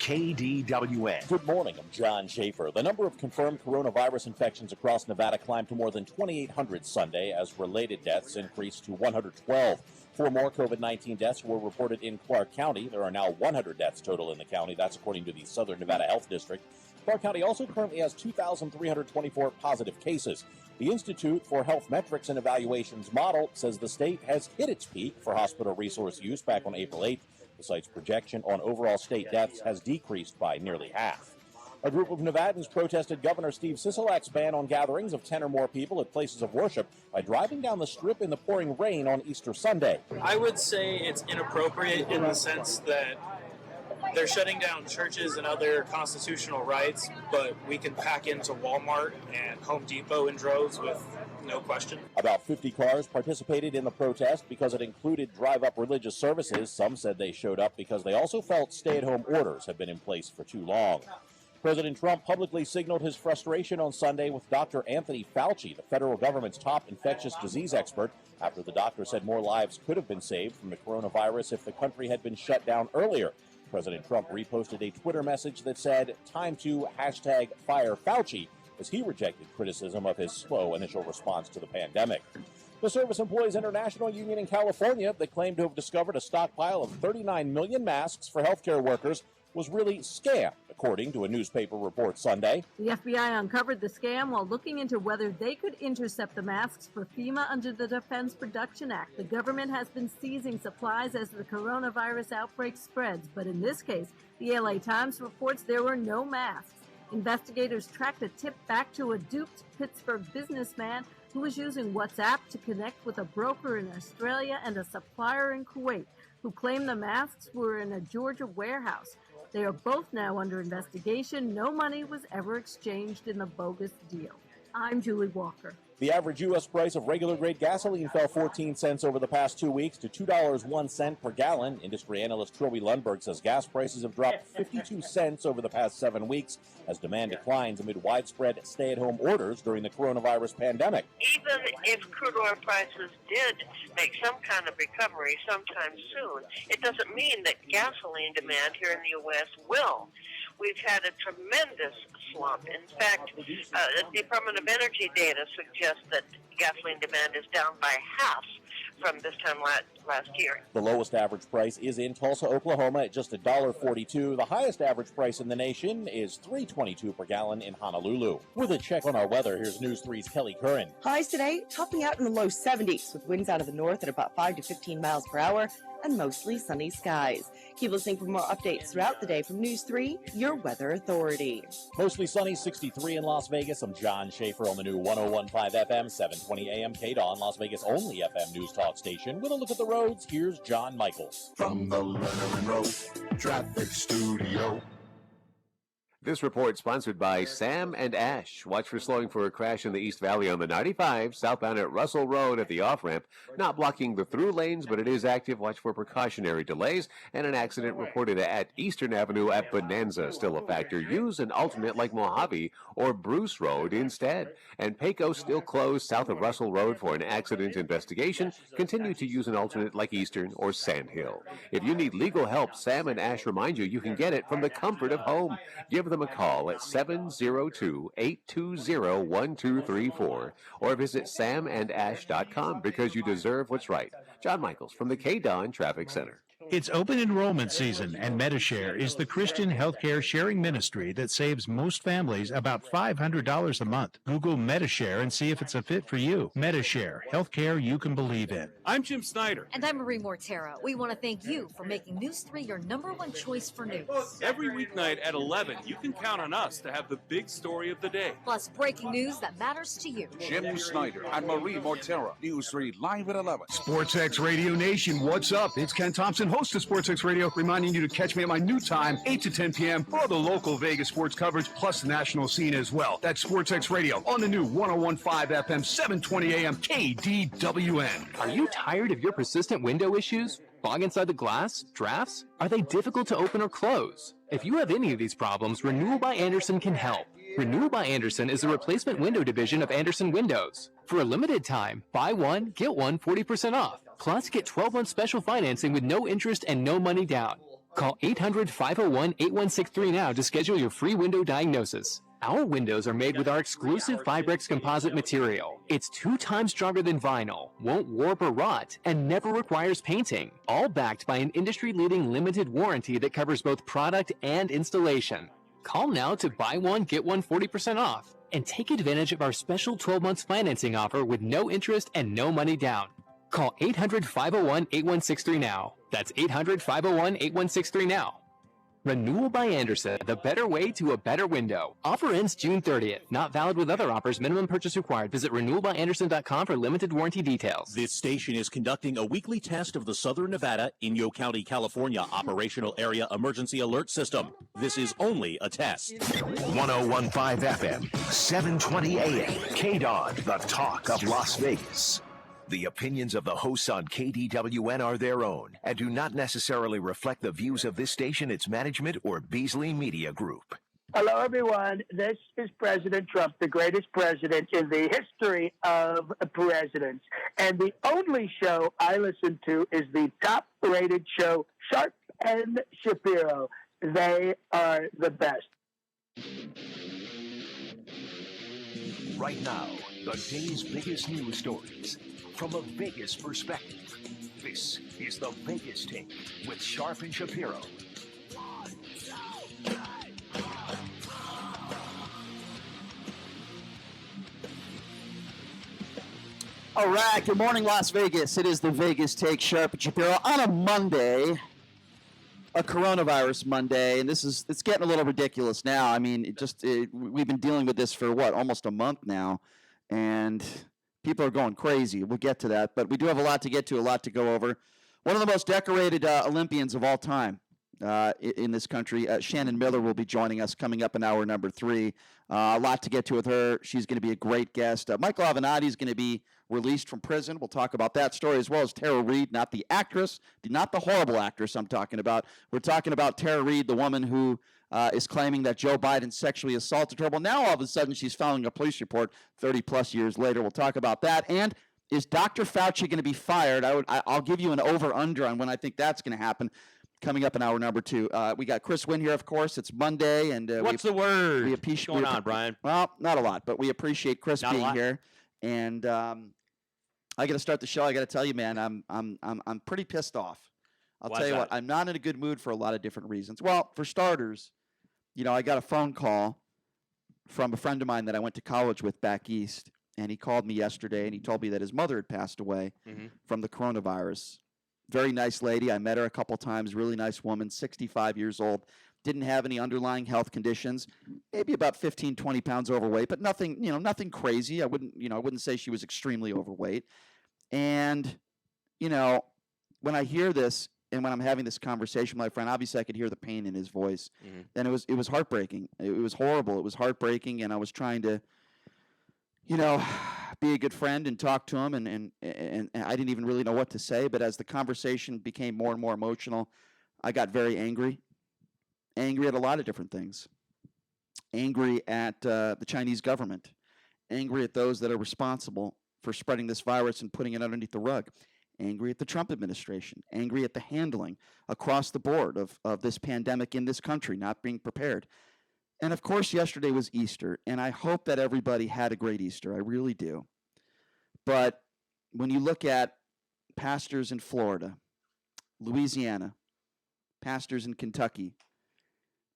KDWN. Good morning, I'm John Schaefer. The number of confirmed coronavirus infections across Nevada climbed to more than 2,800 Sunday as related deaths increased to 112. 4 more COVID-19 deaths were reported in Clark County. There are now 100 deaths total in the county. That's according to the Southern Nevada Health District. Clark County also currently has 2,324 positive cases. The Institute for Health Metrics and Evaluations model says the state has hit its peak for hospital resource use back on April 8th. The site's projection on overall state deaths has decreased by nearly half. A group of Nevadans protested Governor Steve Sisolak's ban on gatherings of 10 or more people at places of worship by driving down the strip in the pouring rain on Easter Sunday. I would say it's inappropriate in the sense that they're shutting down churches and other constitutional rights, but we can pack into Walmart and Home Depot in droves with no question. About 50 cars participated in the protest because it included drive-up religious services. Some said they showed up because they also felt stay-at-home orders have been in place for too long. President Trump publicly signaled his frustration on Sunday with Dr. Anthony Fauci, the federal government's top infectious disease expert, after the doctor said more lives could have been saved from the coronavirus if the country had been shut down earlier. President Trump reposted a Twitter message that said, "Time to #fire Fauci," as he rejected criticism of his slow initial response to the pandemic. The Service Employees International Union in California, that claimed to have discovered a stockpile of 39 million masks for healthcare workers, was really scammed, according to a newspaper report Sunday. The FBI uncovered the scam while looking into whether they could intercept the masks for FEMA under the Defense Production Act. The government has been seizing supplies as the coronavirus outbreak spreads, but in this case, the LA Times reports there were no masks. Investigators tracked a tip back to a duped Pittsburgh businessman who was using WhatsApp to connect with a broker in Australia and a supplier in Kuwait, who claimed the masks were in a Georgia warehouse. They are both now under investigation. No money was ever exchanged in the bogus deal. I'm Julie Walker. The average U.S. price of regular grade gasoline fell 14 cents over the past 2 weeks to $2.01 per gallon. Industry analyst Trilby Lundberg says gas prices have dropped 52 cents over the past 7 weeks as demand declines amid widespread stay-at-home orders during the coronavirus pandemic. Even if crude oil prices did make some kind of recovery sometime soon, it doesn't mean that gasoline demand here in the U.S. will. We've had a tremendous slump. In fact, the Department of Energy data suggests that gasoline demand is down by half from this time last year. The lowest average price is in Tulsa, Oklahoma at just $1.42. The highest average price in the nation is $3.22 per gallon in Honolulu. With a check on our weather, here's News 3's Kelly Curran. Highs today topping out in the low 70s with winds out of the north at about 5 to 15 miles per hour and mostly sunny skies. Keep listening for more updates throughout the day from News 3, your weather authority. Mostly sunny, 63 in Las Vegas. I'm John Schaefer on the new 101.5 FM, 720 AM KDON, Las Vegas' only FM news talk station. With a look at the roads, here's John Michaels. From the Leonard Road Traffic Studio. This report sponsored by Sam and Ash. Watch for slowing for a crash in the East Valley on the 95, southbound at Russell Road at the off-ramp. Not blocking the through lanes, but it is active. Watch for precautionary delays. And an accident reported at Eastern Avenue at Bonanza. Still a factor. Use an alternate like Mojave or Bruce Road instead. And Pecos still closed south of Russell Road for an accident investigation. Continue to use an alternate like Eastern or Sand Hill. If you need legal help, Sam and Ash remind you can get it from the comfort of home. Give them a call at 702-820-1234 or visit samandash.com because you deserve what's right. John Michaels from the KDON Traffic Center. It's open enrollment season, and Medishare is the Christian healthcare sharing ministry that saves most families about $500 a month. Google Medishare and see if it's a fit for you. Medishare, healthcare you can believe in. I'm Jim Snyder. And I'm Marie Mortera. We want to thank you for making News 3 your #1 choice for news. Every weeknight at 11, you can count on us to have the big story of the day. Plus breaking news that matters to you. Jim Snyder and Marie Mortera. News 3 live at 11. SportsX Radio Nation, what's up? It's Ken Thompson, host of SportsX Radio, reminding you to catch me at my new time, 8 to 10 p.m. for all the local Vegas sports coverage, plus the national scene as well. That's SportsX Radio on the new 101.5 FM, 720 AM, KDWN. Are you tired of your persistent window issues? Fog inside the glass? Drafts? Are they difficult to open or close? If you have any of these problems, Renewal by Andersen can help. Renewal by Andersen is a replacement window division of Andersen Windows. For a limited time, buy one, get one 40% off. Plus, get 12-month special financing with no interest and no money down. Call 800-501-8163 now to schedule your free window diagnosis. Our windows are made with our exclusive Fibrex composite material. It's 2 times stronger than vinyl, won't warp or rot, and never requires painting. All backed by an industry-leading limited warranty that covers both product and installation. Call now to buy one, get one 40% off, and take advantage of our special 12-month financing offer with no interest and no money down. Call 800-501-8163 now. That's 800-501-8163 now. Renewal by Andersen, the better way to a better window. Offer ends June 30th. Not valid with other offers. Minimum purchase required. Visit renewalbyandersen.com for limited warranty details. This station is conducting a weekly test of the Southern Nevada, Inyo County, California Operational Area Emergency Alert System. This is only a test. 1015 FM, 720 AM, KDON, the talk of Las Vegas. The opinions of the hosts on KDWN are their own and do not necessarily reflect the views of this station, its management, or Beasley Media Group. Hello, everyone. This is President Trump, the greatest president in the history of presidents. And the only show I listen to is the top-rated show, Sharp and Shapiro. They are the best. Right now, the day's biggest news stories from a Vegas perspective. This is the Vegas Take with Sharp and Shapiro. All right, good morning, Las Vegas. It is the Vegas Take, Sharp and Shapiro on a Monday, a coronavirus Monday, and it's getting a little ridiculous now. I mean, we've been dealing with this for almost a month now, and people are going crazy. We'll get to that, but we do have a lot to get to, a lot to go over. One of the most decorated Olympians of all time in this country, Shannon Miller, will be joining us coming up in hour number 3. A lot to get to with her. She's going to be a great guest. Michael Avenatti is going to be released from prison. We'll talk about that story, as well as Tara Reid, not the actress, not the horrible actress I'm talking about. We're talking about Tara Reid, the woman who is claiming that Joe Biden sexually assaulted her. Well, now all of a sudden she's filing a police report 30-plus years later. We'll talk about that. And is Dr. Fauci going to be fired? I'll give you an over-under on when I think that's going to happen. Coming up in hour number 2. We got Chris Wynn here, of course. It's Monday. And what's the word? What's going on, Brian? Well, not a lot, but we appreciate Chris being here. And I got to start the show. I got to tell you, man, I'm pretty pissed off. I'll tell you what, I'm not in a good mood for a lot of different reasons. Well, for starters, I got a phone call from a friend of mine that I went to college with back east, and he called me yesterday, and he told me that his mother had passed away from the coronavirus. Very nice lady. I met her a couple times. Really nice woman, 65 years old. Didn't have any underlying health conditions. Maybe about 15, 20 pounds overweight, but nothing, nothing crazy. I wouldn't say she was extremely overweight. And, when I hear this and when I'm having this conversation with my friend, obviously I could hear the pain in his voice. And it was heartbreaking. It was horrible. It was heartbreaking, and I was trying to, be a good friend and talk to him, and I didn't even really know what to say. But as the conversation became more and more emotional, I got very angry at a lot of different things. Angry at the Chinese government, angry at those that are responsible for spreading this virus and putting it underneath the rug, angry at the Trump administration, angry at the handling across the board of this pandemic in this country, not being prepared. And of course, yesterday was Easter, and I hope that everybody had a great Easter. I really do. But when you look at pastors in Florida, Louisiana, pastors in Kentucky,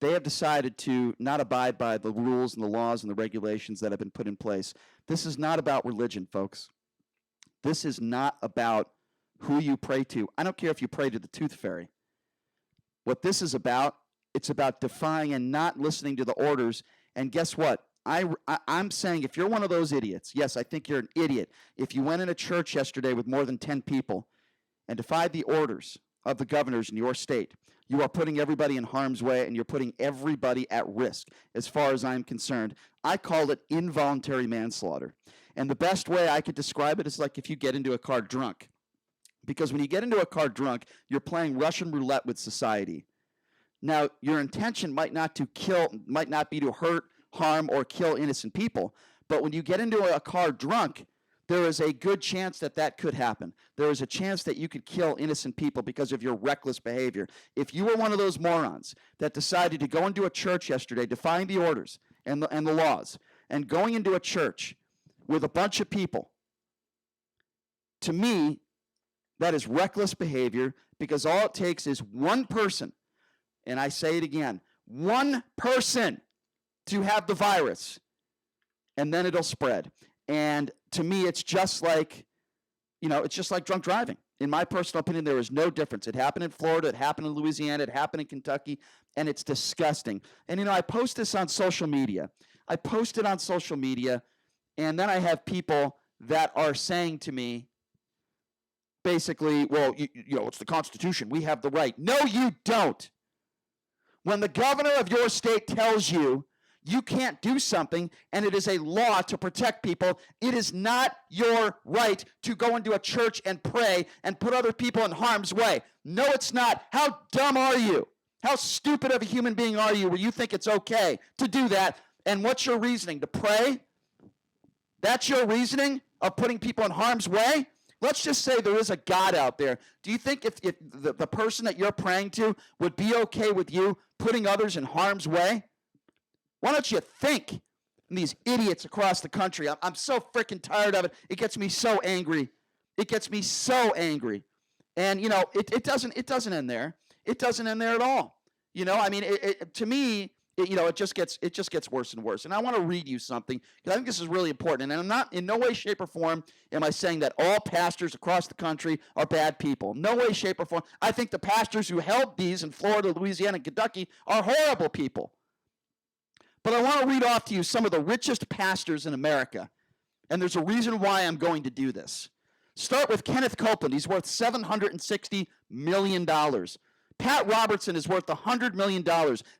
they have decided to not abide by the rules and the laws and the regulations that have been put in place. This is not about religion, folks. This is not about who you pray to. I don't care if you pray to the tooth fairy. What this is about, it's about defying and not listening to the orders. And guess what? I'm saying if you're one of those idiots, yes, I think you're an idiot. If you went in a church yesterday with more than 10 people and defied the orders of the governors in your state, you are putting everybody in harm's way, and you're putting everybody at risk, as far as I'm concerned. I call it involuntary manslaughter. And the best way I could describe it is like if you get into a car drunk. Because when you get into a car drunk, you're playing Russian roulette with society. Now, your intention might not be to hurt, harm, or kill innocent people. But when you get into a car drunk, there is a good chance that that could happen. There is a chance that you could kill innocent people because of your reckless behavior. If you were one of those morons that decided to go into a church yesterday, defying the orders and the laws, and going into a church with a bunch of people, to me, that is reckless behavior, because all it takes is one person, and I say it again, one person to have the virus, and then it'll spread. And to me, it's just like, it's just like drunk driving. In my personal opinion, there is no difference. It happened in Florida, it happened in Louisiana, it happened in Kentucky, and it's disgusting. And, I post this on social media. I post it on social media, and then I have people that are saying to me, basically, well, it's the Constitution. We have the right. No, you don't. When the governor of your state tells you you can't do something and it is a law to protect people, it is not your right to go into a church and pray and put other people in harm's way. No, it's not. How dumb are you? How stupid of a human being are you where you think it's okay to do that? And what's your reasoning? To pray? That's your reasoning of putting people in harm's way? Let's just say there is a God out there. Do you think if the person that you're praying to would be okay with you putting others in harm's way? Why don't you think? And these idiots across the country, I'm so freaking tired of it. It gets me so angry. It gets me so angry. And, it doesn't end there. It doesn't end there at all. To me, it just gets worse and worse. And I want to read you something, because I think this is really important. And I'm not, in no way, shape, or form am I saying that all pastors across the country are bad people. No way, shape, or form. I think the pastors who held these in Florida, Louisiana, and Kentucky are horrible people. But I want to read off to you some of the richest pastors in America. And there's a reason why I'm going to do this. Start with Kenneth Copeland. He's worth $760 million. Pat Robertson is worth $100 million.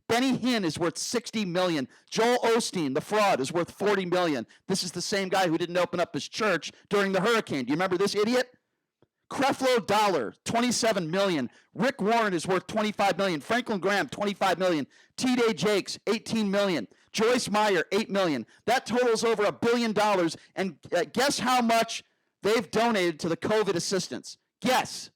Benny Hinn is worth $60 million. Joel Osteen, the fraud, is worth $40 million. This is the same guy who didn't open up his church during the hurricane. Do you remember this idiot? Creflo Dollar, $27 million. Rick Warren is worth $25 million. Franklin Graham, $25 million. T.D. Jakes, $18 million. Joyce Meyer, $8 million. That totals over $1 billion. And guess how much they've donated to the COVID assistance? Guess.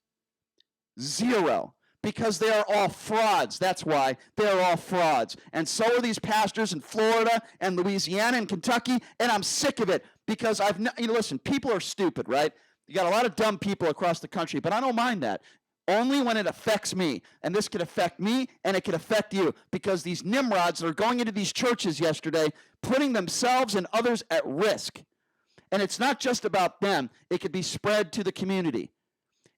Zero. Because they are all frauds. That's why they're all frauds. And so are these pastors in Florida and Louisiana and Kentucky. And I'm sick of it, because listen, people are stupid, right? You got a lot of dumb people across the country, but I don't mind that. Only when it affects me. And this could affect me, and it could affect you, because these nimrods that are going into these churches yesterday, putting themselves and others at risk. And it's not just about them. It could be spread to the community.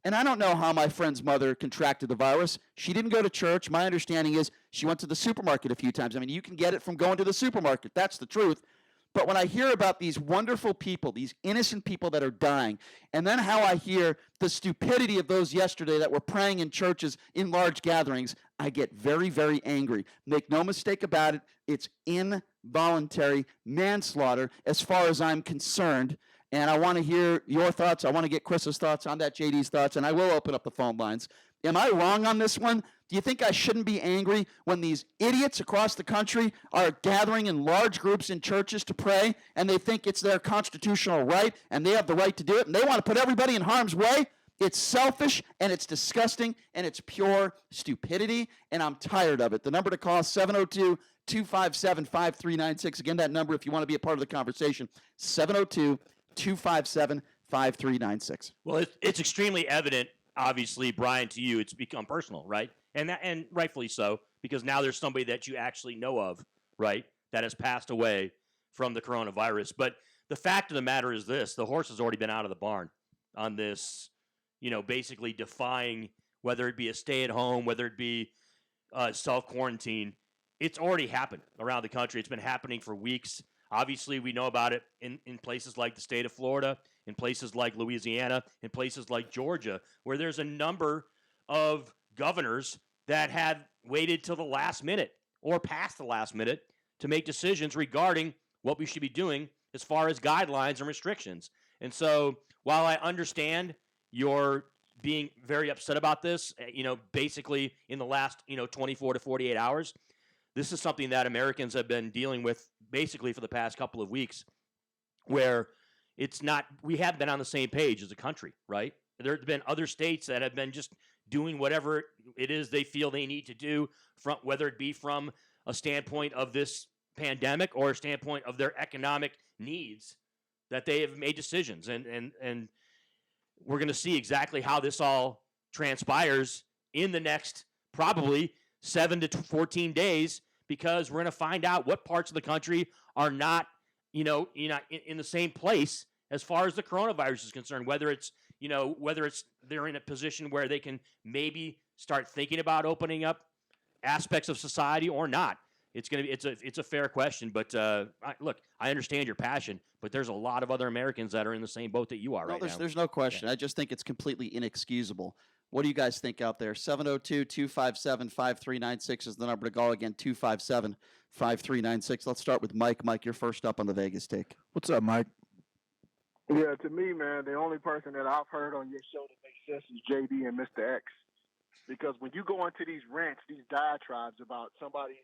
And I don't know how my friend's mother contracted the virus. She didn't go to church. My understanding is she went to the supermarket a few times. I mean, you can get it from going to the supermarket. That's the truth. But when I hear about these wonderful people, these innocent people that are dying, and then how I hear the stupidity of those yesterday that were praying in churches in large gatherings, I get very, very angry. Make no mistake about it, it's involuntary manslaughter as far as I'm concerned. And I want to hear your thoughts. I want to get Chris's thoughts on that, JD's thoughts, and I will open up the phone lines. Am I wrong on this one? Do you think I shouldn't be angry when these idiots across the country are gathering in large groups in churches to pray, and they think it's their constitutional right, and they have the right to do it, and they want to put everybody in harm's way? It's selfish, and it's disgusting, and it's pure stupidity, and I'm tired of it. The number to call is 702-257-5396. Again, that number if you want to be a part of the conversation, 702-257-5396. Well, it's extremely evident, obviously, Brian, to you, it's become personal, right? And rightfully so, because now there's somebody that you actually know of, right, that has passed away from the coronavirus. But the fact of the matter is this: the horse has already been out of the barn on this, basically defying, whether it be a stay-at-home, whether it be self-quarantine. It's already happened around the country. It's been happening for weeks. Obviously, we know about it in places like the state of Florida, in places like Louisiana, in places like Georgia, where there's a number of governors that had waited till the last minute or past the last minute to make decisions regarding what we should be doing as far as guidelines and restrictions. And so while I understand you're being very upset about this, basically in the last, 24 to 48 hours, this is something that Americans have been dealing with basically for the past couple of weeks, where, it's not. We have been on the same page as a country, right? There have been other states that have been just doing whatever it is they feel they need to do, from whether it be from a standpoint of this pandemic or a standpoint of their economic needs, that they have made decisions, and we're going to see exactly how this all transpires in the next probably 7 to 14 days, because we're going to find out what parts of the country are not, in the same place as far as the coronavirus is concerned. Whether it's they're in a position where they can maybe start thinking about opening up aspects of society or not. It's a fair question, but look, I understand your passion, but there's a lot of other Americans that are in the same boat that you are right now. There's no question. I just think it's completely inexcusable. What do you guys think out there? 702-257-5396 is the number to call. Again, 257-5396. Let's start with Mike. Mike, you're first up on the Vegas take. What's up, Mike? Yeah, to me, man, the only person that I've heard on your show that makes sense is JD and Mr. X. Because when you go into these rants, these diatribes about somebody's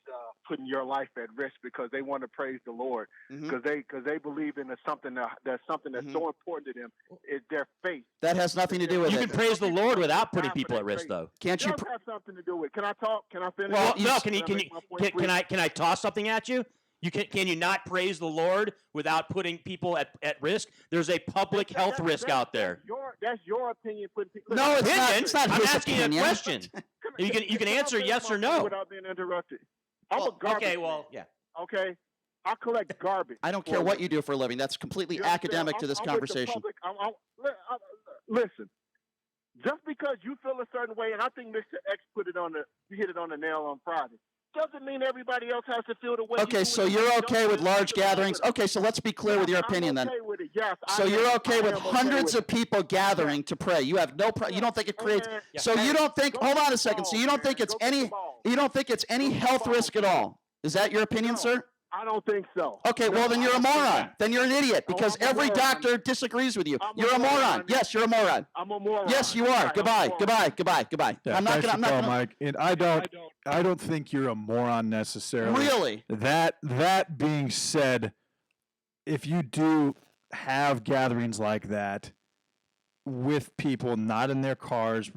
putting your life at risk because they want to praise the Lord, because they believe in something that's so important to them, is their faith. That has nothing to do with it. You can praise the Lord without putting people at risk, though. Can't you? It does have something to do with it. Can I talk? Can I finish? Well, no. Can I toss something at you? Can you not praise the Lord without putting people at risk? There's a public health risk out there. That's your opinion. No, it's not. I'm his asking opinion. you a question. You can answer yes or no without being interrupted. I'm a garbage man. Yeah. Okay. I collect garbage. I don't care what you do for a living. That's completely academic to this conversation. Listen, just because you feel a certain way, and I think Mr. X hit it on the nail on Friday, doesn't mean everybody else has to feel the way. Okay, so you're okay with large gatherings. Okay, so let's be clear with your opinion then. I'm okay with it. Yes. So you're okay with hundreds of people gathering to pray. You have no. You don't think it creates. So you don't think. Hold on a second. So you don't think it's any. You don't think it's any health risk at all. Is that your opinion, sir? I don't think so. Okay, well then you're a moron. Then you're an idiot because every doctor disagrees with you. You're a moron. Yes, you're a moron. I'm a moron. Yes, you are. Goodbye. Yeah, I'm not gonna. Mike. And I don't think you're a moron necessarily. Really? That being said, if you do have gatherings like that with people not in their cars,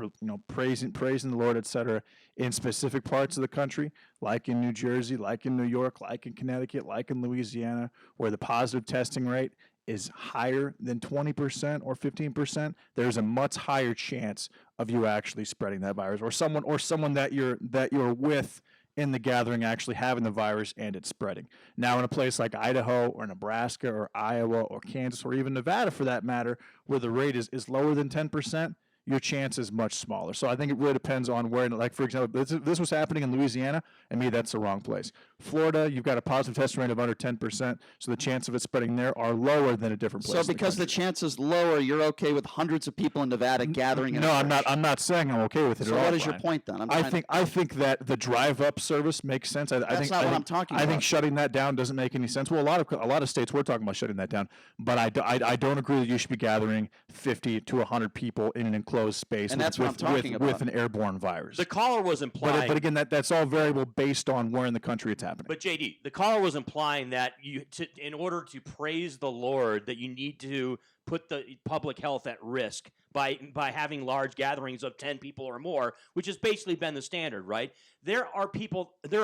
praising the Lord, etc., in specific parts of the country, like in New Jersey, like in New York, like in Connecticut, like in Louisiana, where the positive testing rate is higher than 20% or 15%, there's a much higher chance of you actually spreading that virus, or someone that you're with in the gathering actually having the virus and it's spreading. Now, in a place like Idaho or Nebraska or Iowa or Kansas or even Nevada, for that matter, where the rate is lower than 10%, your chance is much smaller. So I think it really depends on where, like, for example, this was happening in Louisiana, and that's the wrong place. Florida, you've got a positive test rate of under 10%, so the chance of it spreading there are lower than a different place. So because the chance is lower, you're okay with hundreds of people in Nevada gathering? No, I'm not saying I'm okay with it so at all. So what is your point then? I think that the drive-up service makes sense. That's not what I'm talking about. I think shutting that down doesn't make any sense. Well, a lot of states we're talking about shutting that down, but I don't agree that you should be gathering 50 to 100 people in an enclosed space. And that's what I'm talking about. With an airborne virus. The caller was implying. But again, that's all variable based on where in the country it's happening. But JD, the caller was implying that in order to praise the Lord, that you need to put the public health at risk by having large gatherings of 10 people or more, which has basically been the standard, right? There are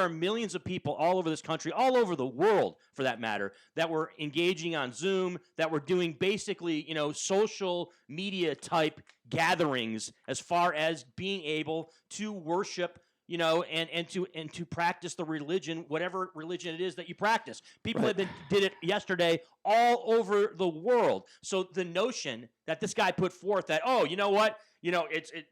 millions of people all over this country, all over the world, for that matter, that were engaging on Zoom, that were doing basically, social media type gatherings as far as being able to worship, and to practice the religion, whatever religion it is that you practice. People did it yesterday all over the world. So the notion that this guy put forth that, oh, you know what,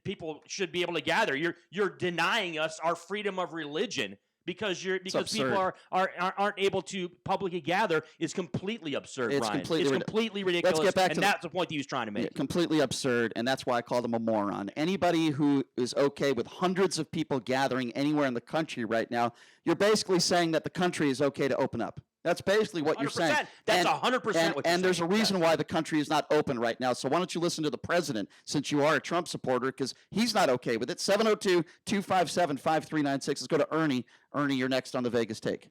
people should be able to gather. You're denying us our freedom of religion because people aren't able to publicly gather is completely absurd, it's Brian. Completely ridiculous. Let's get back and that's the point that he was trying to make. Yeah, completely absurd, and that's why I called him a moron. Anybody who is okay with hundreds of people gathering anywhere in the country right now, you're basically saying that the country is okay to open up. That's basically what you're saying. That's 100% what you're saying. And there's a reason why the country is not open right now. So why don't you listen to the president, since you are a Trump supporter, because he's not okay with it. 702-257-5396. Let's go to Ernie. Ernie, you're next on the Vegas Take.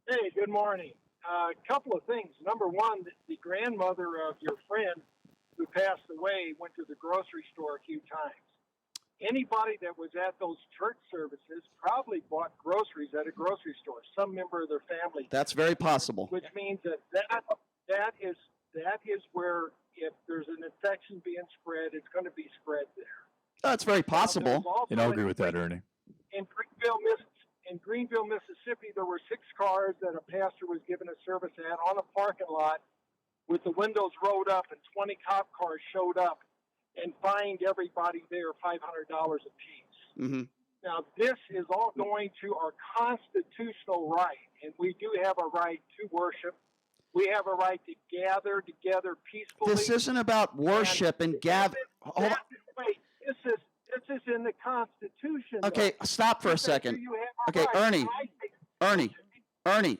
Hey, good morning. A couple of things. Number one, the grandmother of your friend who passed away went to the grocery store a few times. Anybody that was at those church services probably bought groceries at a grocery store. Some member of their family. That's very possible. Which means that is where if there's an infection being spread, it's going to be spread there. That's very possible. And I'll agree with that, Ernie. In Greenville, Mississippi, there were 6 cars that a pastor was given a service at on a parking lot with the windows rolled up, and 20 cop cars showed up and fined everybody there $500 apiece. Mm-hmm. Now, this is all going to our constitutional right, and we do have a right to worship. We have a right to gather together peacefully. This isn't about worship and gather. Wait, this is in the Constitution. Okay, though. stop for a second. Okay, Ernie,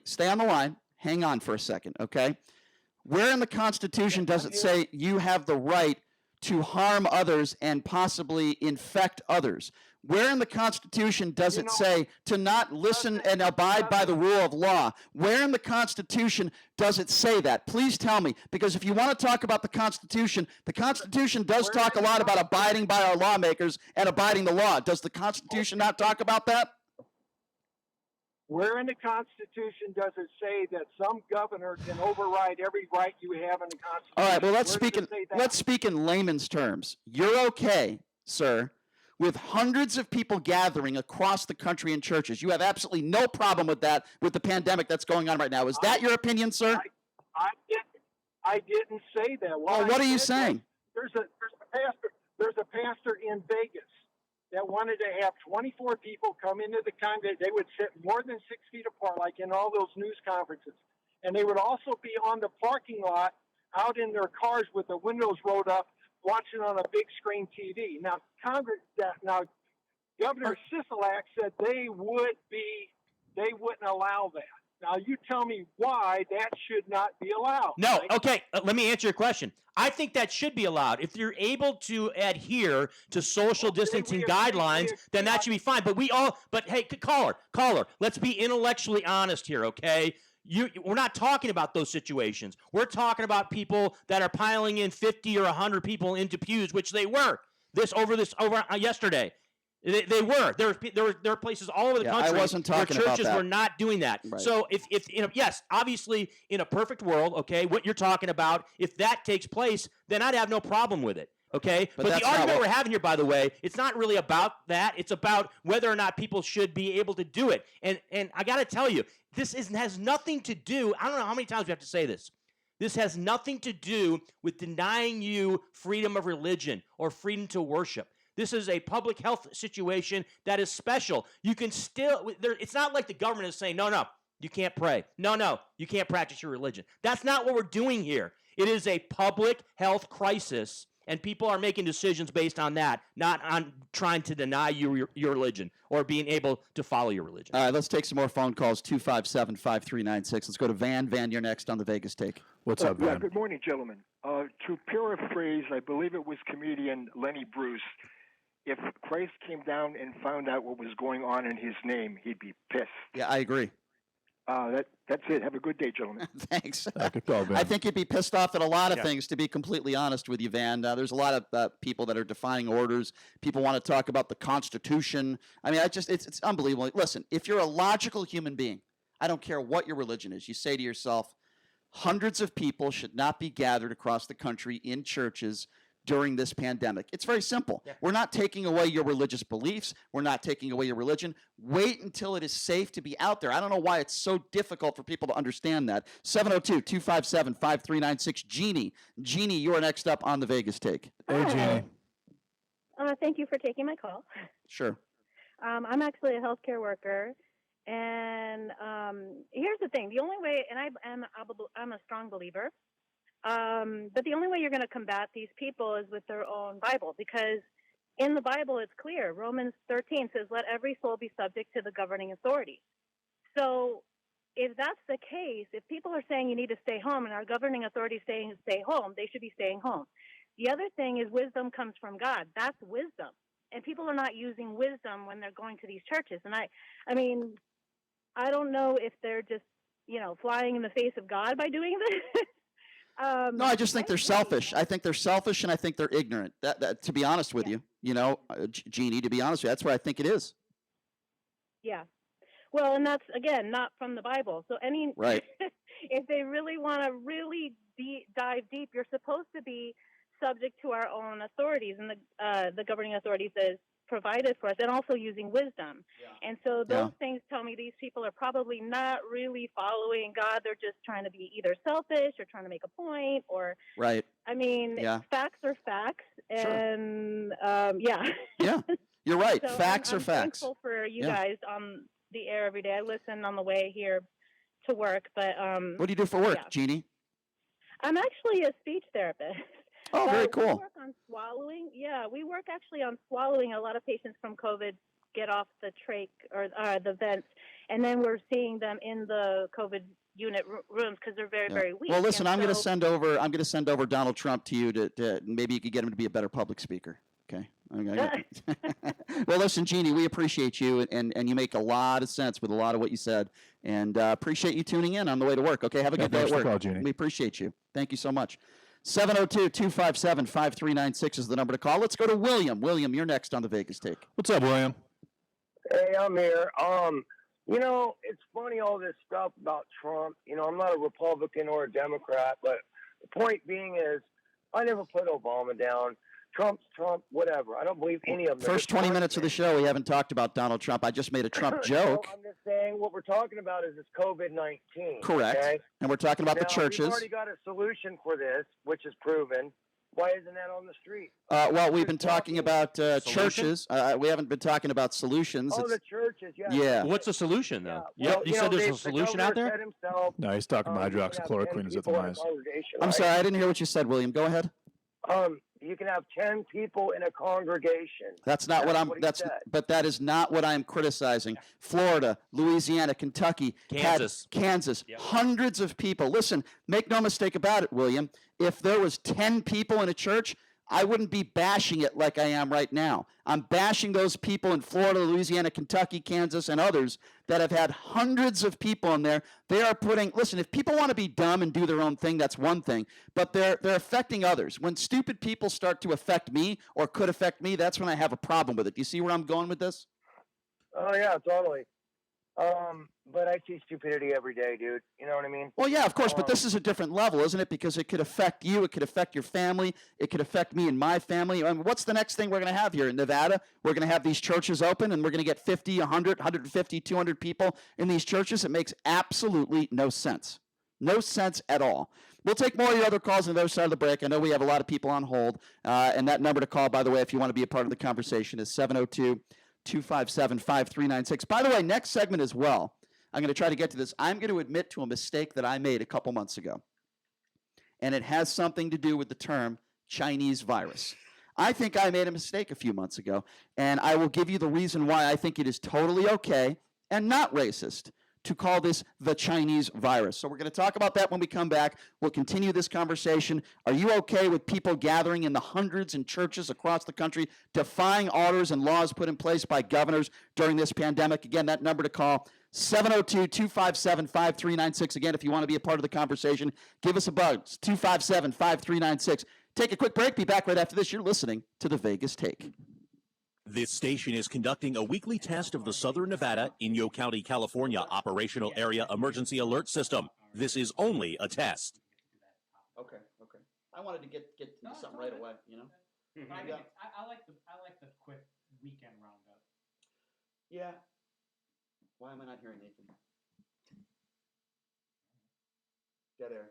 stay on the line. Hang on for a second, okay? Where in the Constitution does it say you have the right to harm others and possibly infect others? Where in the Constitution does it say to not listen and abide by the rule of law? Where in the Constitution does it say that? Please tell me, because if you want to talk about the Constitution does talk a lot about abiding by our lawmakers and abiding the law. Does the Constitution not talk about that? Where in the Constitution does it say that some governor can override every right you have in the Constitution? All right, well, let's speak in layman's terms. You're okay, sir, with hundreds of people gathering across the country in churches. You have absolutely no problem with that, with the pandemic that's going on right now. Is that your opinion, sir? I didn't say that. What are you saying? There's a pastor in Vegas that wanted to have 24 people come into the congregation. They would sit more than 6 feet apart, like in all those news conferences. And they would also be on the parking lot out in their cars with the windows rolled up, watching on a big screen TV. Now, Governor Sisolak said they wouldn't allow that. Now, you tell me why that should not be allowed. No, okay, let me answer your question. I think that should be allowed. If you're able to adhere to social distancing guidelines, then that should be fine. But hey, caller, let's be intellectually honest here, okay? We're not talking about those situations. We're talking about people that are piling in 50 or 100 people into pews, which they were over yesterday. They were. There were places all over the country I wasn't talking where churches about that. were not doing that. Right. So if yes, obviously in a perfect world, okay, what you're talking about, if that takes place, then I'd have no problem with it. Okay, but the argument we're having here, by the way, it's not really about that. It's about whether or not people should be able to do it. And I got to tell you, this has nothing to do. I don't know how many times we have to say this. This has nothing to do with denying you freedom of religion or freedom to worship. This is a public health situation that is special. You can still, it's not like the government is saying, no, you can't pray. No, you can't practice your religion. That's not what we're doing here. It is a public health crisis, and people are making decisions based on that, not on trying to deny you your religion or being able to follow your religion. All right, let's take some more phone calls, 257-5396. Let's go to Van. Van, you're next on the Vegas Take. What's up, Van? Yeah, good morning, gentlemen. To paraphrase, I believe it was comedian Lenny Bruce, if Christ came down and found out what was going on in his name, he'd be pissed. Yeah, I agree. That's it. Have a good day, gentlemen. Thanks. Good call, Van. I think you'd be pissed off at a lot of things, to be completely honest with you, Van. There's a lot of people that are defying orders. People want to talk about the Constitution. I mean, it's unbelievable. Listen, if you're a logical human being, I don't care what your religion is, you say to yourself, hundreds of people should not be gathered across the country in churches during this pandemic. It's very simple. Yeah. We're not taking away your religious beliefs. We're not taking away your religion. Wait until it is safe to be out there. I don't know why it's so difficult for people to understand that. 702-257-5396. Jeannie, you are next up on the Vegas Take. Hey, Jeannie. Thank you for taking my call. Sure. I'm actually a healthcare worker, and here's the thing: the only way, and I'm a strong believer, but the only way you're going to combat these people is with their own Bible, because in the Bible it's clear. Romans 13 says, "Let every soul be subject to the governing authority." So, if that's the case, if people are saying you need to stay home, and our governing authority is saying stay home, they should be staying home. The other thing is wisdom comes from God. That's wisdom. And people are not using wisdom when they're going to these churches. And I mean, I don't know if they're just flying in the face of God by doing this. No, I just think they're selfish. I think they're selfish, and I think they're ignorant. That to be honest with you, Jeannie, to be honest with you, that's what I think it is. Yeah. Well, and that's, again, not from the Bible. So Right. if they really want to really dive deep, you're supposed to be subject to our own authorities and the governing authorities that is provided for us, and also using wisdom. Yeah. And so those things tell me these people are probably not really following God. They're just trying to be either selfish or trying to make a point, or right. I mean, facts are facts, and yeah, you're right. So facts I'm are facts. Thankful for you guys on the air every day. I listen on the way here to work, but what do you do for work, Jeannie? I'm actually a speech therapist. Oh, very cool. We work on swallowing. Yeah, we work actually on swallowing. A lot of patients from COVID get off the trach or the vents, and then we're seeing them in the COVID unit rooms because they're very, very weak. Well, listen, I'm going to send over Donald Trump to you to maybe you could get him to be a better public speaker. Okay. Well, listen, Jeannie, we appreciate you, and you make a lot of sense with a lot of what you said, and appreciate you tuning in on the way to work. Okay, have a good day at work. We appreciate you. Thank you so much. 702-257-5396 is the number to call. Let's go to William. William, you're next on the Vegas Take. What's up, William? Hey, I'm here. It's funny, all this stuff about Trump. I'm not a Republican or a Democrat, but the point being is I never put Obama down. Trump's Trump, whatever. I don't believe any of them. First 20 minutes of the show, we haven't talked about Donald Trump. I just made a Trump joke. I'm just saying what we're talking about is this COVID-19. Correct. Okay? And we're talking about the churches. We've already got a solution for this, which is proven. Why isn't that on the street? Well, we've been talking about churches. We haven't been talking about solutions. Oh, the churches, yeah. Yeah. What's the solution, though? Well, you said there's a solution out there? No, he's talking about hydroxychloroquine is ethanized. I'm sorry, I didn't hear what you said, William. Go ahead. You can have 10 people in a congregation. But that is not what I'm criticizing. Florida, Louisiana, Kentucky, Kansas, hundreds of people. Listen, make no mistake about it, William. If there was 10 people in a church, I wouldn't be bashing it like I am right now. I'm bashing those people in Florida, Louisiana, Kentucky, Kansas, and others that have had hundreds of people in there. They are listen, if people want to be dumb and do their own thing, that's one thing, but they're affecting others. When stupid people start to affect me or could affect me, that's when I have a problem with it. Do you see where I'm going with this? Oh, yeah, totally. But I see stupidity every day, dude. You know what I mean? Well, yeah, of course, but this is a different level, isn't it? Because it could affect you, it could affect your family, it could affect me and my family. What's the next thing we're going to have here in Nevada? We're going to have these churches open, and we're going to get 50, 100, 150, 200 people in these churches. It makes absolutely no sense. No sense at all. We'll take more of your other calls on the other side of the break. I know we have a lot of people on hold, and that number to call, by the way, if you want to be a part of the conversation, is 702-257-5396. By the way, next segment as well, I'm going to try to get to this. I'm going to admit to a mistake that I made a couple months ago. And it has something to do with the term Chinese virus. I think I made a mistake a few months ago, and I will give you the reason why I think it is totally okay and not racist to call this the Chinese virus. So we're going to talk about that when we come back. We'll continue this conversation. Are you okay with people gathering in the hundreds in churches across the country, defying orders and laws put in place by governors during this pandemic? Again, that number to call, 702-257-5396. Again, if you want to be a part of the conversation, give us a buzz, 257-5396. Take a quick break. Be back right after this. You're listening to The Vegas Take. This station is conducting a weekly test of the Southern Nevada, Inyo County, California Operational Area Emergency Alert System. This is only a test. Okay. I wanted to get to something right away, you know? I like the quick weekend roundup. Yeah. Why am I not hearing anything? Dead air.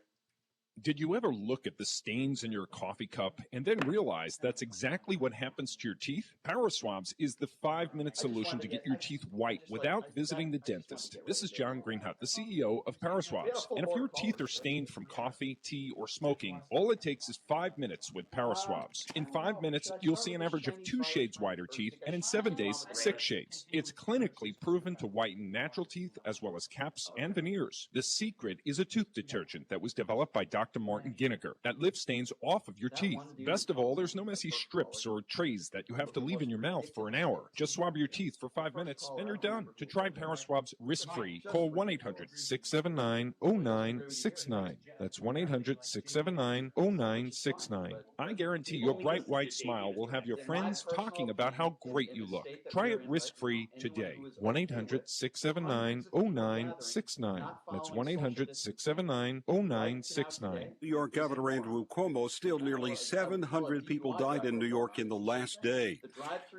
Did you ever look at the stains in your coffee cup and then realize that's exactly what happens to your teeth? Power Swabs is the 5-minute solution to get your teeth white without visiting the dentist. This is John Greenhut, the CEO of Power Swabs. And if your teeth are stained from coffee, tea, or smoking, all it takes is 5 minutes with Power Swabs. In 5 minutes, you'll see an average of 2 shades whiter teeth, and in 7 days, 6 shades. It's clinically proven to whiten natural teeth as well as caps and veneers. The secret is a tooth detergent that was developed by Dr. Dr. Martin Ginniker that lifts stains off of your teeth. Best of all, there's no messy strips or trays that you have to leave in your mouth for an hour. Just swab your teeth for 5 minutes and you're done. To try Paraswabs risk-free, call 1-800-679-0969. That's 1-800-679-0969. I guarantee your bright white smile will have your friends talking about how great you look. Try it risk-free today. 1-800-679-0969. That's 1-800-679-0969. New York Governor Andrew Cuomo, still nearly 700 people died in New York in the last day.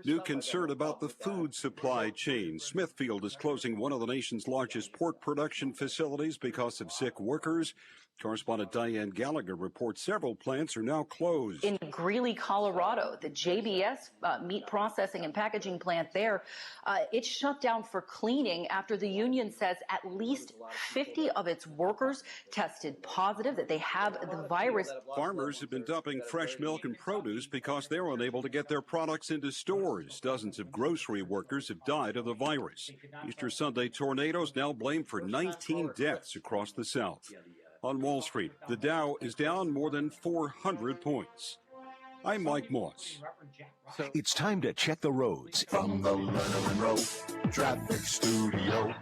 New concern about the food supply chain. Smithfield is closing one of the nation's largest pork production facilities because of sick workers. Correspondent Diane Gallagher reports several plants are now closed. In Greeley, Colorado, the JBS meat processing and packaging plant there, it's shut down for cleaning after the union says at least 50 of its workers tested positive that they have the virus. Farmers have been dumping fresh milk and produce because they're unable to get their products into stores. Dozens of grocery workers have died of the virus. Easter Sunday tornadoes now blamed for 19 deaths across the South. On Wall Street, the Dow is down more than 400 points. I'm Mike Moss. It's time to check the roads. From the Leonard Monroe Traffic Studio.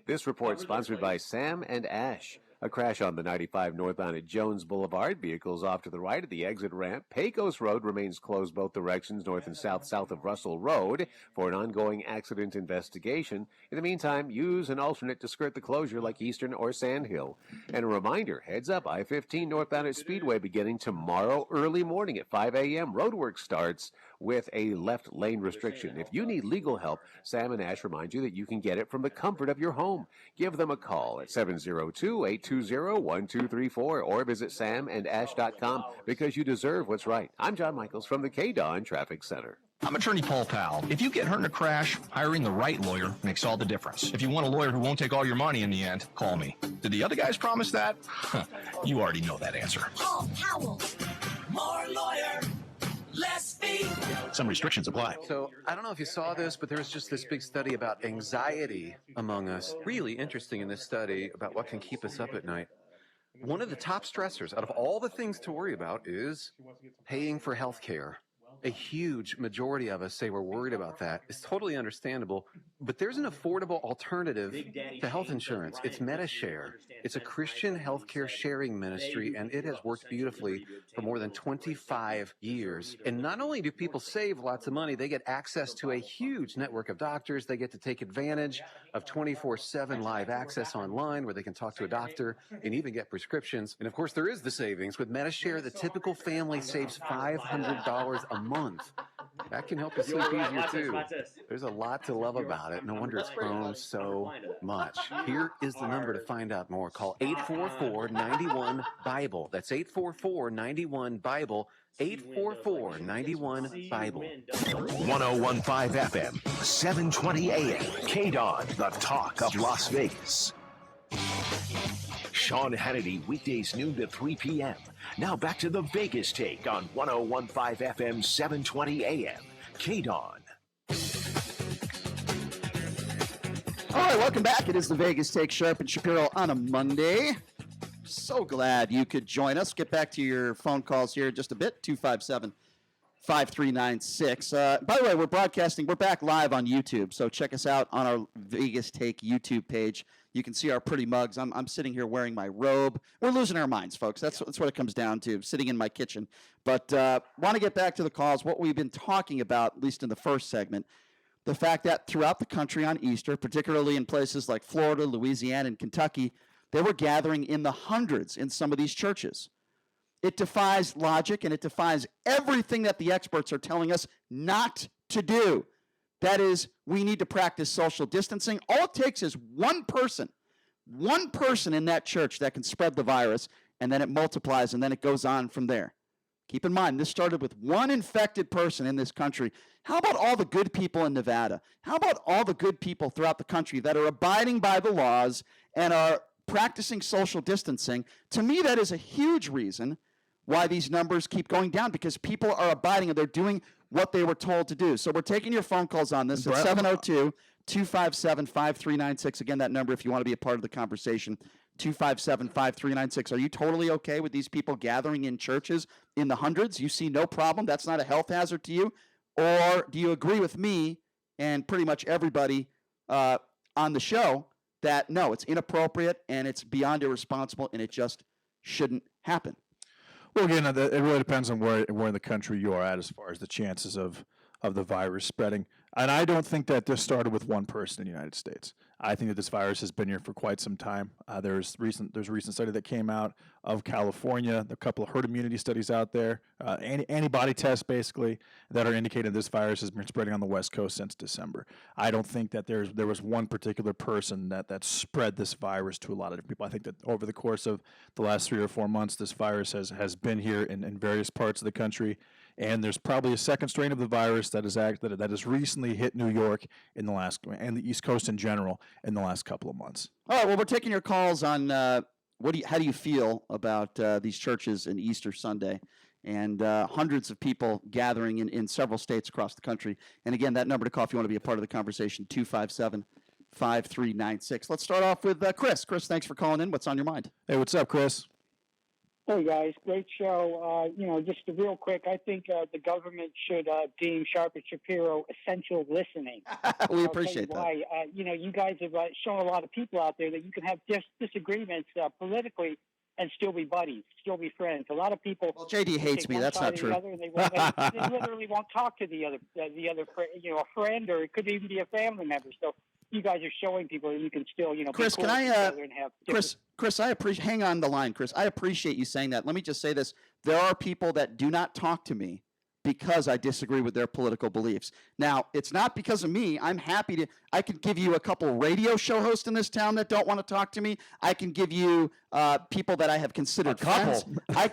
This report sponsored by Sam and Ash. A crash on the 95 northbound at Jones Boulevard. Vehicles off to the right of the exit ramp. Pecos Road remains closed both directions, north and south of Russell Road, for an ongoing accident investigation. In the meantime, use an alternate to skirt the closure like Eastern or Sand Hill. And a reminder, heads up, I-15 northbound at Speedway beginning tomorrow early morning at 5 a.m. Roadwork starts with a left lane restriction. If you need legal help, Sam and Ash remind you that you can get it from the comfort of your home. Give them a call at 702-820-1234 or visit samandash.com because you deserve what's right. I'm John Michaels from the KDON Traffic Center. I'm attorney Paul Powell. If you get hurt in a crash, hiring the right lawyer makes all the difference. If you want a lawyer who won't take all your money in the end, call me. Did the other guys promise that? You already know that answer. Paul Powell, more lawyer, less fee. Some restrictions apply. So I don't know if you saw this, but there's just this big study about anxiety among us. Really interesting in this study about what can keep us up at night. One of the top stressors out of all the things to worry about is paying for health care. A huge majority of us say we're worried about that. It's totally understandable, but there's an affordable alternative to health insurance. It's MediShare. It's a Christian healthcare sharing ministry, and it has worked beautifully for more than 25 years. And not only do people save lots of money, they get access to a huge network of doctors. They get to take advantage of 24/7 live access online where they can talk to a doctor and even get prescriptions. And of course, there is the savings. With MediShare, the typical family saves $500 a month. That can help you sleep easier too. There's a lot to love about it. No wonder it's grown so much. Here is the number to find out more. Call 844-91-BIBLE. That's 844-91-BIBLE. 844-91-BIBLE. 1015 FM, 720 AM. KDON, the talk of Las Vegas. Sean Hannity, weekdays noon to 3 p.m. Now back to the Vegas Take on 1015 FM, 720 AM. KDON. All right, welcome back. It is the Vegas Take, Sharp and Shapiro on a Monday. So glad you could join us. Get back to your phone calls here in just a bit, 257-5396. By the way, we're broadcasting. We're back live on YouTube, so check us out on our Vegas Take YouTube page. You can see our pretty mugs. I'm sitting here wearing my robe. We're losing our minds, folks. That's what it comes down to, sitting in my kitchen. But want to get back to the calls, what we've been talking about, at least in the first segment, the fact that throughout the country on Easter, particularly in places like Florida, Louisiana, and Kentucky, they were gathering in the hundreds in some of these churches. It defies logic, and it defies everything that the experts are telling us not to do. That is, we need to practice social distancing. All it takes is one person in that church that can spread the virus, and then it multiplies, and then it goes on from there. Keep in mind, this started with one infected person in this country. How about all the good people in Nevada? How about all the good people throughout the country that are abiding by the laws and are practicing social distancing? To me, that is a huge reason why these numbers keep going down, because people are abiding and they're doing what they were told to do. So we're taking your phone calls on this at 702-257-5396. Again, that number if you want to be a part of the conversation, 257-5396. Are you totally okay with these people gathering in churches in the hundreds? You see no problem? That's not a health hazard to you? Or do you agree with me and pretty much everybody on the show that, no, it's inappropriate and it's beyond irresponsible and it just shouldn't happen? Well, again, it really depends on where in the country you are at as far as the chances of the virus spreading. And I don't think that this started with one person in the United States. I think that this virus has been here for quite some time. There's a recent study that came out of California, a couple of herd immunity studies out there, antibody tests basically that are indicating this virus has been spreading on the West Coast since December. I don't think that there was one particular person that spread this virus to a lot of different people. I think that over the course of the last 3 or 4 months, this virus has been here in various parts of the country. And there's probably a second strain of the virus that has recently hit New York and the East Coast in general in the last couple of months. All right. Well, we're taking your calls on how do you feel about these churches in Easter Sunday and hundreds of people gathering in several states across the country. And again, that number to call if you want to be a part of the conversation, 257-5396. Let's start off with Chris. Chris, thanks for calling in. What's on your mind? Hey, what's up, Chris? Hey guys, great show. Just real quick, I think the government should deem Sharp and Shapiro essential listening. We appreciate that. Why? You guys have shown a lot of people out there that you can have disagreements politically and still be buddies, still be friends. A lot of people. Well, JD hates me. That's not true. And they literally won't talk to the other, a friend, or it could even be a family member. So you guys are showing people that you can still, Chris, be cool can with each other and have Chris, I appreciate. Hang on the line, Chris. I appreciate you saying that. Let me just say this: there are people that do not talk to me because I disagree with their political beliefs. Now, it's not because of me. I'm happy to. I can give you a couple radio show hosts in this town that don't want to talk to me. I can give you people that I have considered friends. I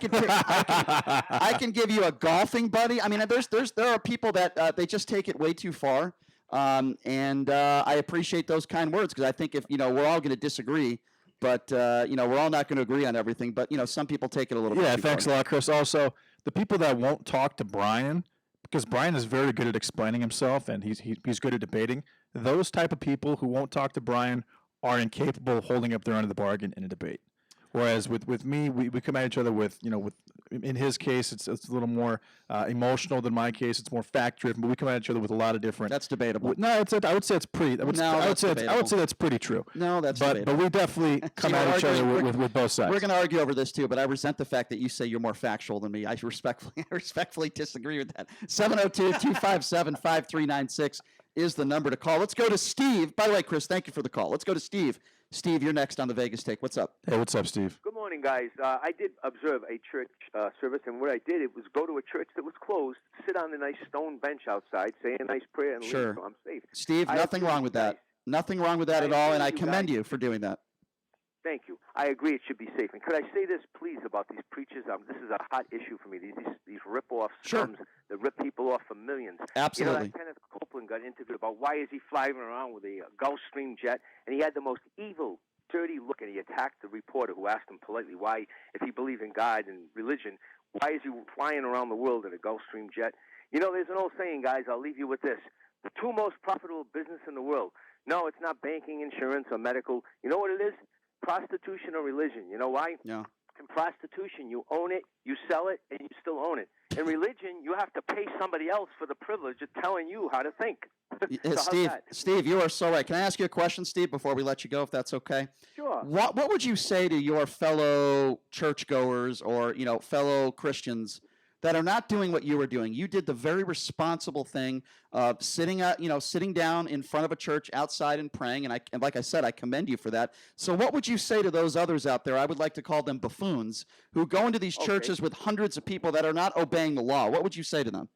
can give you a golfing buddy. I mean, there are people that they just take it way too far. And I appreciate those kind words because I think if we're all going to disagree, but we're all not going to agree on everything. But some people take it a little bit. Yeah, too thanks far. a lot, Chris. Also, the people that won't talk to Brian, because Brian is very good at explaining himself and he's good at debating. Those type of people who won't talk to Brian are incapable of holding up their end of the bargain in a debate. Whereas with me, we come at each other with in his case, it's a little more emotional than my case. It's more fact driven, but we come at each other with a lot of different. That's debatable. No, I would say it's pretty. I would say that's pretty true. No, that's debatable. But we definitely come at each other with both sides. We're going to argue over this too, but I resent the fact that you say you're more factual than me. I respectfully disagree with that. 702-257-5396 is the number to call. Let's go to Steve. By the way, Chris, thank you for the call. Let's go to Steve. Steve, you're next on the Vegas Take. What's up? Hey, what's up, Steve? Good morning, guys. I did observe a church service, and what I did was go to a church that was closed, sit on the nice stone bench outside, say a nice prayer, and leave, so I'm safe. Steve, nothing wrong with that. Nothing wrong with that at all, and I commend you for doing that. Thank you. I agree it should be safe. And could I say this, please, about these preachers? This is a hot issue for me. These rip-off scums that rip people off for millions. Absolutely. Kenneth Copeland got interviewed about why is he flying around with a Gulfstream jet, and he had the most evil, dirty look, and he attacked the reporter who asked him politely why, if he believed in God and religion, why is he flying around the world in a Gulfstream jet? There's an old saying, guys, I'll leave you with this. The two most profitable business in the world. No, it's not banking, insurance, or medical. You know what it is? Prostitution or religion. You know why? Yeah. In prostitution, you own it, you sell it, and you still own it. In religion, you have to pay somebody else for the privilege of telling you how to think. So Steve, you are so right. Can I ask you a question, Steve, before we let you go, if that's okay? Sure. What would you say to your fellow churchgoers or fellow Christians that are not doing what you were doing? You did the very responsible thing of sitting down in front of a church outside and praying, and like I said, I commend you for that. So what would you say to those others out there, I would like to call them buffoons, who go into these churches with hundreds of people that are not obeying the law? What would you say to them?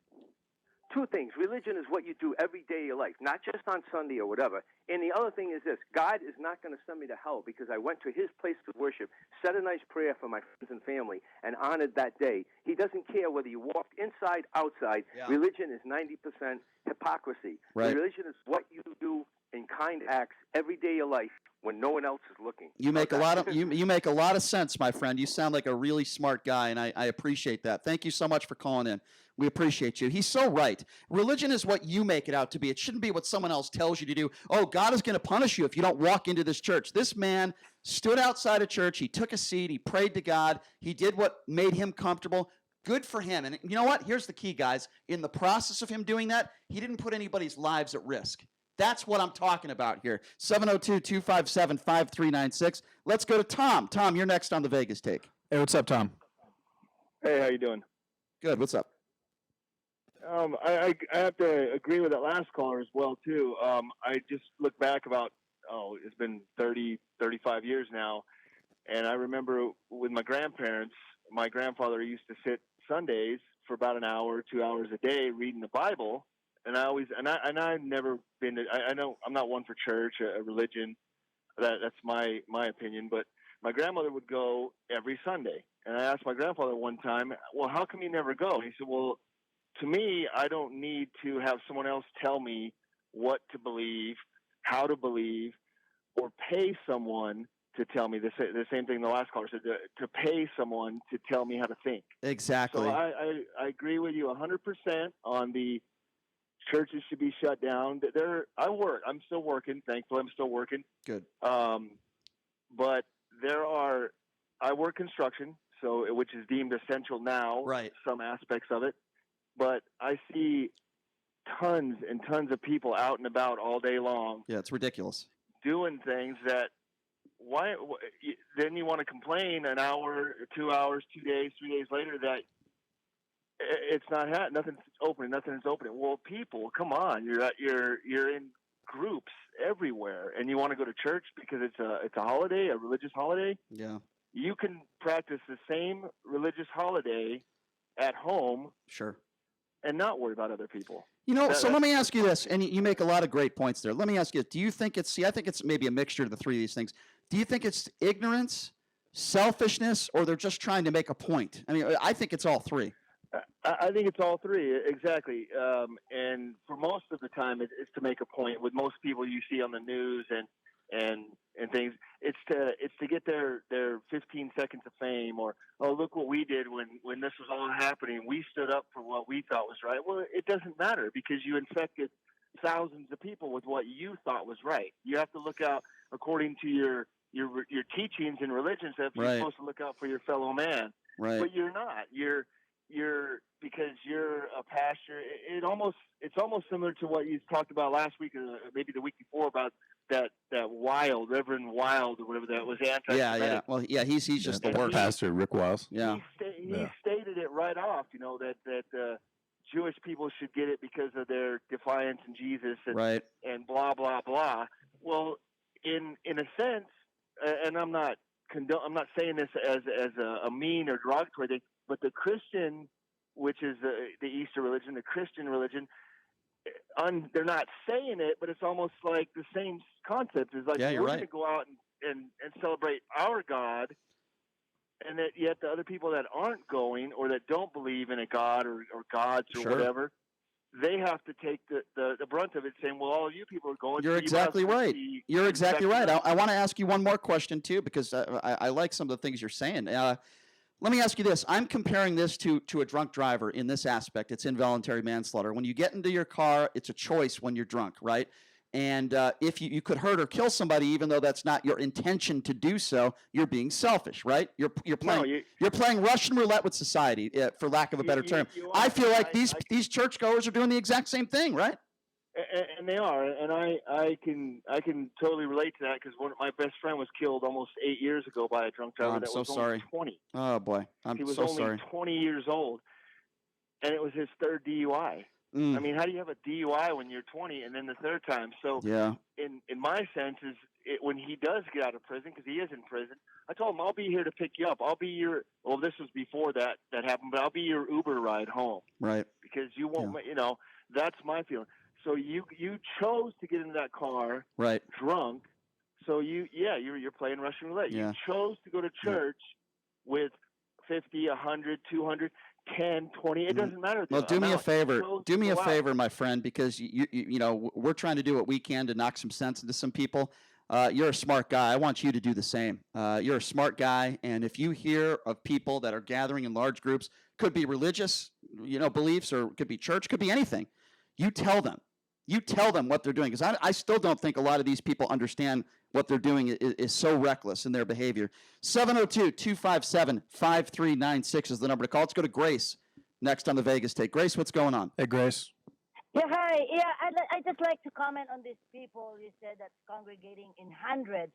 Two things. Religion is what you do every day of your life, not just on Sunday or whatever. And the other thing is this. God is not going to send me to hell because I went to his place of worship, said a nice prayer for my friends and family, and honored that day. He doesn't care whether you walked inside, outside. Yeah. Religion is 90% hypocrisy. Right. Religion is what you do and kind acts every day of your life when no one else is looking. You make a lot of you make a lot of sense, my friend. You sound like a really smart guy, and I appreciate that. Thank you so much for calling in. We appreciate you. He's so right. Religion is what you make it out to be. It shouldn't be what someone else tells you to do. Oh, God is going to punish you if you don't walk into this church. This man stood outside a church. He took a seat. He prayed to God. He did what made him comfortable. Good for him. And you know what? Here's the key, guys. In the process of him doing that, he didn't put anybody's lives at risk. That's what I'm talking about here. 702-257-5396. Let's go to Tom. Tom, you're next on the Vegas Take. Hey, what's up, Tom? Hey, how you doing? Good. What's up? I have to agree with that last caller as well, too. I just look back about, it's been 30, 35 years now, and I remember with my grandparents, my grandfather used to sit Sundays for about an hour, 2 hours a day reading the Bible, and I've never been to, I know I'm not one for church, a religion, that's my opinion, but my grandmother would go every Sunday, and I asked my grandfather one time, well, how come you never go? And he said, well, to me, I don't need to have someone else tell me what to believe, how to believe, or pay someone to tell me the same thing the last caller said, to pay someone to tell me how to think. Exactly. So I agree with you 100% on the churches should be shut down. I'm still working. Thankfully, I'm still working. Good. But I work construction, which is deemed essential now. Right. Some aspects of it. But I see tons and tons of people out and about all day long. Yeah, it's ridiculous. Doing things that then you want to complain an hour, 2 hours, 2 days, 3 days later that it's not nothing's opening. Well, people, come on, you're in groups everywhere, and you want to go to church because it's a holiday, a religious holiday. Yeah. You can practice the same religious holiday at home. Sure. And not worry about other people. You know, so let me ask you this, and you make a lot of great points there. Let me ask you, do you think I think it's maybe a mixture of the three of these things. Do you think it's ignorance, selfishness, or they're just trying to make a point? I mean, I think it's all three. I think it's all three, exactly. And for most of the time, it's to make a point. With most people you see on the news and things, it's to get their 15 seconds of fame, or, oh, look what we did when this was all happening. We stood up for what we thought was right. Well, it doesn't matter because you infected thousands of people with what you thought was right. You have to look out according to your teachings and religions. That you're supposed to look out for your fellow man, right? But you're not. You're because you're a pastor. It's almost similar to what you talked about last week, or maybe the week before, about that Reverend Wild, or whatever that was, anti-Semitic. Yeah. Well, yeah, he's just the worst. Pastor Rick Wiles. Yeah. He stated it right off, that Jewish people should get it because of their defiance in Jesus, and blah blah blah. Well, in a sense, and I'm not saying this as a mean or derogatory thing, but the Christian, which is the Easter religion, the Christian religion, they're not saying it, but it's almost like the same concept. It's like, we're going to go out and celebrate our God, and that yet the other people that aren't going, or that don't believe in a God or gods or whatever, they have to take the brunt of it, saying, well, all you people are going. You're exactly right. You're exactly right. I want to ask you one more question, too, because I like some of the things you're saying. Let me ask you this. I'm comparing this to a drunk driver in this aspect. It's involuntary manslaughter. When you get into your car, it's a choice when you're drunk, right? And if you could hurt or kill somebody, even though that's not your intention to do so, you're being selfish, right? You're playing Russian roulette with society, for lack of a better term. I feel like these churchgoers are doing the exact same thing, right? And they are, and I can totally relate to that, because my best friend was killed almost 8 years ago by a drunk driver that was only 20. Oh boy, He was only 20 years old, and it was his third DUI. I mean, how do you have a DUI when you're 20 and then the third time? So, in my sense, is when he does get out of prison, because he is in prison, I told him, I'll be here to pick you up. I'll be your, well, this was before that happened, but I'll be your Uber ride home. Right. Because you won't, that's my feeling. So you chose to get into that car, right, drunk. So you're playing Russian roulette. Yeah. You chose to go to church with 50, 100, 200 10, 20. It doesn't matter. Well, do me a favor. Do me a Go out. favor, my friend, because you know we're trying to do what we can to knock some sense into some people. You're a smart guy. I want you to do the same. You're a smart guy, and if you hear of people that are gathering in large groups, could be religious, beliefs, or could be church, could be anything. You tell them. You tell them what they're doing, because I still don't think a lot of these people understand what they're doing is so reckless in their behavior. 702-257-5396 is the number to call. Let's go to Grace next on the Vegas Take. Grace, what's going on? Hey, Grace. Yeah, hi. Yeah, I just like to comment on these people you said that's congregating in hundreds.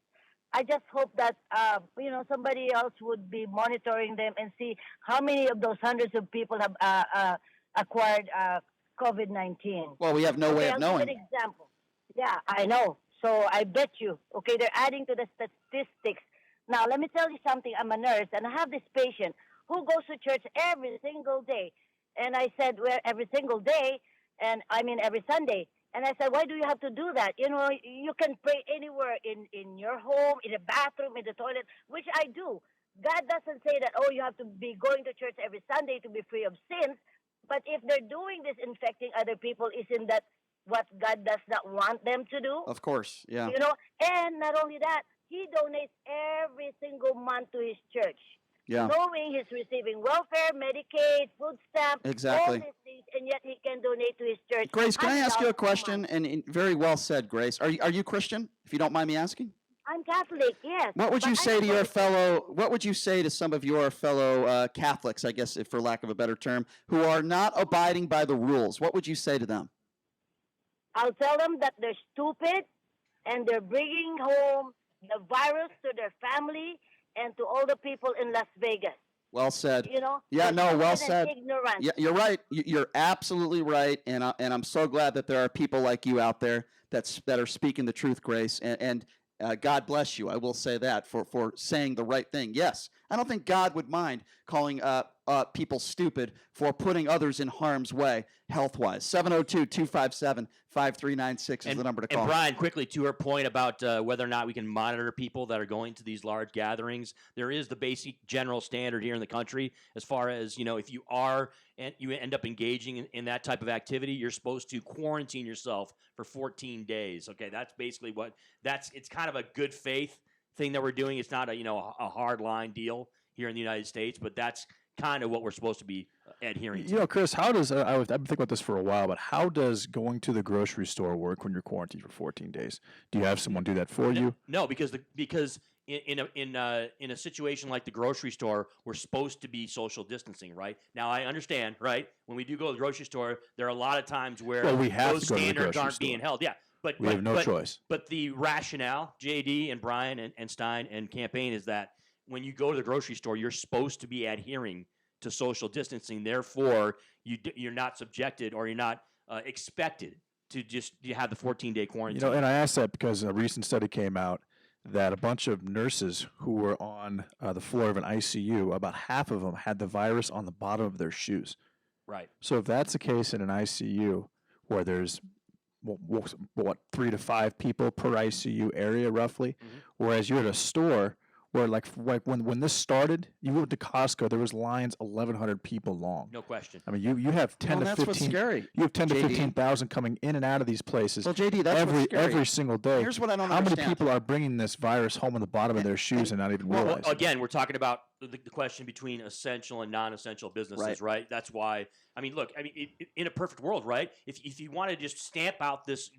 I just hope that somebody else would be monitoring them and see how many of those hundreds of people have acquired COVID-19. Well, we have no way of I'll knowing. give an example. Yeah, I know. So I bet you. Okay, they're adding to the statistics. Now, let me tell you something. I'm a nurse, and I have this patient who goes to church every single day. And I said, well, every single day, and I mean every Sunday. And I said, why do you have to do that? You can pray anywhere in your home, in the bathroom, in the toilet, which I do. God doesn't say that, you have to be going to church every Sunday to be free of sins. But if they're doing this, infecting other people, isn't that what God does not want them to do? Of course, yeah. And not only that, he donates every single month to his church. Yeah. Knowing he's receiving welfare, Medicaid, food stamps, Exactly. all these things, and yet he can donate to his church. Grace, can I ask you a $100 question? month. And very well said, Grace. Are you Christian, if you don't mind me asking? I'm Catholic, yes. What would but you I say don't to go your church. fellow? What would you say to some of your fellow Catholics, I guess, for lack of a better term, who are not abiding by the rules? What would you say to them? I'll tell them that they're stupid and they're bringing home the virus to their family and to all the people in Las Vegas. Well said. Yeah, Yeah, no, well stupid said. and ignorant. Yeah, you're right. You're absolutely right, and I'm so glad that there are people like you out there that are speaking the truth, Grace, and God bless you. I will say that for saying the right thing. Yes, I don't think God would mind calling people stupid for putting others in harm's way health-wise. 702-257-5396 is the number to call. And Brian, quickly to her point about whether or not we can monitor people that are going to these large gatherings, there is the basic general standard here in the country as far as, if you are and you end up engaging in that type of activity, you're supposed to quarantine yourself for 14 days. Okay, that's basically it's kind of a good faith thing that we're doing. It's not a hard line deal here in the United States, but that's kind of what we're supposed to be adhering to. Chris, how does I've been thinking about this for a while, but how does going to the grocery store work when you're quarantined for 14 days? Do you have someone do that for you? No, because in a situation like the grocery store, we're supposed to be social distancing, right? Now I understand, right? When we do go to the grocery store, there are a lot of times where we have those to go to the standards grocery aren't store. being held. Yeah, but We have no choice. But the rationale, JD and Brian and Stein and Campaign, is that when you go to the grocery store, you're supposed to be adhering to social distancing. Therefore, you're not subjected or you're not expected to just have the 14-day quarantine. And I asked that because a recent study came out that a bunch of nurses who were on the floor of an ICU, about half of them had the virus on the bottom of their shoes. Right. So if that's the case in an ICU where there's 3 to 5 people per ICU area roughly, whereas you're at a store where like when this started, you went to Costco, there was lines 1,100 people long. No question. I mean, you have 10 to that's 15. what's scary, You have 10 to JD. 15,000 coming in and out of these places. Well, JD, that's what's scary. every single day. Here's what I don't How understand. many people are bringing this virus home in the bottom of their shoes and not even Well, realizing? again, we're talking about the question between essential and non-essential businesses, right? That's why. I mean, look. I mean, in a perfect world, right? If you want to just stamp out this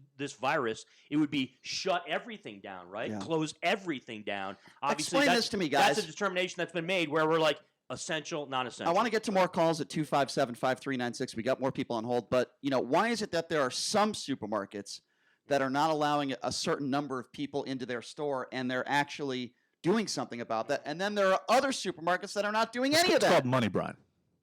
virus, it would be shut everything down, right? Yeah. Close everything down. Obviously, Explain this to me, guys. That's a determination that's been made where we're like essential, non-essential. I want to get to more calls at 257-5396. We got more people on hold, but why is it that there are some supermarkets that are not allowing a certain number of people into their store, and they're actually doing something about that, and then there are other supermarkets that are not doing any of It's that? called money, Brian.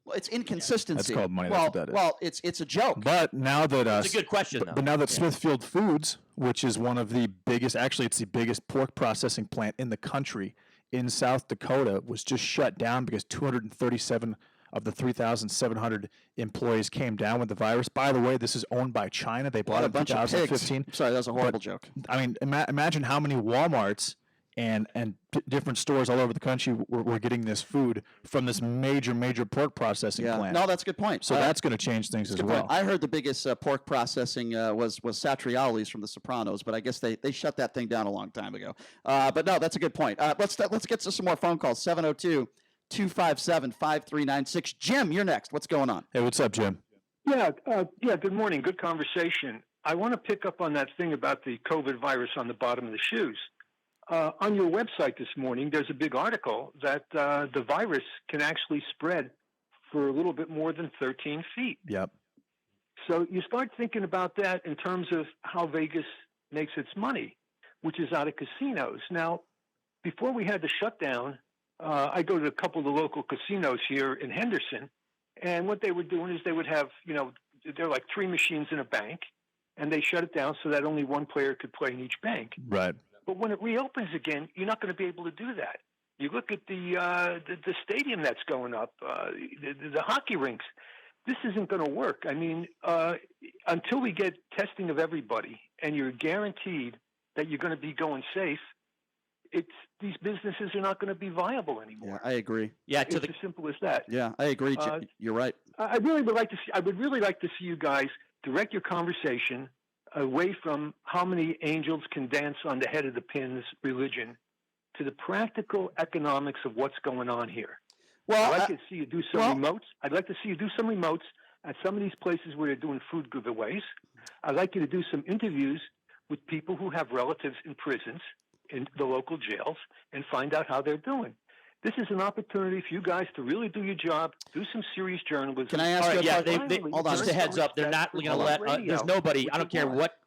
Well, it's inconsistency. That's called money. Well, That's what that is. well, it's a joke. But now that It's a good question, though. But now that Smithfield Foods, which is one of the biggest, actually it's the biggest pork processing plant in the country in South Dakota, was just shut down because 237 of the 3,700 employees came down with the virus. By the way, this is owned by China. They bought What it a in bunch of pigs. 2015. Sorry, that was a horrible But, joke. I mean, imagine how many Walmarts and different stores all over the country were getting this food from this major pork processing plant. No, that's a good point. So that's going to change things as well. I heard the biggest pork processing was Satriali's from The Sopranos, but I guess they shut that thing down a long time ago. But no, that's a good point. Let's get to some more phone calls. 702-257-5396. Jim, you're next. What's going on? Hey, what's up, Jim? Yeah, good morning. Good conversation. I want to pick up on that thing about the COVID virus on the bottom of the shoes. On your website this morning, there's a big article that the virus can actually spread for a little bit more than 13 feet. Yep. So you start thinking about that in terms of how Vegas makes its money, which is out of casinos. Now, before we had the shutdown, I go to a couple of the local casinos here in Henderson, and what they were doing is they would have, they're like 3 machines in a bank, and they shut it down so that only one player could play in each bank. Right. But when it reopens again, you're not going to be able to do that. You look at the stadium that's going up, the hockey rinks. This isn't going to work. I mean, until we get testing of everybody, and you're guaranteed that you're going to be going safe, these businesses are not going to be viable anymore. Yeah, I agree. Yeah, it's as simple as that. Yeah, I agree. You're right. I really would like to see. I would really like to see you guys direct your conversation away from how many angels can dance on the head of the pins religion to the practical economics of what's going on here. Well, I'd like to see you do some remotes. I'd like to see you do some remotes at some of these places where they're doing food giveaways. I'd like you to do some interviews with people who have relatives in prisons, in the local jails, and find out how they're doing. This is an opportunity for you guys to really do your job, do some serious journalism. Can I ask you a question? Hold on. Just a heads up. They're not going to let, there's nobody, I don't care what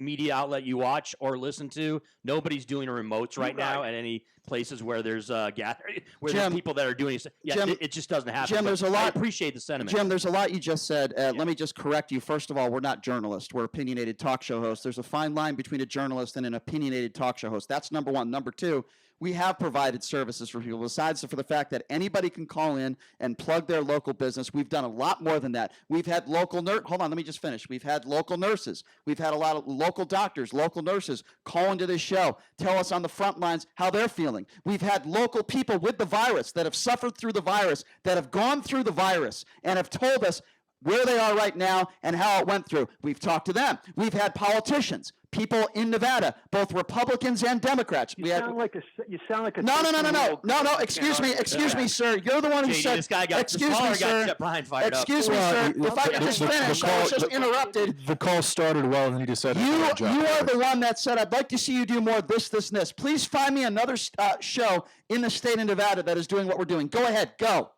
media outlet you watch or listen to, nobody's doing remotes right now at any places where there's gathering, where there's people that are doing it. Yeah, Jim, it just doesn't happen. Jim, there's a lot. I appreciate the sentiment. Jim, there's a lot you just said. Let me just correct you. First of all, we're not journalists. We're opinionated talk show hosts. There's a fine line between a journalist and an opinionated talk show host. That's number one. Number two, we have provided services for people. Besides for the fact that anybody can call in and plug their local business, we've done a lot more than that. We've had local hold on, let me just finish. We've had local nurses. We've had a lot of local doctors, local nurses call into this show, tell us on the front lines how they're feeling. We've had local people with the virus that have suffered through the virus, that have gone through the virus, and have told us where they are right now and how it went through. We've talked to them. We've had politicians, people in Nevada, both Republicans and Democrats. You sound like a No. Excuse me, sir. You're the one who said. This guy got, excuse me, sir. Brian fired excuse me, sir. If I could just finish, I was just interrupted. The call started well, and he decided you are the one that said, "I'd like to see you do more this, and this." Please find me another show in the state of Nevada that is doing what we're doing. Go ahead, go.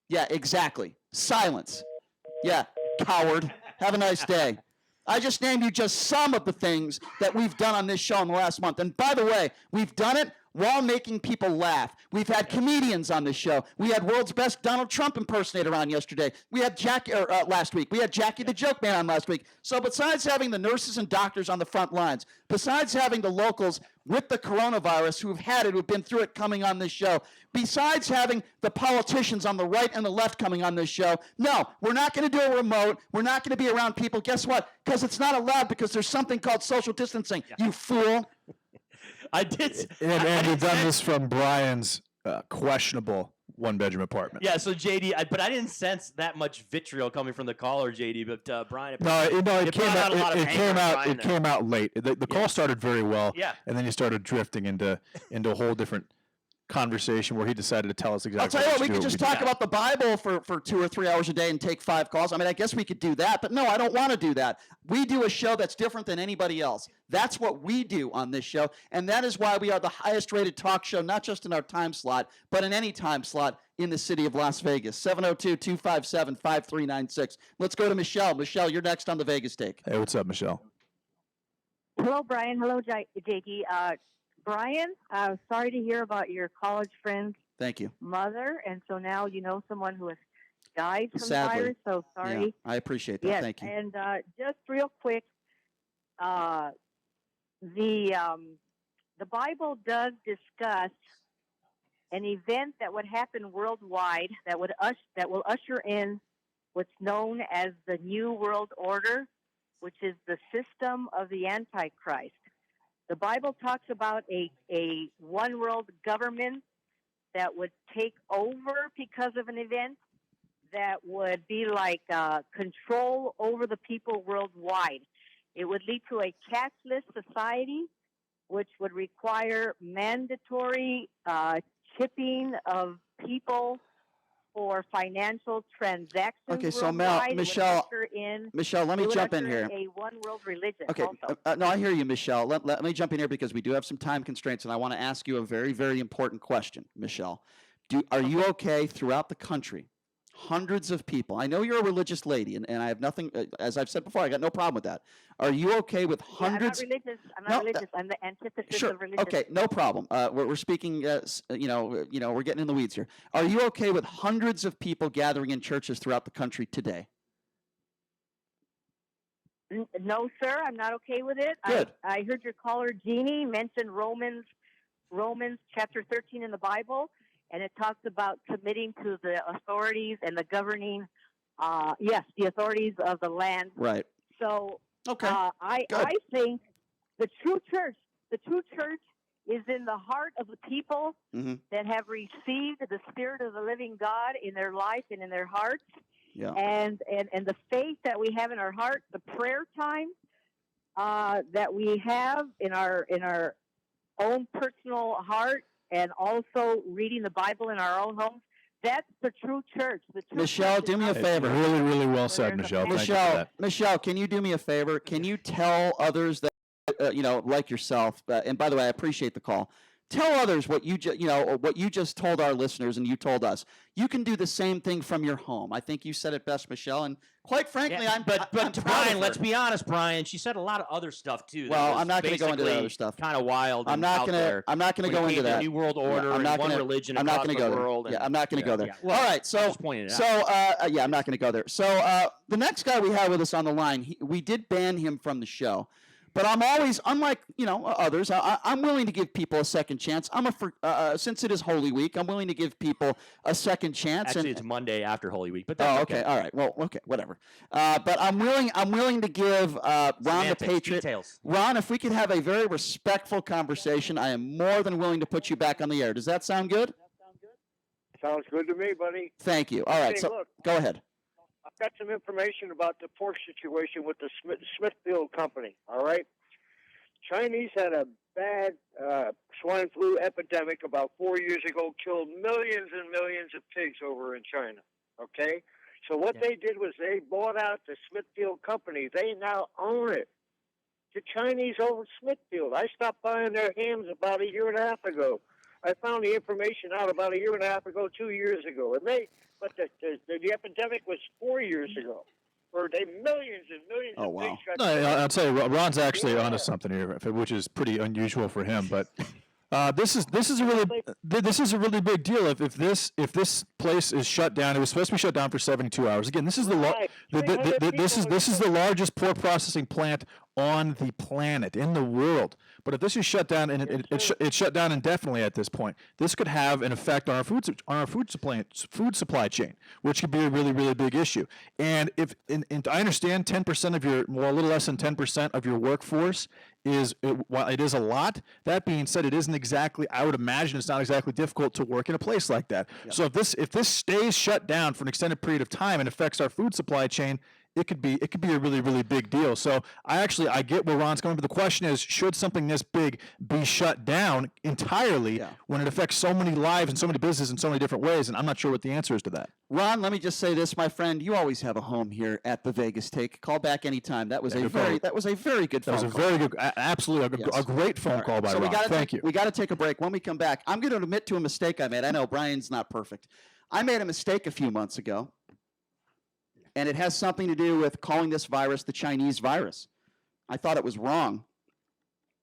Yeah, exactly. Silence. Yeah, coward. Have a nice day. I just named you just some of the things that we've done on this show in the last month. And by the way, we've done it while making people laugh. We've had comedians on this show. We had world's best Donald Trump impersonator on yesterday. We had last week. We had Jackie the Joke Man on last week. So besides having the nurses and doctors on the front lines, besides having the locals with the coronavirus who've had it, who've been through it coming on this show, besides having the politicians on the right and the left coming on this show, no, we're not going to do a remote. We're not going to be around people. Guess what? Because it's not allowed, because there's something called social distancing. Yeah. You fool. I did. And we've done this from Brian's questionable one-bedroom apartment. Yeah, so JD, but I didn't sense that much vitriol coming from the caller, JD. But Brian, it came out late. The call started very well. Yeah, and then you started drifting into a whole different conversation where he decided to tell us exactly. I'll tell you what, we could just talk about the Bible for 2 or 3 hours a day and take 5 calls. I mean, I guess we could do that, but no, I don't want to do that. We do a show that's different than anybody else. That's what we do on this show, and that is why we are the highest rated talk show, not just in our time slot, but in any time slot in the city of Las Vegas. 702-257-5396. Let's go to Michelle. Michelle, you're next on the Vegas Take. Hey, what's up, Michelle? Hello, Brian. Hello, JD. Brian, sorry to hear about your college friend's mother, and so now you know someone who has died from the virus, so sorry. Yeah, I appreciate that. Yes, thank you. And just real quick, the Bible does discuss an event that would happen worldwide that will usher in what's known as the New World Order, which is the system of the Antichrist. The Bible talks about a one world government that would take over because of an event that would be like control over the people worldwide. It would lead to a cashless society, which would require mandatory chipping of people for financial transactions. Okay, so worldwide. Michelle, Michelle, let me jump in here. A one world religion. Okay, Also. no, I hear you, Michelle. Let me jump in here because we do have some time constraints, and I want to ask you a very, very important question, Michelle. Are you okay throughout the country? Hundreds of people. I know you're a religious lady, and I have nothing, as I've said before, I got no problem with that. Are you okay with hundreds? I'm not religious. I'm not religious. I'm the antithesis of religion. Okay, no problem. We're speaking, we're getting in the weeds here. Are you okay with hundreds of people gathering in churches throughout the country today? No, sir, I'm not okay with it. Good. I heard your caller, Jeannie, mention Romans chapter 13 in the Bible, and it talks about submitting to the authorities and the governing, the authorities of the land. Right. So okay. I think the true church is in the heart of the people that have received the Spirit of the living God in their life and in their hearts. Yeah. And the faith that we have in our heart, the prayer time that we have in our own personal heart, and also reading the Bible in our own homes. That's the true church. The true Michelle, church do me a favor. Really, really well said, Michelle. Thank you for that. Michelle, can you do me a favor? Can you tell others that, like yourself, and by the way, I appreciate the call. Tell others what you just told our listeners and you told us. You can do the same thing from your home. I think you said it best, Michelle. And quite frankly, I'm Brian, let's be honest, Brian. She said a lot of other stuff too. Well, I'm not going to go into that other stuff. Kind of wild. I'm not going to go into that. New world order. I'm not one gonna, religion. I'm not going to go there. I'm not going to go there. Well, all right. So I'm not going to go there. So the next guy we have with us on the line, we did ban him from the show. But I'm always, unlike others, I'm willing to give people a second chance. Since it is Holy Week, I'm willing to give people a second chance. Actually, it's Monday after Holy Week, but that's okay. All right. Well, okay, whatever. But I'm willing to give Ron the Patriot. Details. Ron, if we could have a very respectful conversation, I am more than willing to put you back on the air. Does that sound good? Sounds good to me, buddy. Thank you. All right. Hey, So look, go ahead. I've got some information about the pork situation with the Smithfield Company, all right? Chinese had a bad swine flu epidemic about 4 years ago, killed millions and millions of pigs over in China, okay? So what they did was they bought out the Smithfield Company. They now own it. The Chinese own Smithfield. I stopped buying their hams about a year and a half ago. I found the information out about a year and a half ago, 2 years ago. But the epidemic was 4 years ago. Where they millions and millions of pigs got No, I'll tell you, Ron's actually onto something here, which is pretty unusual for him. But this is a really big deal. If this place is shut down, it was supposed to be shut down for 72 hours. Again, this is this is the largest pork processing plant on the planet, in the world. But if this is shut down, and it's shut down indefinitely at this point, this could have an effect on our food supply chain, which could be a really, really big issue. And I understand 10% of your, well, a little less than 10% of your workforce while it is a lot. That being said, it isn't exactly. I would imagine it's not exactly difficult to work in a place like that. Yep. So if this stays shut down for an extended period of time and affects our food supply chain, it could be a really, really big deal. So I get where Ron's going, but the question is, should something this big be shut down entirely when it affects so many lives and so many businesses in so many different ways? And I'm not sure what the answer is to that. Ron, let me just say this, my friend. You always have a home here at the Vegas Take. Call back anytime. That was a very good phone call. That was a very good, absolutely a great phone call by Ron. Thank you. We got to take a break. When we come back, I'm going to admit to a mistake I made. I know Brian's not perfect. I made a mistake a few months ago. And it has something to do with calling this virus the Chinese virus. I thought it was wrong,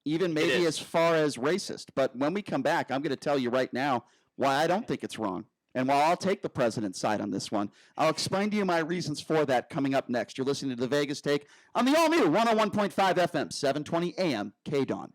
even maybe as far as racist. But when we come back, I'm going to tell you right now why I don't think it's wrong. And while I'll take the president's side on this one, I'll explain to you my reasons for that coming up next. You're listening to the Vegas Take on the all-new 101.5 FM, 720 AM, KDAWN.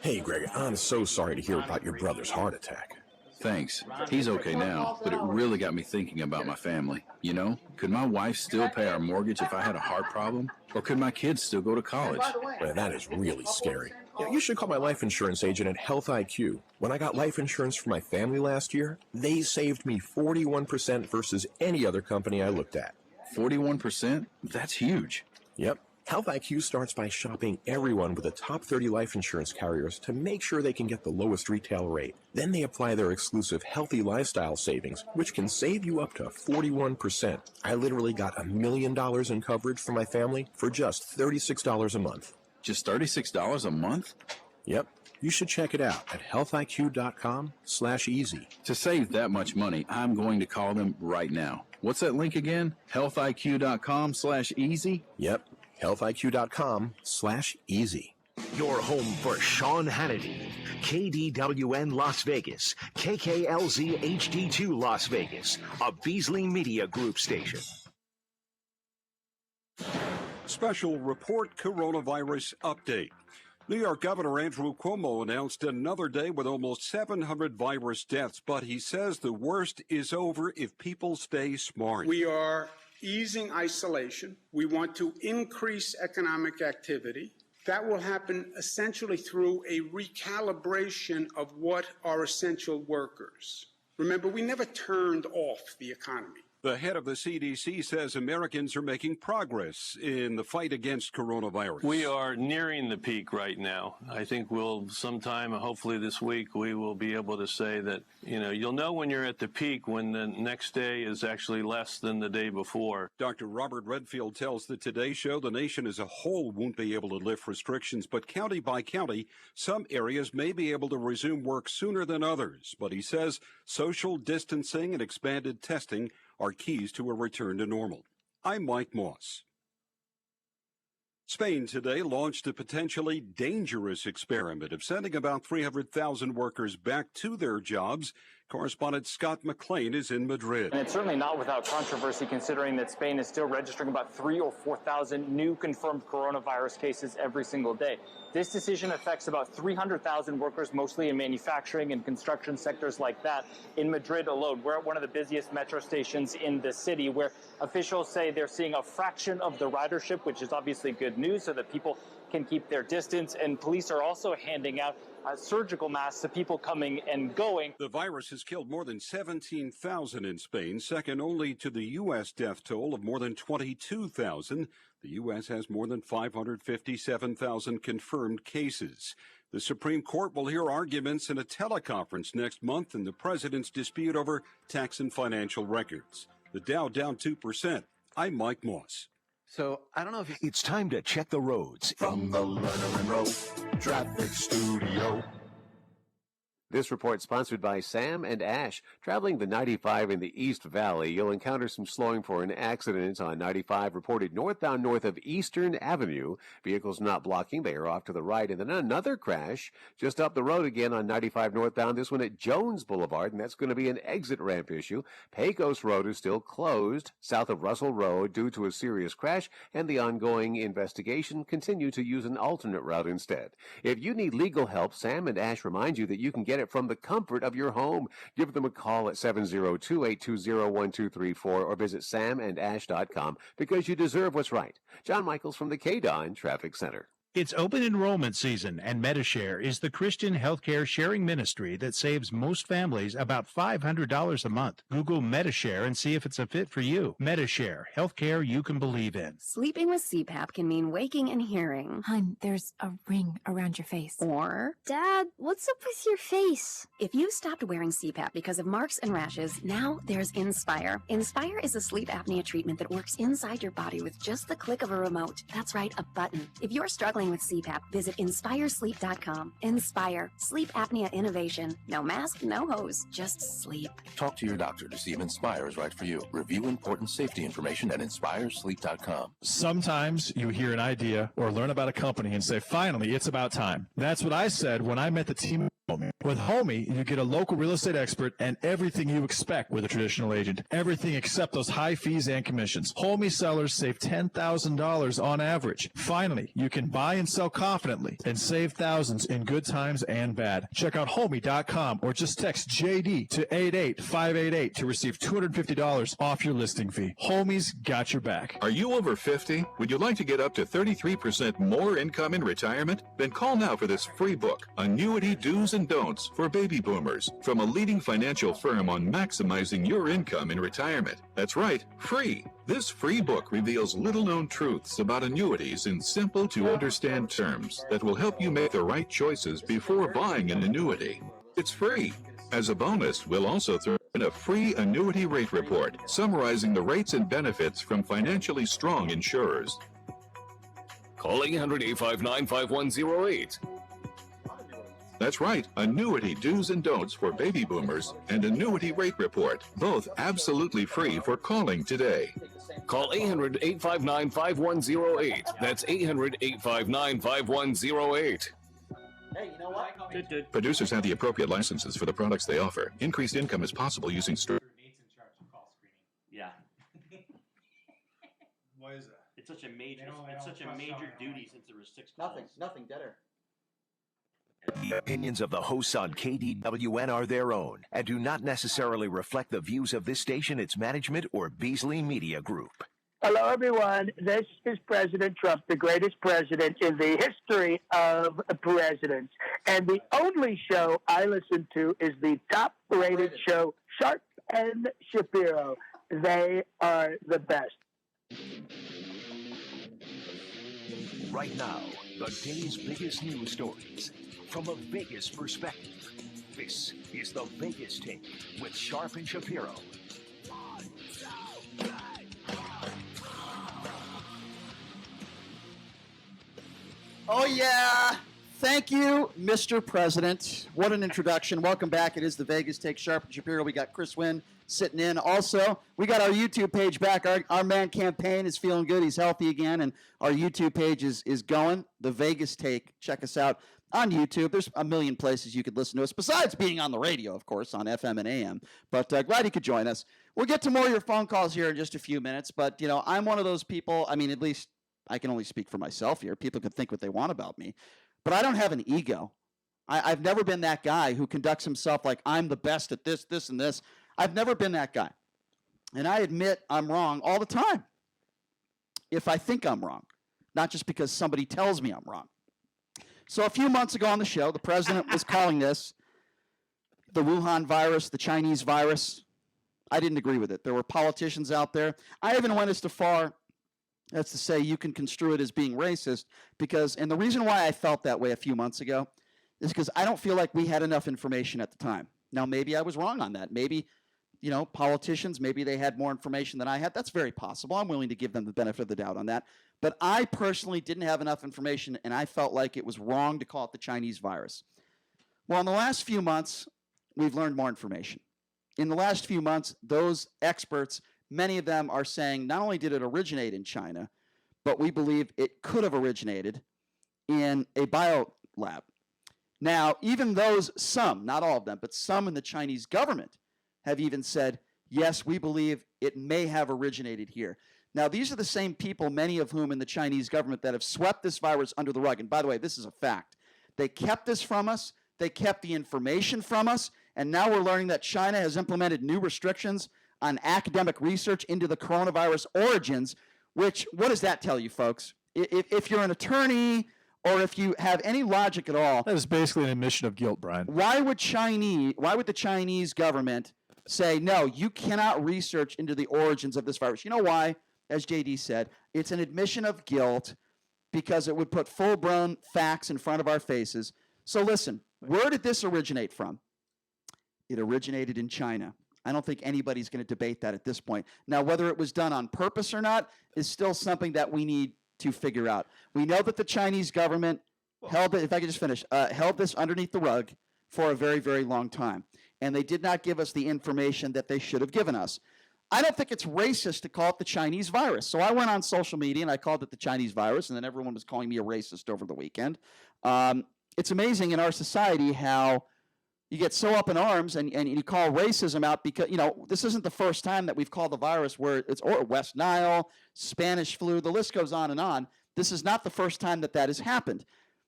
Hey, Greg, I'm so sorry to hear about your brother's heart attack. Thanks. He's okay now, but it really got me thinking about my family. You know, could my wife still pay our mortgage if I had a heart problem? Or could my kids still go to college? Well, that is really scary. Yeah, you should call my life insurance agent at Health IQ. When I got life insurance for my family last year, they saved me 41% versus any other company I looked at. 41%? That's huge. Yep. Health IQ starts by shopping everyone with the top 30 life insurance carriers to make sure they can get the lowest retail rate. Then they apply their exclusive healthy lifestyle savings, which can save you up to 41%. I literally got $1 million in coverage for my family for just $36 a month. Just $36 a month? Yep. You should check it out at healthiq.com/easy. To save that much money, I'm going to call them right now. What's that link again? healthiq.com/easy? Yep. healthiq.com/easy. Your home for Sean Hannity, KDWN Las Vegas, KKLZ HD2 Las Vegas, a Beasley Media Group station. Special report coronavirus update. New York Governor Andrew Cuomo announced another day with almost 700 virus deaths, but he says the worst is over if people stay smart. We are easing isolation. We want to increase economic activity. That will happen essentially through a recalibration of what are essential workers. Remember, we never turned off the economy. The head of the CDC says Americans are making progress in the fight against coronavirus. We are nearing the peak right now. I think we'll sometime, hopefully this week, we will be able to say that, you'll know when you're at the peak when the next day is actually less than the day before. Dr. Robert Redfield tells the Today Show the nation as a whole won't be able to lift restrictions, but county by county, some areas may be able to resume work sooner than others. But he says social distancing and expanded testing are keys to a return to normal. I'm Mike Moss. Spain today launched a potentially dangerous experiment of sending about 300,000 workers back to their jobs. Correspondent Scott McLean is in Madrid. And it's certainly not without controversy, considering that Spain is still registering about 3,000 or 4,000 new confirmed coronavirus cases every single day. This decision affects about 300,000 workers, mostly in manufacturing and construction sectors like that. In Madrid alone, we're at one of the busiest metro stations in the city, where officials say they're seeing a fraction of the ridership, which is obviously good news, so that people can keep their distance. And police are also handing out surgical masks to people coming and going. The virus has killed more than 17,000 in Spain, second only to the U.S. death toll of more than 22,000. The U.S. has more than 557,000 confirmed cases. The Supreme Court will hear arguments in a teleconference next month in the president's dispute over tax and financial records. The Dow down 2%. I'm Mike Moss. So, I don't know if it's time to check the roads. From the Lerner and Rowe Traffic Studio. This report sponsored by Sam and Ash. Traveling the 95 in the East Valley, you'll encounter some slowing for an accident on 95 reported northbound north of Eastern Avenue. Vehicles not blocking, they are off to the right. And then another crash just up the road again on 95 northbound, this one at Jones Boulevard, and that's going to be an exit ramp issue. Pecos Road is still closed south of Russell Road due to a serious crash, and the ongoing investigation. Continue to use an alternate route instead. If you need legal help, Sam and Ash remind you that you can get it from the comfort of your home. Give them a call at 702-820-1234 or visit samandash.com, because you deserve what's right. John Michaels from the KDON Traffic Center. It's open enrollment season, and Medishare is the Christian healthcare sharing ministry that saves most families about $500 a month. Google Medishare and see if it's a fit for you. Medishare, healthcare you can believe in. Sleeping with CPAP can mean waking and hearing, "Hun, there's a ring around your face." Or, "Dad, what's up with your face?" If you stopped wearing CPAP because of marks and rashes, now there's Inspire. Inspire is a sleep apnea treatment that works inside your body with just the click of a remote. That's right, a button. If you're struggling with CPAP, visit InspireSleep.com. Inspire. Sleep apnea innovation. No mask, no hose, just sleep. Talk to your doctor to see if Inspire is right for you. Review important safety information at InspireSleep.com. Sometimes you hear an idea or learn about a company and say, finally, it's about time. That's what I said when I met the team With Homey, you get a local real estate expert and everything you expect with a traditional agent. Everything except those high fees and commissions. Homey sellers save $10,000 on average. Finally, you can buy and sell confidently and save thousands in good times and bad. Check out Homey.com or just text JD to 88588 to receive $250 off your listing fee. Homey's got your back. Are you over 50? Would you like to get up to 33% more income in retirement? Then call now for this free book, Annuity Do's and Don'ts for Baby Boomers, from a leading financial firm on maximizing your income in retirement. That's right, free. This free book reveals little-known truths about annuities in simple-to-understand terms that will help you make the right choices before buying an annuity. It's free. As a bonus, we'll also throw in a free annuity rate report summarizing the rates and benefits from financially strong insurers. Call 800-859-5108. That's right, Annuity Do's and Don'ts for Baby Boomers and Annuity Rate Report, both absolutely free for calling today. Call 800-859-5108. That's 800-859-5108. Hey, you know what? Producers have the appropriate licenses for the products they offer. Increased income is possible using Yeah. Why is that? It's such a major duty since there was 6 calls. Nothing, dead air. The opinions of the hosts on KDWN are their own and do not necessarily reflect the views of this station, its management, or Beasley Media Group. Hello, everyone. This is President Trump, the greatest president in the history of presidents. And the only show I listen to is the top-rated show, Sharp and Shapiro. They are the best. Right now, the day's biggest news stories from a Vegas perspective. This is the Vegas Take with Sharp and Shapiro. Oh, yeah. Thank you, Mr. President. What an introduction. Welcome back. It is the Vegas Take, Sharp and Shapiro. We got Chris Wynn sitting in. Also, we got our YouTube page back. Our man Campaign is feeling good. He's healthy again, and our YouTube page is going. The Vegas Take. Check us out on YouTube. There's a million places you could listen to us, besides being on the radio, of course, on FM and AM. But glad you could join us. We'll get to more of your phone calls here in just a few minutes. But, I'm one of those people, at least I can only speak for myself here. People can think what they want about me. But I don't have an ego. I've never been that guy who conducts himself like I'm the best at this, this, and this. I've never been that guy. And I admit I'm wrong all the time if I think I'm wrong, not just because somebody tells me I'm wrong. So a few months ago on the show, the president was calling this the Wuhan virus, the Chinese virus. I didn't agree with it. There were politicians out there. I even went as far as to say you can construe it as being racist because, and the reason why I felt that way a few months ago is because I don't feel like we had enough information at the time. Now, maybe I was wrong on that. Maybe, politicians, maybe they had more information than I had. That's very possible. I'm willing to give them the benefit of the doubt on that. But I personally didn't have enough information, and I felt like it was wrong to call it the Chinese virus. Well, in the last few months, we've learned more information. In the last few months, those experts, many of them are saying not only did it originate in China, but we believe it could have originated in a biolab. Now, even those, some, not all of them, but some in the Chinese government have even said, yes, we believe it may have originated here. Now, these are the same people, many of whom in the Chinese government, that have swept this virus under the rug. And by the way, this is a fact. They kept this from us. They kept the information from us. And now we're learning that China has implemented new restrictions on academic research into the coronavirus origins, which, what does that tell you, folks? If you're an attorney or if you have any logic at all. That is basically an admission of guilt, Brian. Why would the Chinese government say, no, you cannot research into the origins of this virus? You know why? As JD said, it's an admission of guilt because it would put full-blown facts in front of our faces. So listen, where did this originate from? It originated in China. I don't think anybody's going to debate that at this point. Now, whether it was done on purpose or not is still something that we need to figure out. We know that the Chinese government held it, if I could just finish, held this underneath the rug for a very, very long time. And they did not give us the information that they should have given us. I don't think it's racist to call it the Chinese virus. So I went on social media and I called it the Chinese virus, and then everyone was calling me a racist over the weekend. It's amazing in our society how you get so up in arms and you call racism out because, this isn't the first time that we've called the virus or West Nile, Spanish flu, the list goes on and on. This is not the first time that has happened.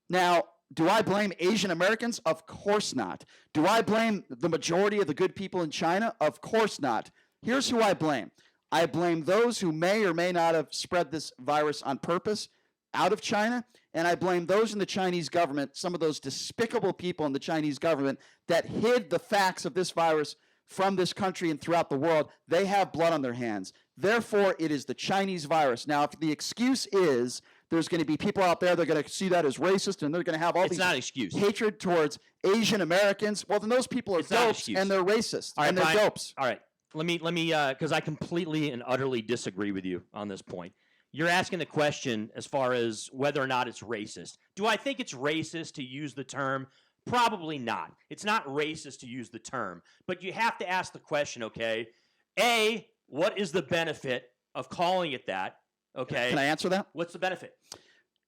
Now, do I blame Asian Americans? Of course not. Do I blame the majority of the good people in China? Of course not. Here's who I blame. I blame those who may or may not have spread this virus on purpose out of China, and I blame those in the Chinese government, some of those despicable people in the Chinese government that hid the facts of this virus from this country and throughout the world. They have blood on their hands. Therefore, it is the Chinese virus. Now, if the excuse is there's going to be people out there that are going to see that as racist and they're going to have all these hatred towards Asian Americans, well, then those people are dopes and they're racist and they're dopes. All right. Let me, because I completely and utterly disagree with you on this point. You're asking the question as far as whether or not it's racist. Do I think it's racist to use the term? Probably not. It's not racist to use the term. But you have to ask the question, okay, A, what is the benefit of calling it that? Okay. Can I answer that? What's the benefit?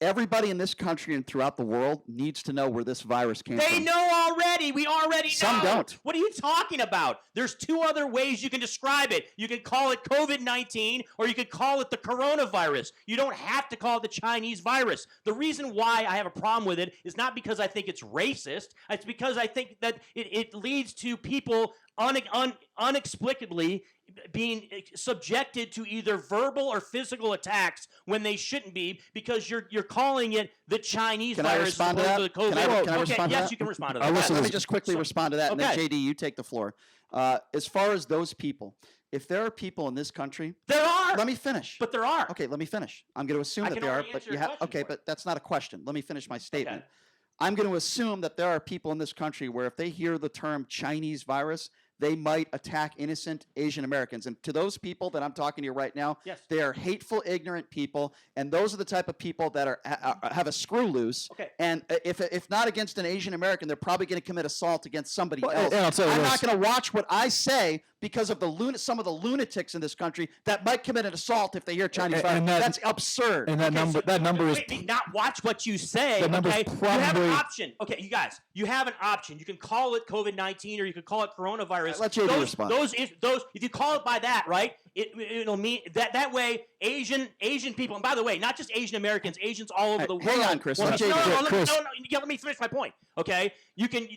Everybody in this country and throughout the world needs to know where this virus came from. They know already. We already know. Some don't. What are you talking about? There's two other ways you can describe it. You can call it COVID-19 or you could call it the coronavirus. You don't have to call it the Chinese virus. The reason why I have a problem with it is not because I think it's racist. It's because I think that it leads to people unexplicably being subjected to either verbal or physical attacks when they shouldn't be, because you're calling it the Chinese virus. Can I respond to that? Can I respond to yes, that? you can respond to that. Let me just quickly respond to that, and then JD, you take the floor. As far as those people, if there are people in this country, there are. Let me finish. But there are. Okay, let me finish. I'm going to assume that there are, but you have. Okay, but that's not a question. Let me finish my statement. Okay. I'm going to assume that there are people in this country where if they hear the term Chinese virus, they might attack innocent Asian Americans. And to those people that I'm talking to you right now, yes, they are hateful, ignorant people, and those are the type of people that have a screw loose. Okay. And if not against an Asian American, they're probably going to commit assault against somebody else. And I'll tell you I'm this. not going to watch what I say because of some of the lunatics in this country that might commit an assault if they hear Chinese virus. That's absurd. And that number is not watch what you say. That number's okay, probably, you have an option. Okay, you guys, you have an option. You can call it COVID-19 or you can call it coronavirus. Let JD respond. Those, if you call it by that, right? It'll mean that way Asian people, and by the way, not just Asian Americans, Asians all over the world. Hang on, Chris. Let Chris. me finish my point. Okay,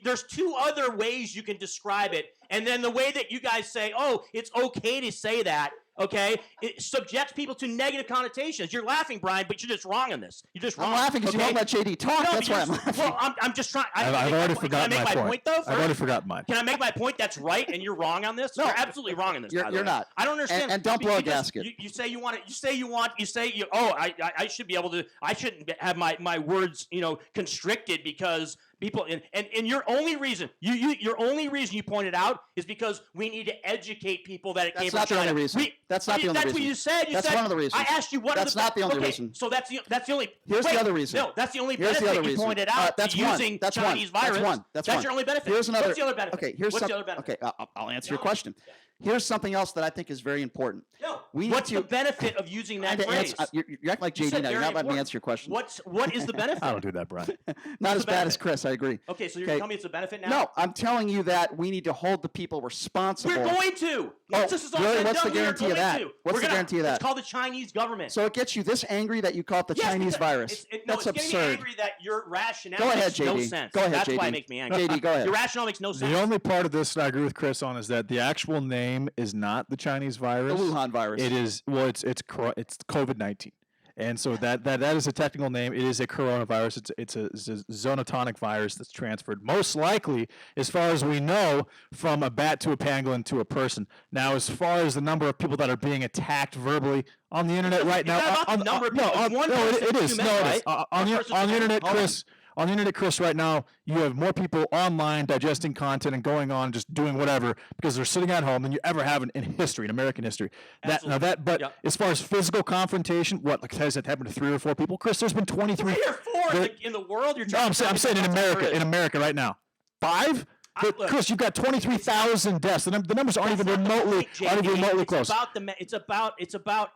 there's two other ways you can describe it, and then the way that you guys say, oh, it's okay to say that. Okay, it subjects people to negative connotations. You're laughing, Brian, but you're just wrong on this. You're just wrong. I'm laughing because you won't let JD talk. No, that's why I'm laughing. Well, I'm just trying. I've already forgotten my point. Though, I've already forgotten mine. Can I make my point? That's right, and you're wrong on this. No, you're absolutely wrong on this. You're not. I don't understand. And don't blow a gasket. You say you want it. I should be able to. I shouldn't have my words, constricted because people and your only reason your only reason you pointed out is because we need to educate people that it came from China. That's not the only reason. That's not the only reason. That's what you said. That's one of the reasons. I asked you what. That's not the only okay, reason. So that's the only. Here's the other reason. No, that's the only Here's benefit the other you reason. pointed out. That's using That's Chinese one. virus. That's your only benefit. Here's another. What's the other benefit? Okay. What's the other benefit? Okay. I'll answer your question. Here's something else that I think is very important. No. What's the benefit of using that phrase? You're acting like JD now. You're not letting me answer your question. What is the benefit? I don't do that, Brian. Not as bad as Chris. I agree. Okay, so you're telling me it's a benefit now? No, I'm telling you that we need to hold the people responsible. We're going to. Oh, this is all really? said What's the and done, guarantee of that? What's the guarantee of that? It's called the Chinese government. So it gets you this angry that you call it the Chinese virus. That's it's absurd. Getting me angry that your rationale go ahead, makes JD. no sense. Go ahead, That's JD. why it makes me angry. JD, go ahead. Your rationale makes no sense. The only part of this that I agree with Chris on is that the actual name is not the Chinese virus. The Wuhan virus. It is it's COVID-19. And so that is a technical name. It is a coronavirus. It's a zoonotonic virus that's transferred, most likely, as far as we know, from a bat to a pangolin to a person. Now, as far as the number of people that are being attacked verbally on the internet right now, on the internet, Chris. On the internet, Chris, right now, you have more people online digesting content and going on just doing whatever because they're sitting at home than you ever have in history, in American history. As far as physical confrontation, has that happened to 3 or 4 people? Chris, there's been 23. 3 or 4 in the world? I'm saying in America right now. 5? Chris, you've got 23,000 deaths. The numbers aren't even remotely close. It's about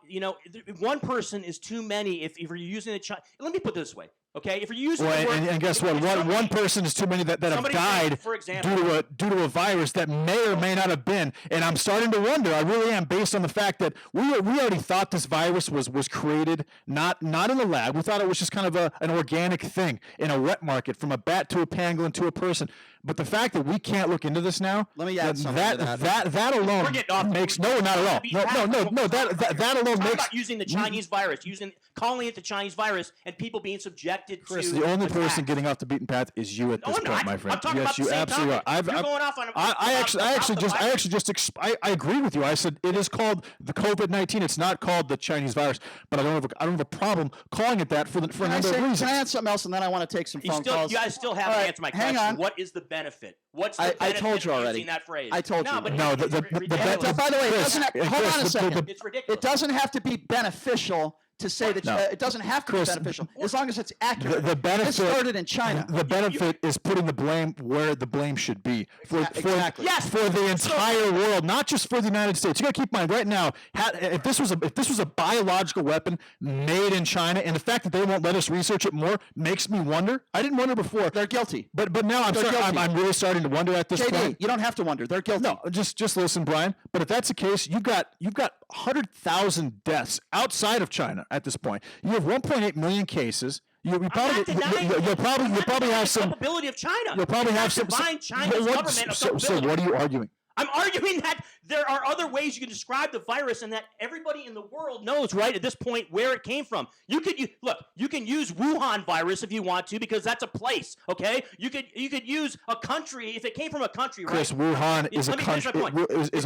one person is too many. If you're using the China, let me put it this way: Okay, if you're using Well, the word, and guess what? One person is too many that have died for example, due to a virus that may or may not have been. And I'm starting to wonder. I really am, based on the fact that we already thought this virus was created not in the lab. We thought it was just kind of an organic thing in a wet market, from a bat to a pangolin to a person. But the fact that we can't look into this now, let me add something to that. That alone makes no, not at all. No. That alone makes. About using the Chinese virus, calling it the Chinese virus, and people being subjected Chris, to. the only person getting off the beaten path is you at this point, my friend. I'm talking yes, about you absolutely are. You're going off on. I agree with you. I said it is called the COVID-19. It's not called the Chinese virus. But I don't have a problem calling it that for a number of reasons. Can I add something else, and then I want to take some phone calls? You guys still haven't answered my question. Hang on. What is the benefit? What's the benefit I told you of already. using that phrase? I told you. No, but by the way, it doesn't. Hold on a second. It's ridiculous. It doesn't have to be beneficial to say that it doesn't have to be beneficial, as long as it's accurate. The benefit it started in China. The benefit is putting the blame where the blame should be for the entire world, not just for the United States. You got to keep in mind right now, if this was a biological weapon made in China, and the fact that they won't let us research it more makes me wonder. I didn't wonder before. They're guilty. But now I'm really starting to wonder at this point. You don't have to wonder. They're guilty. No, just listen, Brian. But if that's the case, you've got 100,000 deaths outside of China at this point. You have 1.8 million cases. You'll probably have some culpability of China. You'll probably have some. China's government of so what are you arguing? I'm arguing that there are other ways you can describe the virus, and that everybody in the world knows right at this point where it came from. You can use Wuhan virus if you want to, because that's a place. Okay, you could use a country if it came from a country. Chris, right? Wuhan is a country. Is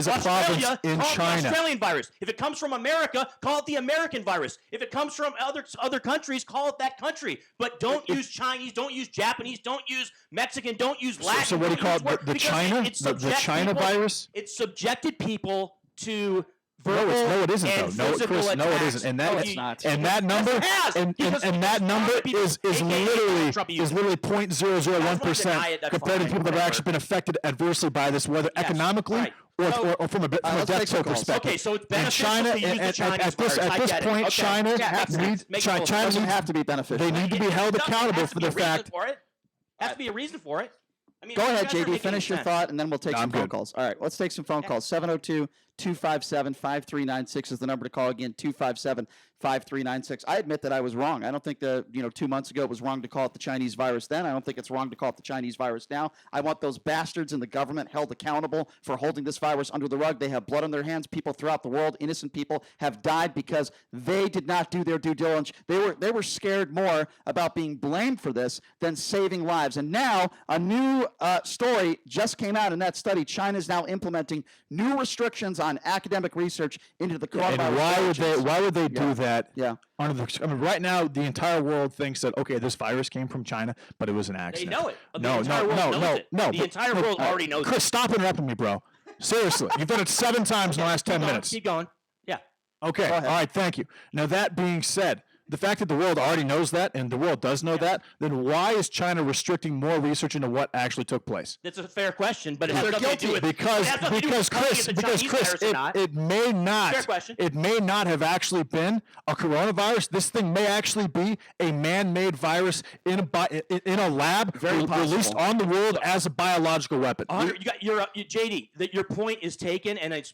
a province in China. Australian virus. If it comes from America, call it the American virus. If it comes from other countries, call it that country. But don't use Chinese. Don't use Japanese. Don't use Mexican. Don't use Latin. So what do you call it? The China? The China virus? It subjected people to verbal no, it isn't and though. No, physical Chris, no, it attacks. isn't. And it's not. And that number, and that number is literally 0.001% compared to people that have actually been affected adversely by this, whether economically or from a death toll perspective. Okay, so it's beneficial to use the Chinese virus. At this point, China doesn't have to be beneficial. They need to be held accountable for the fact. Has to be a reason for it. I mean, go ahead, JD. Finish your thought, and then we'll take some phone good. calls. All right, let's take some phone calls. 702-257-5396 is the number to call. Again, 257-5396. I admit that I was wrong. I don't think 2 months ago it was wrong to call it the Chinese virus then. I don't think it's wrong to call it the Chinese virus now. I want those bastards in the government held accountable for holding this virus under the rug. They have blood on their hands. People throughout the world, innocent people, have died because they did not do their due diligence. They were scared more about being blamed for this than saving lives. And now a new story just came out in that study. China is now implementing new restrictions on academic research into the coronavirus. And why would they do that? Yeah. Right now, the entire world thinks that, okay, this virus came from China, but it was an accident. They know it. No. The entire world already knows it. Chris, stop interrupting me, bro. Seriously. You've done it 7 times in the last 10 minutes. Keep going. Yeah. Okay. All right. Thank you. Now, that being said, the fact that the world already knows that, and the world does know that, then why is China restricting more research into what actually took place? That's a fair question, but it has nothing to do with because Chris, it may not have actually been a coronavirus. This thing may actually be a man-made virus in a lab released on the world as a biological weapon. JD, that your point is taken, and it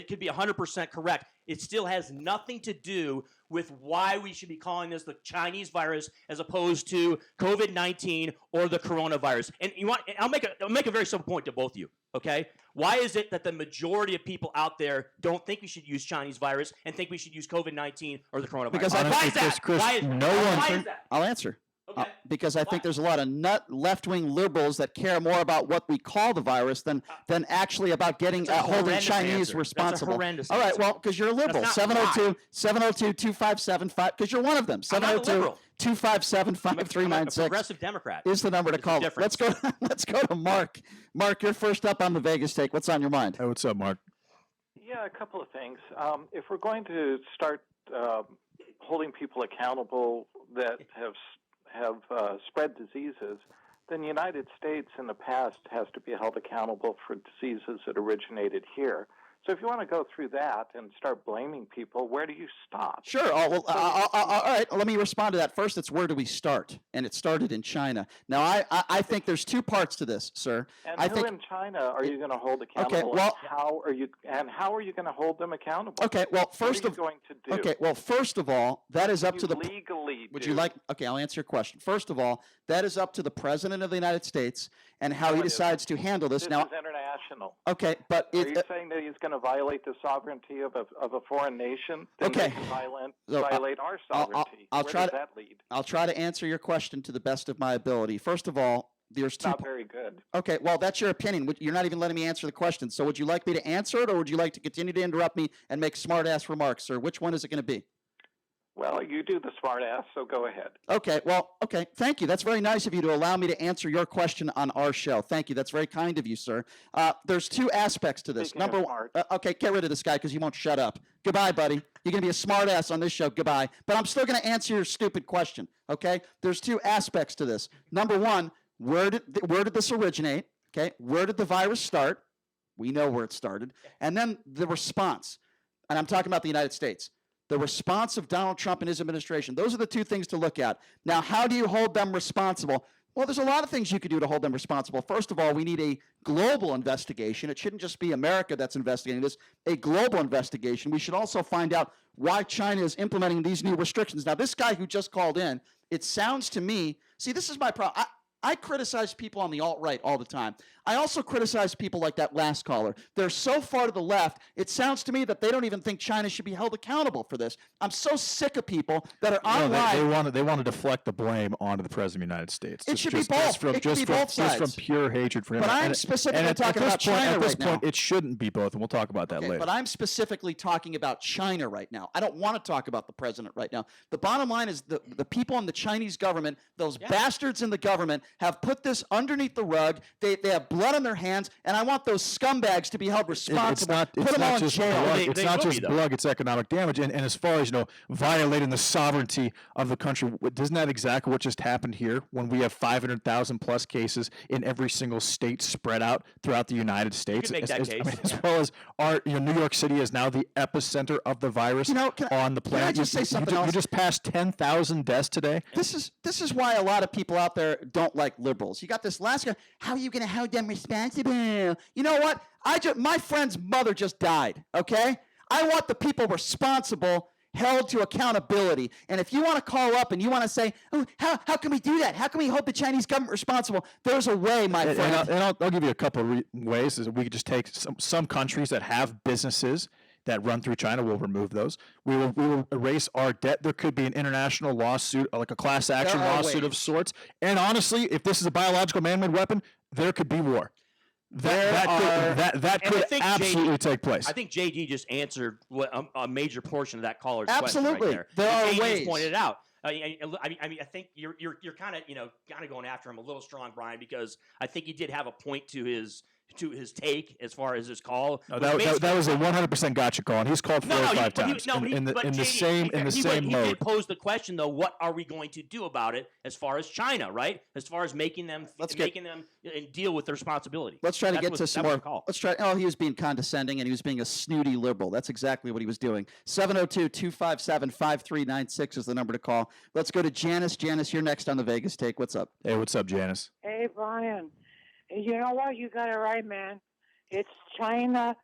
could be 100% correct. It still has nothing to do with why we should be calling this the Chinese virus as opposed to COVID-19 or the coronavirus. And I'll make a very simple point to both of you. Okay, why is it that the majority of people out there don't think we should use Chinese virus and think we should use COVID-19 or the coronavirus? Because why is that? Chris, why is that? I'll answer. Okay. Because I think there's a lot of left-wing liberals that care more about what we call the virus than actually about holding Chinese responsible. That's a horrendous All right, answer. well, because you're a liberal. 702-257-5, because you're one of them. 702-257-5396. Progressive Democrat is the number to call. Let's go to Mark. Mark, you're first up on the Vegas take. What's on your mind? Hey, what's up, Mark? Yeah, a couple of things. If we're going to start holding people accountable that have spread diseases, then the United States in the past has to be held accountable for diseases that originated here. So if you want to go through that and start blaming people, where do you stop? Sure. Well, all right. Let me respond to that. First, it's where do we start? And it started in China. Now, I think there's two parts to this, sir. And I who think, in China are you going to hold accountable? Okay, well, how are you going to hold them accountable? Okay, well, first what are you going to do? Okay, well, first of all, that is up to the legally. Would you like? Okay, I'll answer your question. First of all, that is up to the president of the United States and how he decides to handle this. This Now, is international. okay, but Are you saying that he's going to violate the sovereignty of a foreign nation? Then Okay. they can So, violate our sovereignty. I'll Where try does to that lead? I'll try to answer your question to the best of my ability. First of all, there's two. Not very good. Okay, well, that's your opinion. You're not even letting me answer the question. So, would you like me to answer it, or would you like to continue to interrupt me and make smart-ass remarks, sir? Which one is it going to be? Well, you do the smart ass, so go ahead. Okay, well, okay, thank you. That's very nice of you to allow me to answer your question on our show. Thank you. That's very kind of you, sir. There's two aspects to this. Speaking of Number smart. one, okay, get rid of this guy because he won't shut up. Goodbye, buddy. You're going to be a smart ass on this show. Goodbye. But I'm still going to answer your stupid question, okay? There's two aspects to this. Number one, where did this originate? Okay, where did the virus start? We know where it started. And then the response, and I'm talking about the United States. The response of Donald Trump and his administration. Those are the two things to look at. Now, how do you hold them responsible? Well, there's a lot of things you could do to hold them responsible. First of all, we need a global investigation. It shouldn't just be America that's investigating this, a global investigation. We should also find out why China is implementing these new restrictions. Now, this guy who just called in, it sounds to me, see, this is my problem. I criticize people on the alt-right all the time. I also criticize people like that last caller. They're so far to the left, it sounds to me that they don't even think China should be held accountable for this. I'm so sick of people that are online. They want to deflect the blame onto the president of the United States. It should be both. It could be both sides. Just from pure hatred for him. But I'm specifically talking about China right now. At this point, it shouldn't be both, and we'll talk about that later. But I'm specifically talking about China right now. I don't want to talk about the president right now. The bottom line is the people in the Chinese government, those bastards in the government, have put this underneath the rug. They have blood on their hands, and I want those scumbags to be held responsible. Put them all in jail. It's not just blood, it's economic damage. And as far as, violating the sovereignty of the country, isn't that exactly what just happened here when we have 500,000 plus cases in every single state spread out throughout the United States? You can make that case. As well as New York City is now the epicenter of the virus on the planet. Can I just say something else? You just passed 10,000 deaths today. This is why a lot of people out there don't like liberals. You got this last guy. How are you going to hold them responsible? You know what? My friend's mother just died. Okay, I want the people responsible held to accountability. And if you want to call up and you want to say, "Oh, how can we do that? How can we hold the Chinese government responsible?" There's a way, my friend. And I'll give you a couple of ways. We could just take some countries that have businesses that run through China. We'll remove those. We will erase our debt. There could be an international lawsuit, like a class action lawsuit of sorts. And honestly, if this is a biological man-made weapon, there could be war. That could absolutely take place. I think JD just answered a major portion of that caller's Absolutely. question right there. There are JD ways. just pointed it out. I think you're kind of going after him a little strong, Brian, because I think he did have a point to his take as far as his call. No, that was a 100% gotcha call, and he's called 4 or 5 times in the same He mode. did pose the question though: what are we going to do about it as far as China, right? As far as making them deal with their responsibility. Let's try to get to some more. Let's try. Oh, he was being condescending and he was being a snooty liberal. That's exactly what he was doing. 702-257-5396 is the number to call. Let's go to Janice. Janice, you're next on the Vegas Take. What's up? Hey, what's up, Janice? Hey, Brian. You know what? You got it right, man. It's China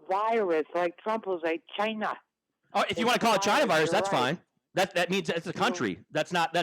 virus, like Trump will say China. Oh, if you want to call it China virus, that's fine. That means it's a country. That's not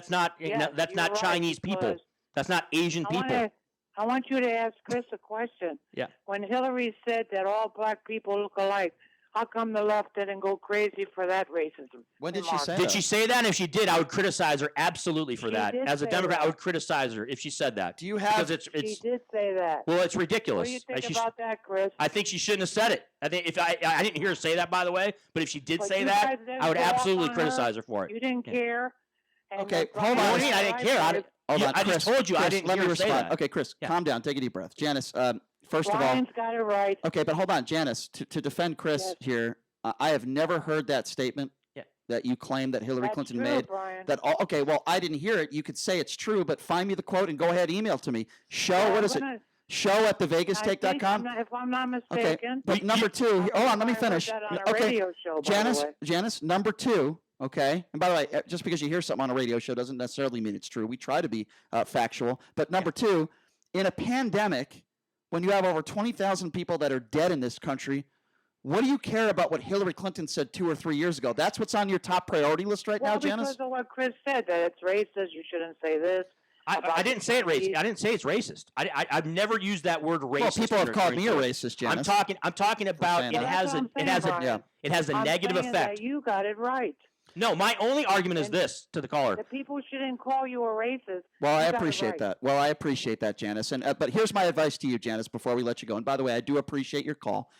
Chinese people. That's not Asian people. I want you to ask Chris a question. Yeah. When Hillary said that all black people look alike, how come the left didn't go crazy for that racism? When did she say that? Did she say that? And if she did, I would criticize her absolutely for that. As a Democrat, I would criticize her if she said that. Do you have? Because she did say that. Well, it's ridiculous. What do you think about that, Chris? I think she shouldn't have said it. I think I didn't hear her say that, by the way. But if she did say that, I would absolutely criticize her for it. You didn't care. Okay, hold on. What do you mean I didn't care? I just told you I didn't let hear me her say respond. that. Okay, Chris, calm down. Take a deep breath. Janice, first of all, Brian's got it right. Okay, but hold on, Janice. To defend Chris here, I have never heard that statement that you claim that Hillary Clinton made. Brian. Okay, well, I didn't hear it. You could say it's true, but find me the quote and go ahead, email to me. Show show@thevegastape.com. If I'm not Okay, mistaken. but number two, hold on, let me finish. That on a Okay, radio show, by the way. Janice, number two, okay? And by the way, just because you hear something on a radio show doesn't necessarily mean it's true. We try to be factual. But number two, in a pandemic, when you have over 20,000 people that are dead in this country, what do you care about what Hillary Clinton said 2 or 3 years ago? That's what's on your top priority list right now, Janice? Because of what Chris said, that it's racist, you shouldn't say this. I didn't say it racist. I didn't say it's racist. I've never used that word racist. Well, people have called me a racist, Janice. I'm talking about it has a negative effect. That you got it right. No, my only argument is this to the caller. The people shouldn't call you a racist. Well, I appreciate that. Well, I appreciate that, Janice. And but here's my advice to you, Janice, before we let you go. And by the way, I do appreciate your call.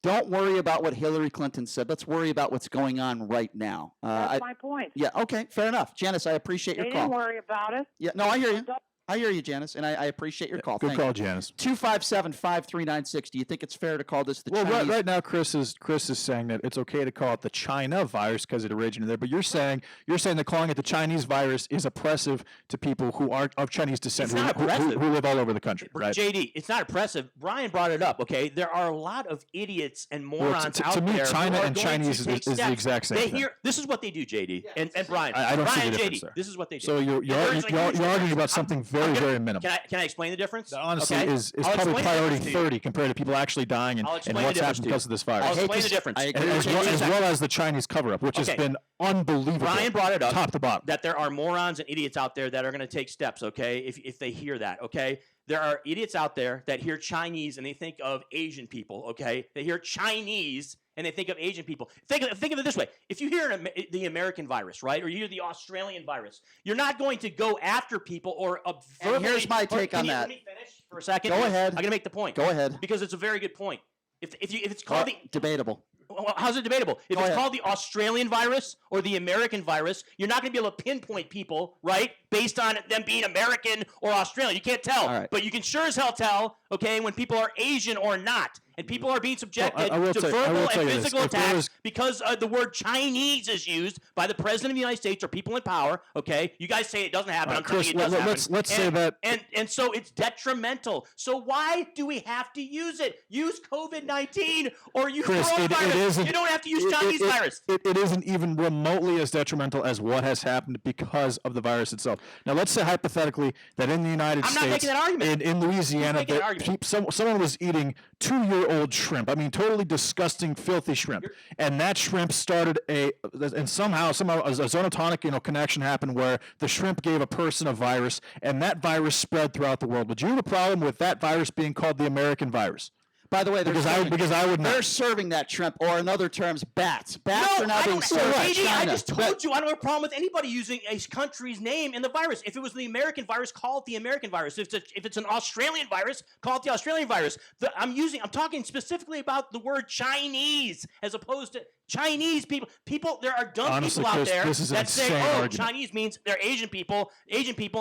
Don't worry about what Hillary Clinton said. Let's worry about what's going on right now. That's my point. Yeah, okay, fair enough. Janice, I appreciate your They call. didn't worry about it. Yeah, no, I hear you. I hear you, Janice, and I appreciate your call. Good Thank call, you. Janice. 257-5396. Do you think it's fair to call this the Well, Chinese? right now, Chris is saying that it's okay to call it the China virus because it originated there. But you're saying that calling it the Chinese virus is oppressive to people who are of Chinese descent It's not who live all over the country, right? JD, it's not oppressive. Brian brought it up. Okay, there are a lot of idiots and morons to out me, there. China who are and going Chinese to take is the steps. exact same thing. This is what they do, JD and Brian. I don't Brian see the and difference JD. there. This is what they do. So you're arguing about something very minimal. Can I explain the difference? That honestly Okay? is I'll probably explain the priority difference to you. 30 compared to people actually dying and what's happened because of this virus. I'll explain the difference. As well as the Chinese cover-up, which has been unbelievable. Brian brought it up, top to bottom. that there are morons and idiots out there that are going to take steps, okay, if they hear that, okay? There are idiots out there that hear Chinese and they think of Asian people, okay? They hear Chinese and they think of Asian people. Think of it this way. If you hear the American virus, right, or you hear the Australian virus, you're not going to go after people or verbally. And here's my take on that. Let me finish for a second? Go ahead. I'm going to make the point. Go ahead. Because it's a very good point. If it's called debatable. Well, how's it debatable? If it's called the Australian virus or the American virus, you're not going to be able to pinpoint people, right, based on them being American or Australian. You can't tell. All right. But you can sure as hell tell, okay, when people are Asian or not. And people are being subjected I will to tell verbal you and this. physical If there attacks was- because the word Chinese is used by the President of the United States or people in power, okay? You guys say it doesn't happen. I'm Chris, telling you it does happen. let's say that. And so it's detrimental. So why do we have to use it? Use COVID-19 or use Chris, coronavirus. it isn't. You don't have to use Chinese virus. It isn't even remotely as detrimental as what has happened because of the virus itself. Now, let's say hypothetically that in the United I'm not States, making that argument. in Louisiana, making that that argument. someone was eating 2-year-old shrimp. I mean, totally disgusting, filthy shrimp. And that shrimp started and somehow a zoonotonic, connection happened where the shrimp gave a person a virus, and that virus spread throughout the world. Would you have a problem with that virus being called the American virus? By the way, because I would not. They're serving that shrimp, or in other terms, bats. Bats are now being served in JD, I China. just told you I don't have a problem with anybody using a country's name in the virus. If it was the American virus, call it the American virus. If it's an Australian virus, call it the Australian virus. I'm talking specifically about the word Chinese as opposed to Chinese people. There are dumb Honestly, people out Chris, there this is an that say, insane "Oh, argument. Chinese means they're Asian people,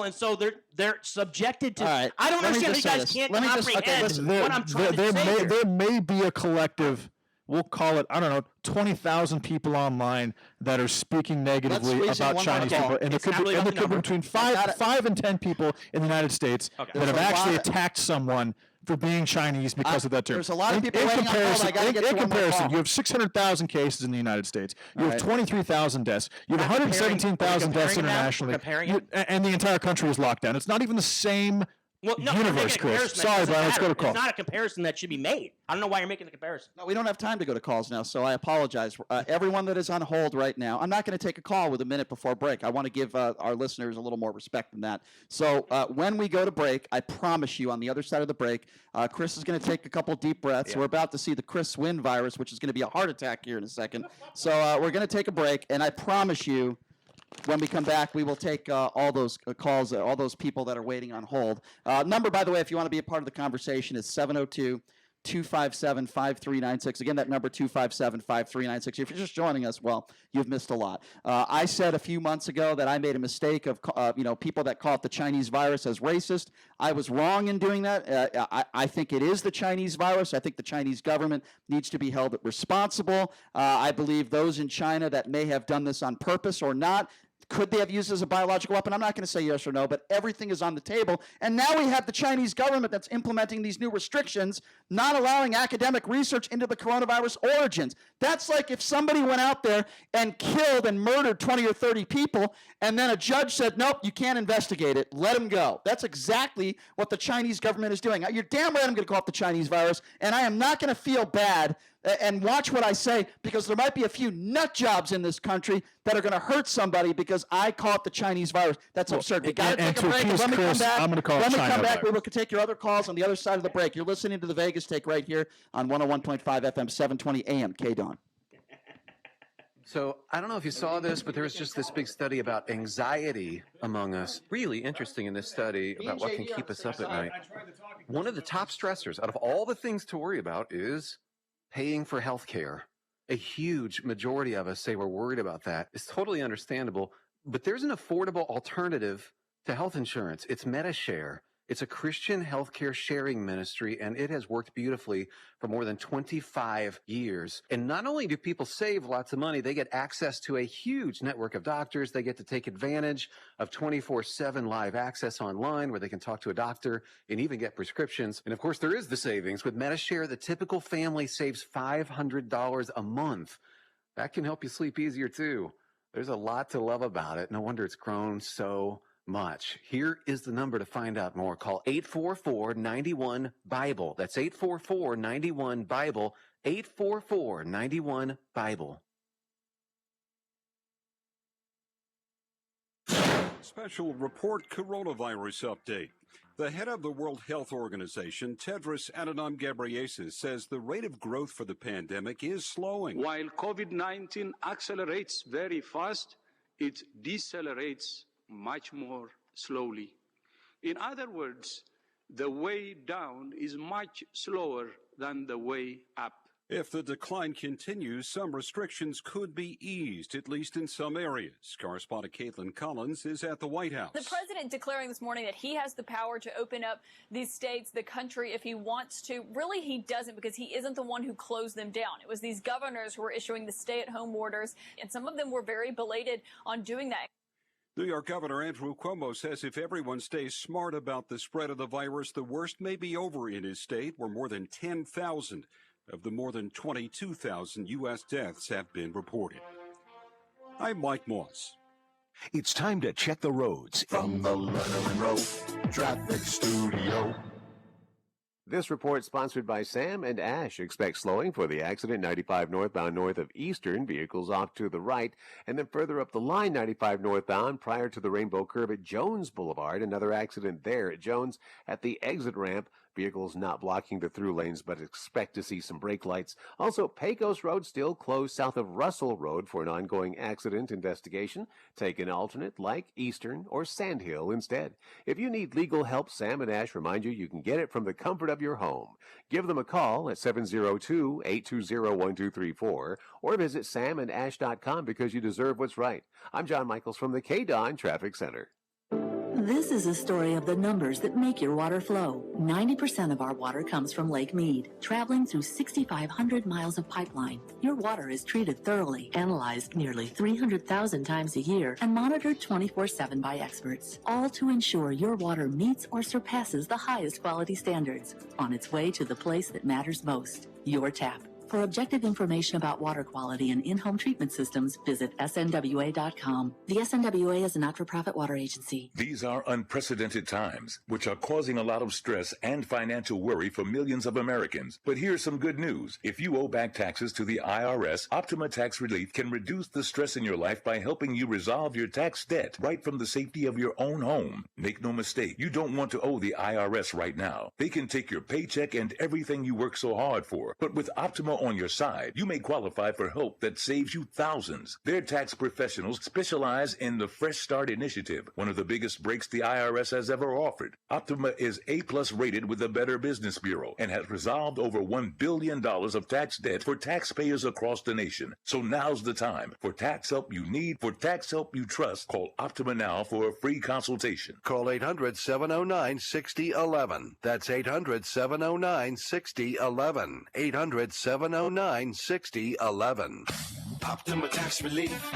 and so they're subjected to." All right, I don't let me understand how you just say guys this. can't Let me just- comprehend okay, listen, what I'm trying to say here. There may be a collective, we'll call it, 20,000 people online that are speaking negatively squeeze in about one more Chinese call. people. And It's there not could be, really about the between number. 5 and 10 people in the United States that There's have a actually lot of- attacked someone for being Chinese because of that term. there's a lot of people in waiting on hold. comparison, I gotta get to in one more comparison, call. you have 600,000 cases in the United States. You have right. 23,000 deaths. You have We're not 117,000 deaths comparing them? internationally. We're comparing You- and the entire country is locked down. It's not even the same Well, no, you're universe, making a Chris. comparison that Sorry, doesn't Brian. Let's go to matter. call. It's not a comparison that should be made. I don't know why you're making the comparison. No, we don't have time to go to calls now, so I apologize. Everyone that is on hold right now, I'm not going to take a call with a minute before break. I want to give our listeners a little more respect than that. So when we go to break, I promise you on the other side of the break, Chris is going to take a couple deep breaths. Yeah. We're about to see the Chris Wynn virus, which is going to be a heart attack here in a second. So we're going to take a break, and I promise you, when we come back, we will take all those calls, all those people that are waiting on hold. Number, by the way, if you want to be a part of the conversation, is 702-257-5396. Again, that number, 257-5396. If you're just joining us, well, you've missed a lot. I said a few months ago that I made a mistake of, people that call it the Chinese virus as racist. I was wrong in doing that. I think it is the Chinese virus. I think the Chinese government needs to be held responsible. I believe those in China that may have done this on purpose or not, Could they have used it as a biological weapon? I'm not going to say yes or no, but everything is on the table. And now we have the Chinese government that's implementing these new restrictions, not allowing academic research into the coronavirus origins. That's like if somebody went out there and killed and murdered 20 or 30 people, and then a judge said, nope, you can't investigate it. Let them go. That's exactly what the Chinese government is doing. You're damn right I'm going to call it the Chinese virus, and I am not going to feel bad and watch what I say, because there might be a few nut jobs in this country that are going to hurt somebody because I call it the Chinese virus. That's absurd. We got to take a break. Let me come back. I'm going to call it China When we come back, we virus. will take your other calls on the other side of the break. You're listening to the Vegas Take right here on 101.5 FM, 720 AM, KDAWN. So I don't know if you saw this, but there was just this big study about anxiety among us. Really interesting in this study about what can keep us up at night. One of the top stressors out of all the things to worry about is paying for health care. A huge majority of us say we're worried about that. It's totally understandable, but there's an affordable alternative to health insurance. It's MediShare. It's a Christian healthcare sharing ministry, and it has worked beautifully for more than 25 years. And not only do people save lots of money, they get access to a huge network of doctors. They get to take advantage of 24/7 live access online where they can talk to a doctor and even get prescriptions. And of course, there is the savings. With MediShare, the typical family saves $500 a month. That can help you sleep easier too. There's a lot to love about it. No wonder it's grown so much. Here is the number to find out more. Call 844-91-BIBLE. That's 844-91-BIBLE. 844-91-BIBLE. Special report coronavirus update. The head of the World Health Organization, Tedros Adhanom Ghebreyesus, says the rate of growth for the pandemic is slowing. While COVID-19 accelerates very fast, it decelerates much more slowly. In other words, the way down is much slower than the way up. If the decline continues, some restrictions could be eased, at least in some areas. Correspondent Caitlin Collins is at the White House. The president declaring this morning that he has the power to open up these states, the country, if he wants to. Really, he doesn't, because he isn't the one who closed them down. It was these governors who were issuing the stay-at-home orders, and some of them were very belated on doing that. New York Governor Andrew Cuomo says if everyone stays smart about the spread of the virus, the worst may be over in his state, where more than 10,000 of the more than 22,000 U.S. deaths have been reported. I'm Mike Moss. It's time to check the roads. From the Letterman Road Traffic Studio. This report sponsored by Sam and Ash. Expect slowing for the accident 95 northbound north of Eastern. Vehicles off to the right. And then further up the line 95 northbound prior to the Rainbow Curve at Jones Boulevard. Another accident there at Jones at the exit ramp. Vehicles not blocking the through lanes, but expect to see some brake lights. Also, Pecos Road still closed south of Russell Road for an ongoing accident investigation. Take an alternate like Eastern or Sandhill instead. If you need legal help, Sam and Ash remind you can get it from the comfort of your home. Give them a call at 702-820-1234 or visit samandash.com because you deserve what's right. I'm John Michaels from the KDAWN Traffic Center. This is a story of the numbers that make your water flow. 90% of our water comes from Lake Mead, traveling through 6,500 miles of pipeline. Your water is treated thoroughly, analyzed nearly 300,000 times a year, and monitored 24/7 by experts, all to ensure your water meets or surpasses the highest quality standards on its way to the place that matters most, your tap. For objective information about water quality and in-home treatment systems, visit snwa.com. The SNWA is a not-for-profit water agency. These are unprecedented times, which are causing a lot of stress and financial worry for millions of Americans. But here's some good news. If you owe back taxes to the IRS, Optima Tax Relief can reduce the stress in your life by helping you resolve your tax debt right from the safety of your own home. Make no mistake, you don't want to owe the IRS right now. They can take your paycheck and everything you work so hard for. But with Optima on your side, you may qualify for help that saves you thousands. Their tax professionals specialize in the Fresh Start Initiative, one of the biggest breaks the IRS has ever offered. Optima is A+ rated with the Better Business Bureau and has resolved over $1 billion of tax debt for taxpayers across the nation. So now's the time. For tax help you need, for tax help you trust, call Optima now for a free consultation. Call 800-709-6011. That's 800-709-6011. 800-709-6011. Optima Tax Relief.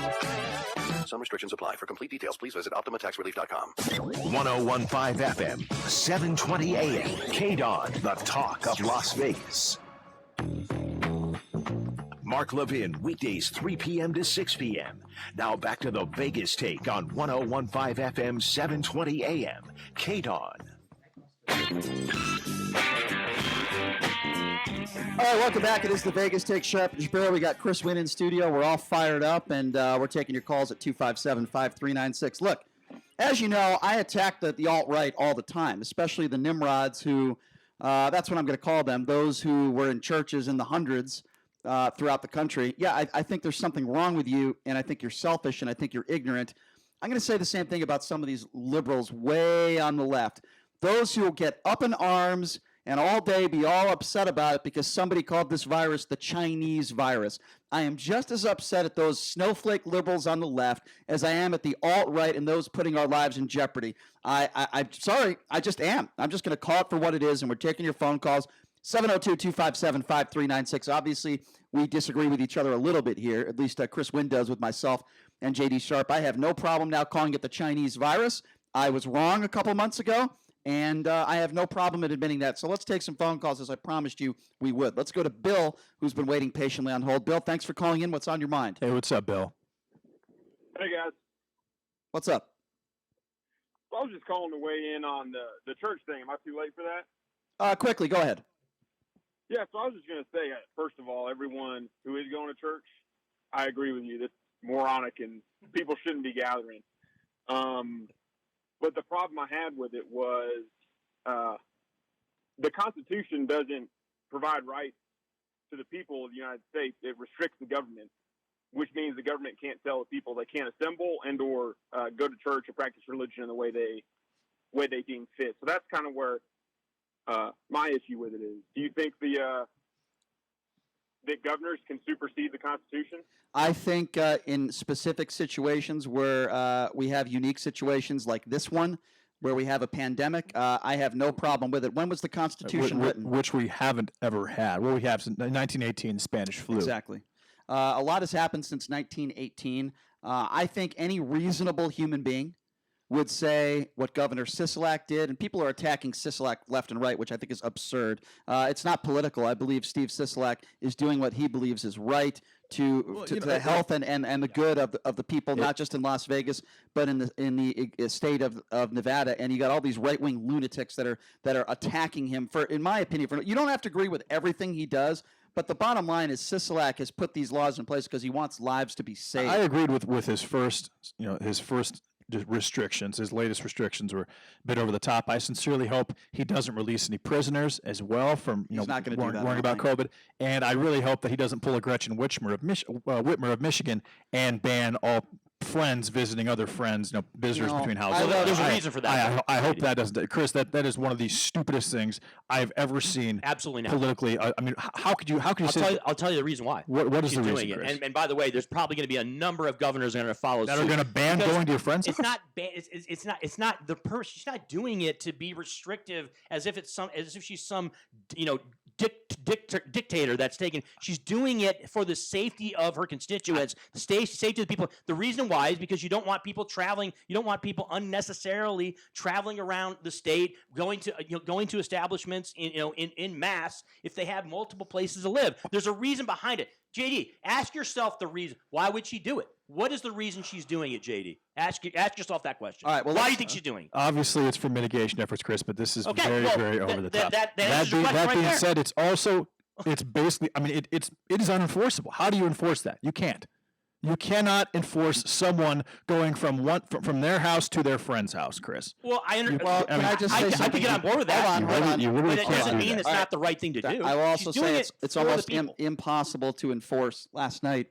Some restrictions apply. For complete details, please visit OptimaTaxRelief.com. 101.5 FM, 720 AM. KDON, the talk of Las Vegas. Mark Levin, weekdays 3 p.m. to 6 p.m. Now back to the Vegas Take on 101.5 FM, 720 AM. KDON. All right, welcome back. It is the Vegas Take. Sharp and Shapiro. We got Chris Wynn in studio. We're all fired up, and we're taking your calls at 257-5396. Look, as you know, I attack the alt-right all the time, especially the Nimrods who, that's what I'm going to call them, those who were in churches in the hundreds throughout the country. Yeah, I think there's something wrong with you, and I think you're selfish, and I think you're ignorant. I'm going to say the same thing about some of these liberals way on the left. Those who will get up in arms and all day be all upset about it because somebody called this virus the Chinese virus. I am just as upset at those snowflake liberals on the left as I am at the alt-right and those putting our lives in jeopardy. I'm sorry, I just am. I'm just going to call it for what it is, and we're taking your phone calls. 702-257-5396. Obviously, we disagree with each other a little bit here, at least Chris Wynn does with myself and J.D. Sharp. I have no problem now calling it the Chinese virus. I was wrong a couple months ago. And I have no problem in admitting that. So let's take some phone calls, as I promised you we would. Let's go to Bill, who's been waiting patiently on hold. Bill, thanks for calling in. What's on your mind? Hey, what's up, Bill? Hey, guys. What's up? So I was just calling to weigh in on the church thing. Am I too late for that? Quickly, go ahead. Yeah, so I was just going to say, first of all, everyone who is going to church, I agree with you. That's moronic, and people shouldn't be gathering. But the problem I had with it was the Constitution doesn't provide rights to the people of the United States. It restricts the government, which means the government can't tell the people they can't assemble and or go to church or practice religion in the way they deem fit. So that's kind of where my issue with it is. Do you think that governors can supersede the Constitution? I think in specific situations where we have unique situations like this one, where we have a pandemic, I have no problem with it. When was the Constitution written? Which we haven't ever had. Well, we have since 1918, Spanish flu. Exactly. A lot has happened since 1918. I think any reasonable human being would say what Governor Sisolak did, and people are attacking Sisolak left and right, which I think is absurd. It's not political. I believe Steve Sisolak is doing what he believes is right to the health and the good of the people, not just in Las Vegas, but in the state of Nevada. And you got all these right-wing lunatics that are attacking him for, in my opinion, you don't have to agree with everything he does. But the bottom line is Sisolak has put these laws in place because he wants lives to be saved. I agreed with his first restrictions. His latest restrictions were a bit over the top. I sincerely hope he doesn't release any prisoners as well from worrying about COVID. And I really hope that he doesn't pull a Gretchen Whitmer of Michigan and ban all friends visiting other friends, visitors between houses. There's a reason for that. I hope that doesn't. Chris, that is one of the stupidest things I've ever seen. Absolutely not. Politically, I mean, how could you say? I'll tell you the reason why. What is she's the reason, doing Chris? it? And by the way, there's probably going to be a number of governors that are going to follow that suit. are going to ban going to your friends' It's not. It's not the person. She's not doing it to be restrictive, as if she's some dictator that's taken. She's doing it for the safety of her constituents, the safety of the people. The reason why is because you don't want people traveling. You don't want people unnecessarily traveling around the state, going to establishments in mass if they have multiple places to live. There's a reason behind it. JD, ask yourself the reason. Why would she do it? What is the reason she's doing it, JD? Ask yourself that question. All right. Well, why do you think she's doing it? Obviously, it's for mitigation efforts, Chris, but this is very over the top. That being said, it's basically. I mean, it is unenforceable. How do you enforce that? You can't. You cannot enforce someone going from their house to their friend's house, Chris. Well, I can get on board with that. Hold on. You really but it doesn't mean it's not the right thing to do. I will also say it's almost impossible to enforce. Last night,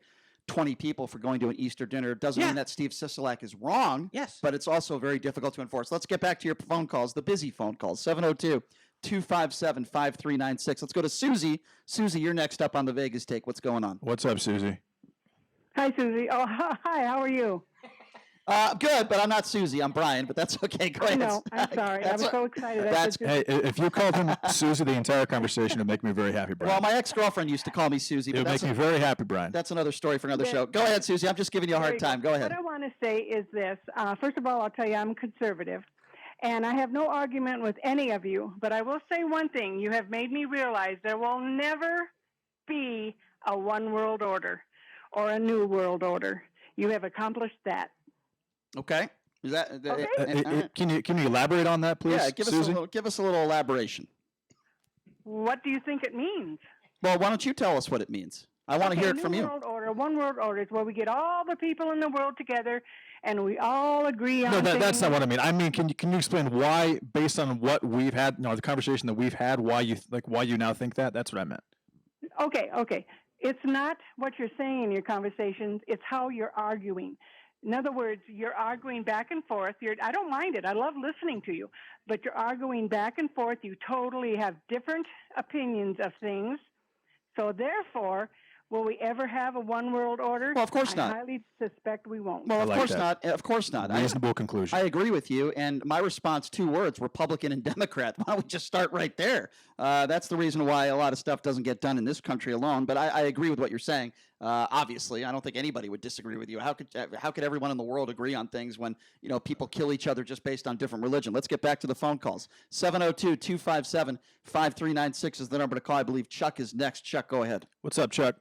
20 people for going to an Easter dinner. Doesn't mean that Steve Sisolak is wrong. Yes. But it's also very difficult to enforce. Let's get back to your phone calls, the busy phone calls, 702-257-5396. Let's go to Susie. Susie, you're next up on the Vegas Take. What's going on? What's up, Susie? Hi, Susie. Oh, hi. How are you? Good, but I'm not Susie. I'm Brian, but that's okay. Go ahead. No, I'm sorry. I was so excited. Hey, if you called him Susie the entire conversation, it'd make me very happy, Brian. Well, my ex-girlfriend used to call me Susie. It would make me very happy, Brian. That's another story for another show. Go ahead, Susie. I'm just giving you a hard time. Go ahead. What I want to say is this. First of all, I'll tell you I'm conservative, and I have no argument with any of you, but I will say one thing. You have made me realize there will never be a one world order or a new world order. You have accomplished that. Okay. Is that Okay. Can you elaborate on that, please? Yeah, Susie? give us a little elaboration. What do you think it means? Well, why don't you tell us what it means? I want to hear it from you. One world order is where we get all the people in the world together and we all agree on No, things. that's not what I mean. I mean, can you explain why, based on what we've had, the conversation that we've had, why you now think that? That's what I meant. Okay. It's not what you're saying in your conversations. It's how you're arguing. In other words, you're arguing back and forth. I don't mind it. I love listening to you. But you're arguing back and forth. You totally have different opinions of things. So therefore, will we ever have a one world order? Well, of course not. I highly suspect we won't. Well, of course not. Of course not. Reasonable conclusion. I agree with you. And my response, 2 words, Republican and Democrat. Why don't we just start right there? That's the reason why a lot of stuff doesn't get done in this country alone. But I agree with what you're saying. Obviously, I don't think anybody would disagree with you. How could everyone in the world agree on things when people kill each other just based on different religion? Let's get back to the phone calls. 702-257-5396 is the number to call. I believe Chuck is next. Chuck, go ahead. What's up, Chuck?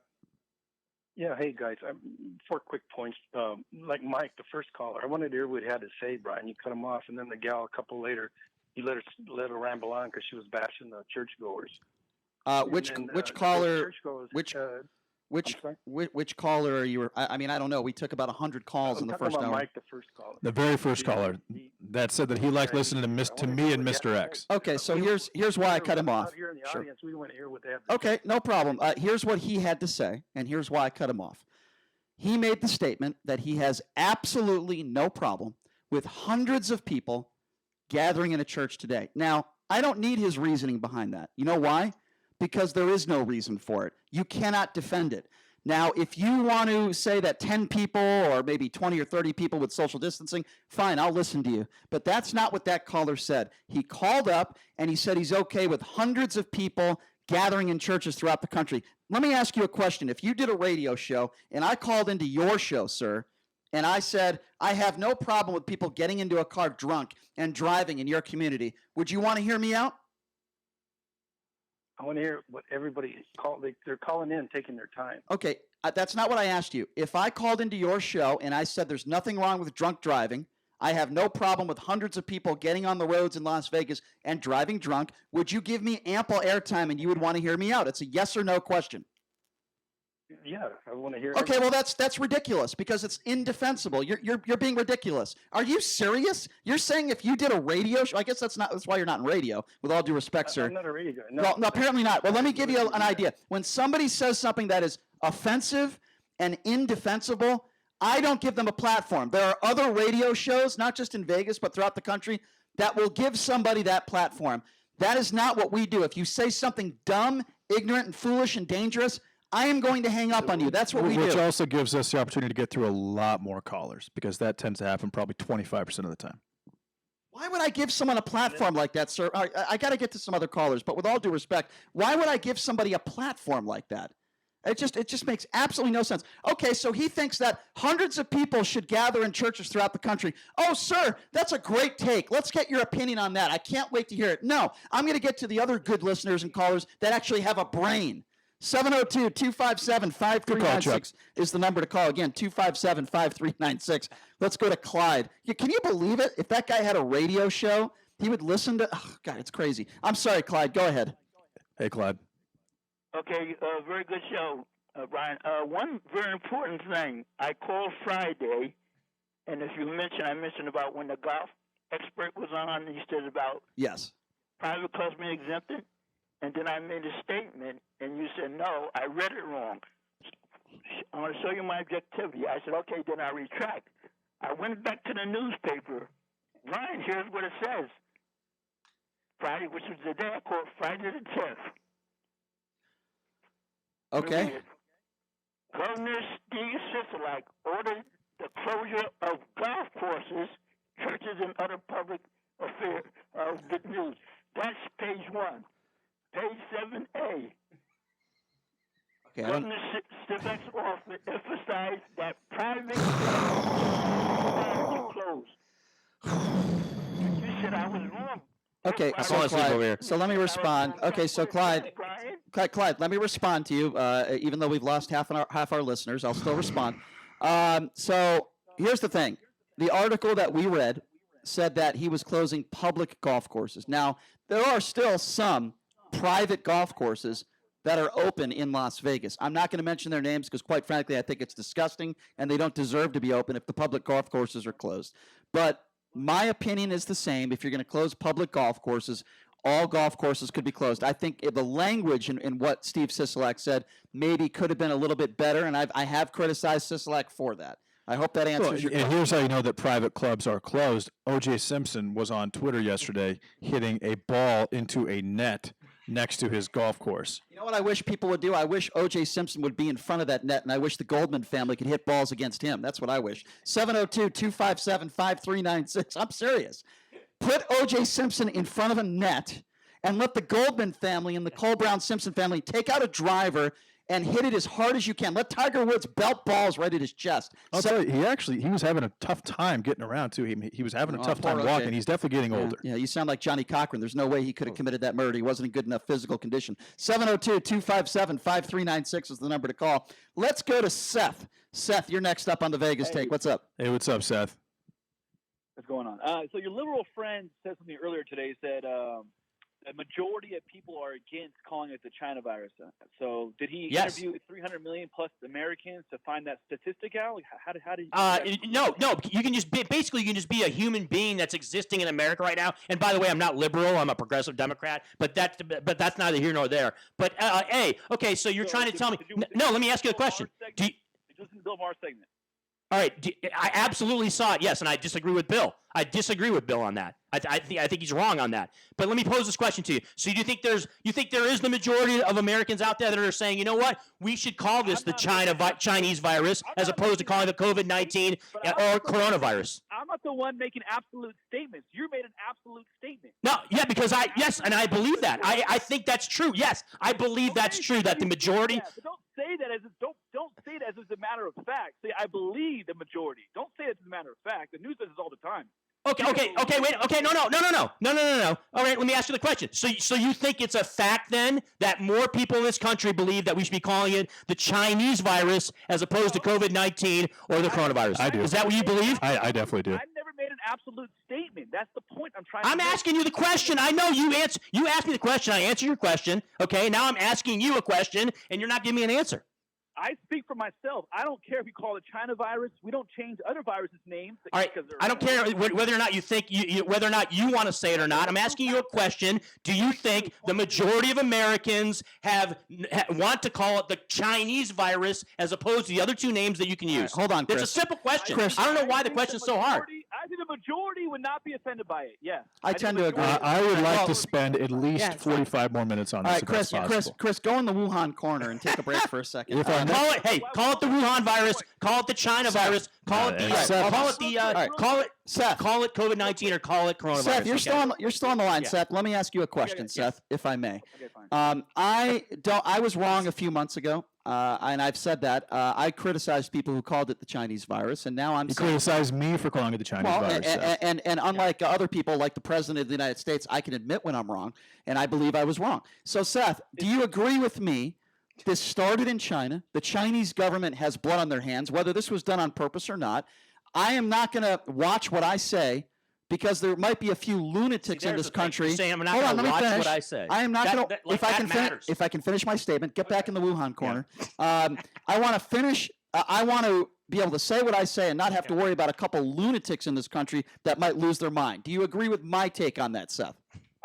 Yeah, hey guys, 4 quick points. Like Mike, the first caller, I wanted to hear what he had to say, Brian. You cut him off, and then the gal a couple later, you let her ramble on because she was bashing the churchgoers. Which caller? Which caller are you? I mean, I don't know. We took about 100 calls in the first hour. Mike, the first caller. The very first caller that said that he liked listening to me and Mr. X. Okay, so here's why I cut him off. Here in the audience, we want to hear what they have to Okay, no problem. Here's what he had to say, and here's why I cut him off. He made the statement that he has absolutely no problem with hundreds of people gathering in a church today. Now, I don't need his reasoning behind that. You know why? Because there is no reason for it. You cannot defend it. Now, if you want to say that 10 people or maybe 20 or 30 people with social distancing, fine, I'll listen to you. But that's not what that caller said. He called up and he said he's okay with hundreds of people gathering in churches throughout the country. Let me ask you a question. If you did a radio show and I called into your show, sir, and I said, I have no problem with people getting into a car drunk and driving in your community, would you want to hear me out? I want to hear what everybody they're calling in, taking their time. Okay, that's not what I asked you. If I called into your show and I said there's nothing wrong with drunk driving, I have no problem with hundreds of people getting on the roads in Las Vegas and driving drunk, would you give me ample airtime and you would want to hear me out? It's a yes or no question. Yeah, I want to hear. Okay, well that's ridiculous because it's indefensible. You're being ridiculous. Are you serious? You're saying if you did a radio show, I guess that's why you're not in radio. With all due respect, sir. I'm not a radio guy. No, apparently not. Well, let me give you an idea. When somebody says something that is offensive and indefensible, I don't give them a platform. There are other radio shows, not just in Vegas but throughout the country, that will give somebody that platform. That is not what we do. If you say something dumb, ignorant, and foolish and dangerous, I am going to hang up on you. That's what we do. Which also gives us the opportunity to get through a lot more callers because that tends to happen probably 25% of the time. Why would I give someone a platform like that, sir? I got to get to some other callers, but with all due respect, why would I give somebody a platform like that? It just makes absolutely no sense. Okay, so he thinks that hundreds of people should gather in churches throughout the country. Oh, sir, that's a great take. Let's get your opinion on that. I can't wait to hear it. No, I'm going to get to the other good listeners and callers that actually have a brain. 702-257-5396 is the number to call. Again, 257-5396. Let's go to Clyde. Can you believe it? If that guy had a radio show, he would listen to... Oh, God, it's crazy. I'm sorry, Clyde. Go ahead. Hey, Clyde. Okay, very good show, Brian. One very important thing. I called Friday, and if you mentioned, I mentioned about when the golf expert was on, and he said about private clubs being exempted. And then I made a statement, and you said, no, I read it wrong. I want to show you my objectivity. I said, okay, then I retract. I went back to the newspaper. Brian, here's what it says. Friday, which was the day I called Friday the 10th. Okay. Governor Steve Sisolak ordered the closure of golf courses, churches, and other public affairs. Good news. That's page 1. Page 7A. Okay, Governor Stivett's office emphasized that private closed. You said I was wrong. Okay, so Clyde, so let me respond. Okay, so Clyde, let me respond to you. Even though we've lost half our listeners, I'll still respond. So here's the thing: the article that we read said that he was closing public golf courses. Now there are still some private golf courses that are open in Las Vegas. I'm not going to mention their names because, quite frankly, I think it's disgusting and they don't deserve to be open if the public golf courses are closed. But my opinion is the same. If you're going to close public golf courses, all golf courses could be closed. I think the language in what Steve Sisolak said maybe could have been a little bit better, and I have criticized Sisolak for that. I hope that answers your question. And here's how you know that private clubs are closed. O.J. Simpson was on Twitter yesterday hitting a ball into a net next to his golf course. You know what I wish people would do? I wish O.J. Simpson would be in front of that net, and I wish the Goldman family could hit balls against him. That's what I wish. 702-257-5396. I'm serious. Put O.J. Simpson in front of a net and let the Goldman family and the Cole Brown Simpson family take out a driver and hit it as hard as you can. Let Tiger Woods belt balls right at his chest. I'll tell you, he was having a tough time getting around, too. He was having a tough time walking. He's definitely getting older. Yeah, you sound like Johnny Cochran. There's no way he could have committed that murder. He wasn't in good enough physical condition. 702-257-5396 is the number to call. Let's go to Seth. Seth, you're next up on the Vegas Take. What's up? Hey, what's up, Seth? What's going on? So your liberal friend said something earlier today, said a majority of people are against calling it the China virus. So did he interview 300 million plus Americans to find that statistic out? Like, how did No. You can just be a human being that's existing in America right now. And by the way, I'm not liberal. I'm a progressive Democrat. But that's neither here nor there. But okay. So you're trying to tell me? No. Let me ask you a question. Listen to Bill Maher's segment. All right, I absolutely saw it, yes, and I disagree with Bill. I disagree with Bill on that. I think he's wrong on that. But let me pose this question to you. So you think there is the majority of Americans out there that are saying, you know what, we should call this the Chinese virus as opposed to calling it COVID-19 or coronavirus? I'm not the one making absolute statements. You made an absolute statement. No, yeah, because I believe that. I think that's true. Yes, I believe that's true. That the majority. Yeah, but don't say that as it's a matter of fact. Say I believe the majority. Don't say it's a matter of fact. The news says this all the time. Okay, wait. Okay, no. All right, let me ask you the question. So you think it's a fact then that more people in this country believe that we should be calling it the Chinese virus as opposed to COVID-19 or the coronavirus? I do. Is that what you believe? I definitely do. I've never made an absolute statement. That's the point I'm trying to make. Asking you the question. I know you asked me the question. I answered your question. Okay, now I'm asking you a question, and you're not giving me an answer. I speak for myself. I don't care if you call it China virus. We don't change other viruses' names. All right. I don't care whether or not you think whether or not you want to say it or not. I'm asking you a question. Do you think the majority of Americans want to call it the Chinese virus as opposed to the other two names that you can use? Hold on, Chris. It's a simple question. Chris, I don't know why the question's so hard. I think the majority would not be offended by it. Yeah. I tend to agree. I would like to spend at least 45 more minutes on this. All right, Chris, go in the Wuhan corner and take a break for a second. Call it the Wuhan virus. Call it the China virus. Call it COVID-19 or call it coronavirus. Seth, you're still on the line. Yeah. Seth, let me ask you a question, Seth, if I may. Okay, fine. I was wrong a few months ago, and I've said that. I criticized people who called it the Chinese virus, and now You criticized me for calling it the Chinese virus. And unlike other people, like the President of the United States, I can admit when I'm wrong, and I believe I was wrong. So, Seth, do you agree with me? This started in China. The Chinese government has blood on their hands, whether this was done on purpose or not. I am not going to watch what I say because there might be a few lunatics in this country. You're saying I'm not going to watch what I say. I am not going to. If I can finish my statement, get back in the Wuhan corner. I want to finish. I want to be able to say what I say and not have to worry about a couple lunatics in this country that might lose their mind. Do you agree with my take on that, Seth?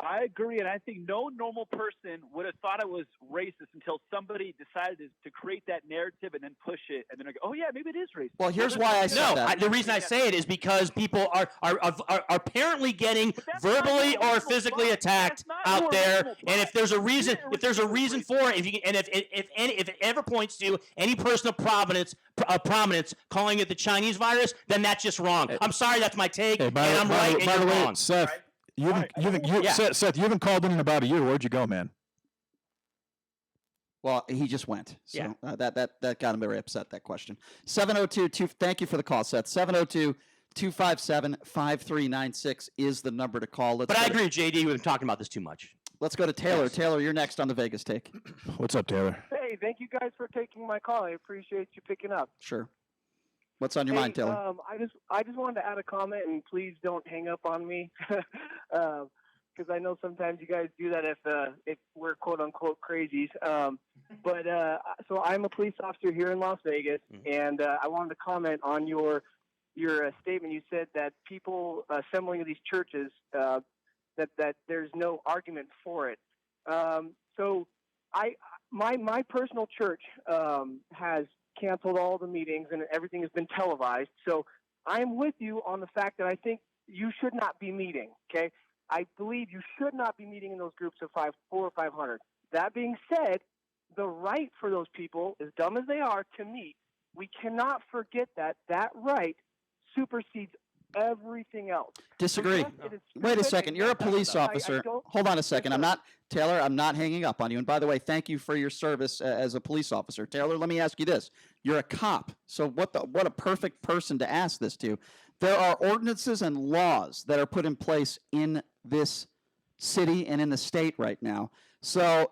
I agree, and I think no normal person would have thought it was racist until somebody decided to create that narrative and then push it, and then I go, "Oh yeah, maybe it is racist." Well, here's why I said that. The reason I say it is because people are apparently getting verbally or physically attacked out there, and if there's a reason, for it, if it ever points to any person of prominence calling it the Chinese virus, then that's just wrong. I'm sorry, that's my take, and I'm right and you're wrong. Seth. Seth, you haven't called in about a year. Where'd you go, man? Well, he just went. So that got him very upset, that question. 702, thank you for the call, Seth. 702-257-5396 is the number to call. But I agree with JD. We've been talking about this too much. Let's go to Taylor. Yes. Taylor, you're next on the Vegas Take. What's up, Taylor? Hey, thank you guys for taking my call. I appreciate you picking up. Sure. What's on your mind, Taylor? I just wanted to add a comment, and please don't hang up on me, because I know sometimes you guys do that if we're quote unquote crazies. So I'm a police officer here in Las Vegas, and I wanted to comment on your statement. You said that people assembling at these churches that there's no argument for it. So my personal church has canceled all the meetings and everything has been televised. So I'm with you on the fact that I think you should not be meeting. Okay, I believe you should not be meeting in those groups of 400 or 500. That being said, the right for those people, as dumb as they are, to meet, we cannot forget that right supersedes everything else. Disagree. Wait a second. You're a police officer. Hold on a second. I'm not hanging up on you. And by the way, thank you for your service as a police officer. Taylor, let me ask you this. You're a cop. So what a perfect person to ask this to. There are ordinances and laws that are put in place in this city and in the state right now. So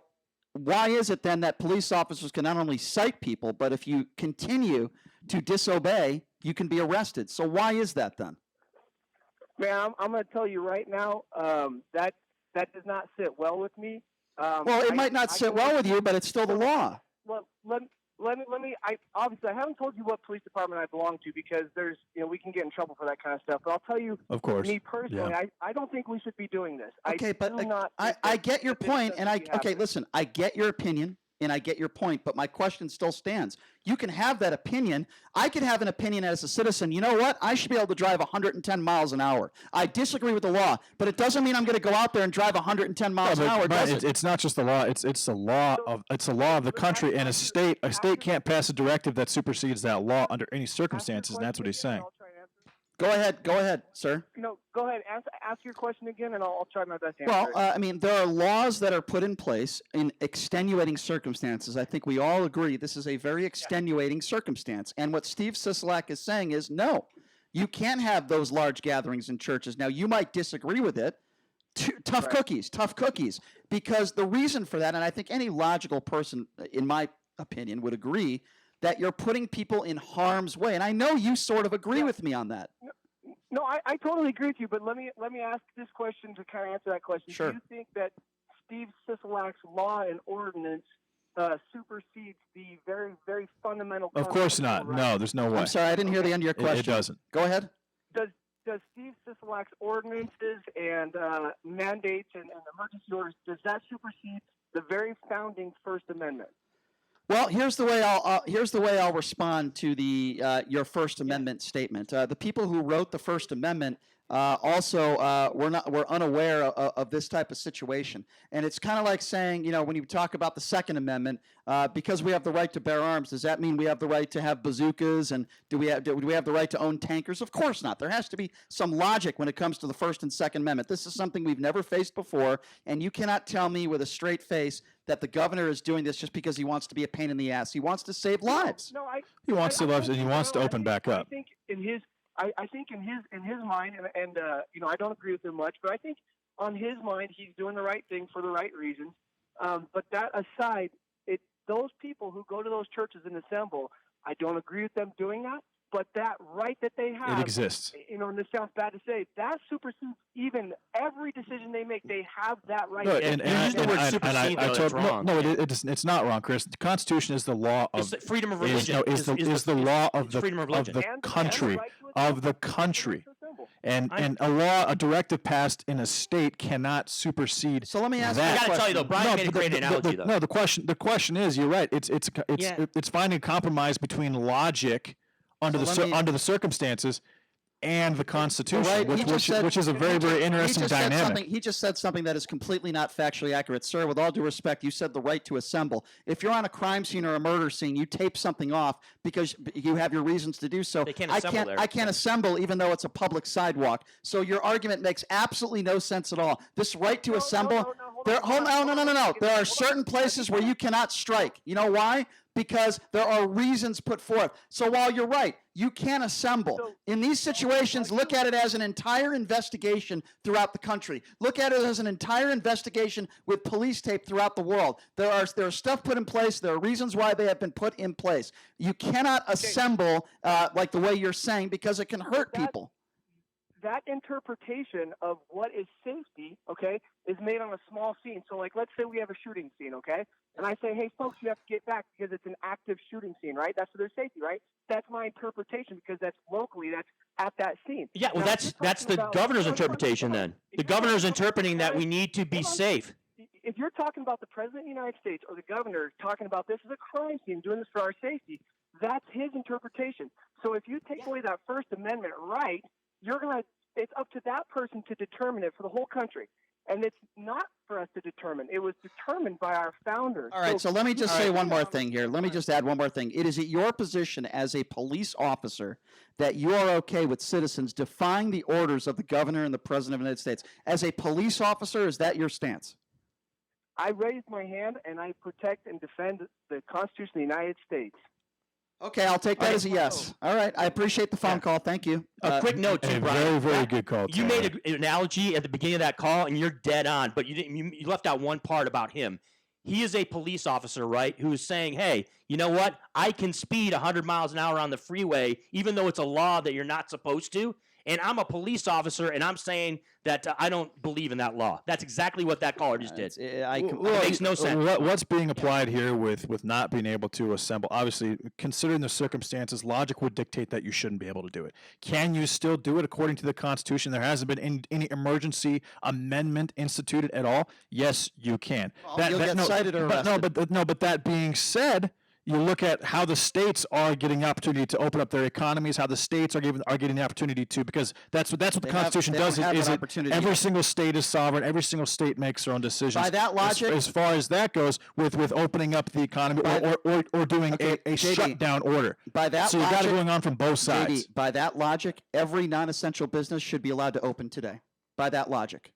why is it then that police officers can not only cite people, but if you continue to disobey, you can be arrested? So why is that then? Man, I'm going to tell you right now, that does not sit well with me. Well, it might not sit well with you, but it's still the law. Well, let me. I haven't told you what police department I belong to because we can get in trouble for that kind of stuff. But I'll tell you, of course, me personally, I don't think we should be doing this. Okay, I get your point, and listen, I get your opinion. And I get your point, but my question still stands. You can have that opinion. I could have an opinion as a citizen. You know what? I should be able to drive 110 miles an hour. I disagree with the law, but it doesn't mean I'm going to go out there and drive 110 miles an hour, does it? It's not just the law. It's the law of the country, and a state can't pass a directive that supersedes that law under any circumstances, and that's what he's saying. Go ahead, sir. No, go ahead. Ask your question again, and I'll try my best to answer. Well, there are laws that are put in place in extenuating circumstances. I think we all agree this is a very extenuating circumstance. And what Steve Sisolak is saying is, no, you can't have those large gatherings in churches. Now, you might disagree with it. Tough cookies. Because the reason for that, and I think any logical person, in my opinion, would agree, that you're putting people in harm's way. And I know you sort of agree with me on that. No, I totally agree with you, but let me ask this question to kind of answer that question. Sure. Do you think that Steve Sisolak's law and ordinance supersedes the very, very fundamental... Of course not. Right? No, there's no way. I'm sorry, I didn't hear the end of your question. It doesn't. Go ahead. Does Steve Sisolak's ordinances and mandates and emergency orders, does that supersede the very founding First Amendment? Well, here's the way I'll respond to your First Amendment statement. The people who wrote the First Amendment also were unaware of this type of situation, and it's kind of like saying, when you talk about the Second Amendment, because we have the right to bear arms, does that mean we have the right to have bazookas, and do we have the right to own tankers? Of course not. There has to be some logic when it comes to the First and Second Amendment. This is something we've never faced before, and you cannot tell me with a straight face that the governor is doing this just because he wants to be a pain in the ass. He wants to save lives. He wants to open back up. I think in his mind, and I don't agree with him much, but I think on his mind he's doing the right thing for the right reasons. But that aside, those people who go to those churches and assemble, I don't agree with them doing that. But that right that they have, it exists. And this sounds bad to say, that supersedes even every decision they make. They have that right. It's not wrong, Chris. The Constitution is the law of freedom of religion. Is the law of the country. And a directive passed in a state cannot supersede. So let me ask that. I got to tell you though, Brian made a great analogy though. No, the question is, you're right. It's finding a compromise between logic under the circumstances and the Constitution, which is a very, very interesting dynamic. He just said something that is completely not factually accurate. Sir, with all due respect, you said the right to assemble. If you're on a crime scene or a murder scene, you tape something off because you have your reasons to do so. They can't assemble there. I can't assemble even though it's a public sidewalk. So your argument makes absolutely no sense at all. This right to assemble, there are certain places where you cannot strike. You know why? Because there are reasons put forth. So while you're right, you can assemble. In these situations, look at it as an entire investigation throughout the country. Look at it as an entire investigation with police tape throughout the world. There are stuff put in place. There are reasons why they have been put in place. You cannot assemble like the way you're saying because it can hurt people. That interpretation of what is safety, okay, is made on a small scene. So, like, let's say we have a shooting scene, okay? And I say, hey, folks, you have to get back because it's an active shooting scene, right? That's for their safety, right? That's my interpretation because that's locally, that's at that scene. Yeah, well, that's the governor's interpretation then. The governor's interpreting that we need to be safe. If you're talking about the president of the United States or the governor talking about this as a crime scene, doing this for our safety, that's his interpretation. So if you take away that First Amendment right, it's up to that person to determine it for the whole country. And it's not for us to determine. It was determined by our founders. All right, so let me just say one more thing here. Let me just add one more thing. It is at your position as a police officer that you are okay with citizens defying the orders of the governor and the president of the United States. As a police officer, is that your stance? I raised my hand, and I protect and defend the Constitution of the United States. Okay, I'll take that as a yes. All right, I appreciate the phone call. Thank you. A quick note too, Brian. Very, very good call. You made an analogy at the beginning of that call, and you're dead on. But you left out one part about him. He is a police officer, right? Who is saying, "Hey, you know what? I can speed 100 miles an hour on the freeway, even though it's a law that you're not supposed to." And I'm a police officer, and I'm saying that I don't believe in that law. That's exactly what that caller just did. It makes no sense. What's being applied here with not being able to assemble? Obviously, considering the circumstances, logic would dictate that you shouldn't be able to do it. Can you still do it according to the Constitution? There hasn't been any emergency amendment instituted at all. Yes, you can. Well, you'll get cited or arrested. But that being said, you look at how the states are getting the opportunity to open up their economies, how the states are getting the opportunity to, because that's what the Constitution does. Every single state is sovereign. Every single state makes their own decisions. By that logic, as far as that goes, with opening up the economy or doing a shutdown order. By that so you've got it going on from both sides. JD, by that logic, every non-essential business should be allowed to open today. By that logic,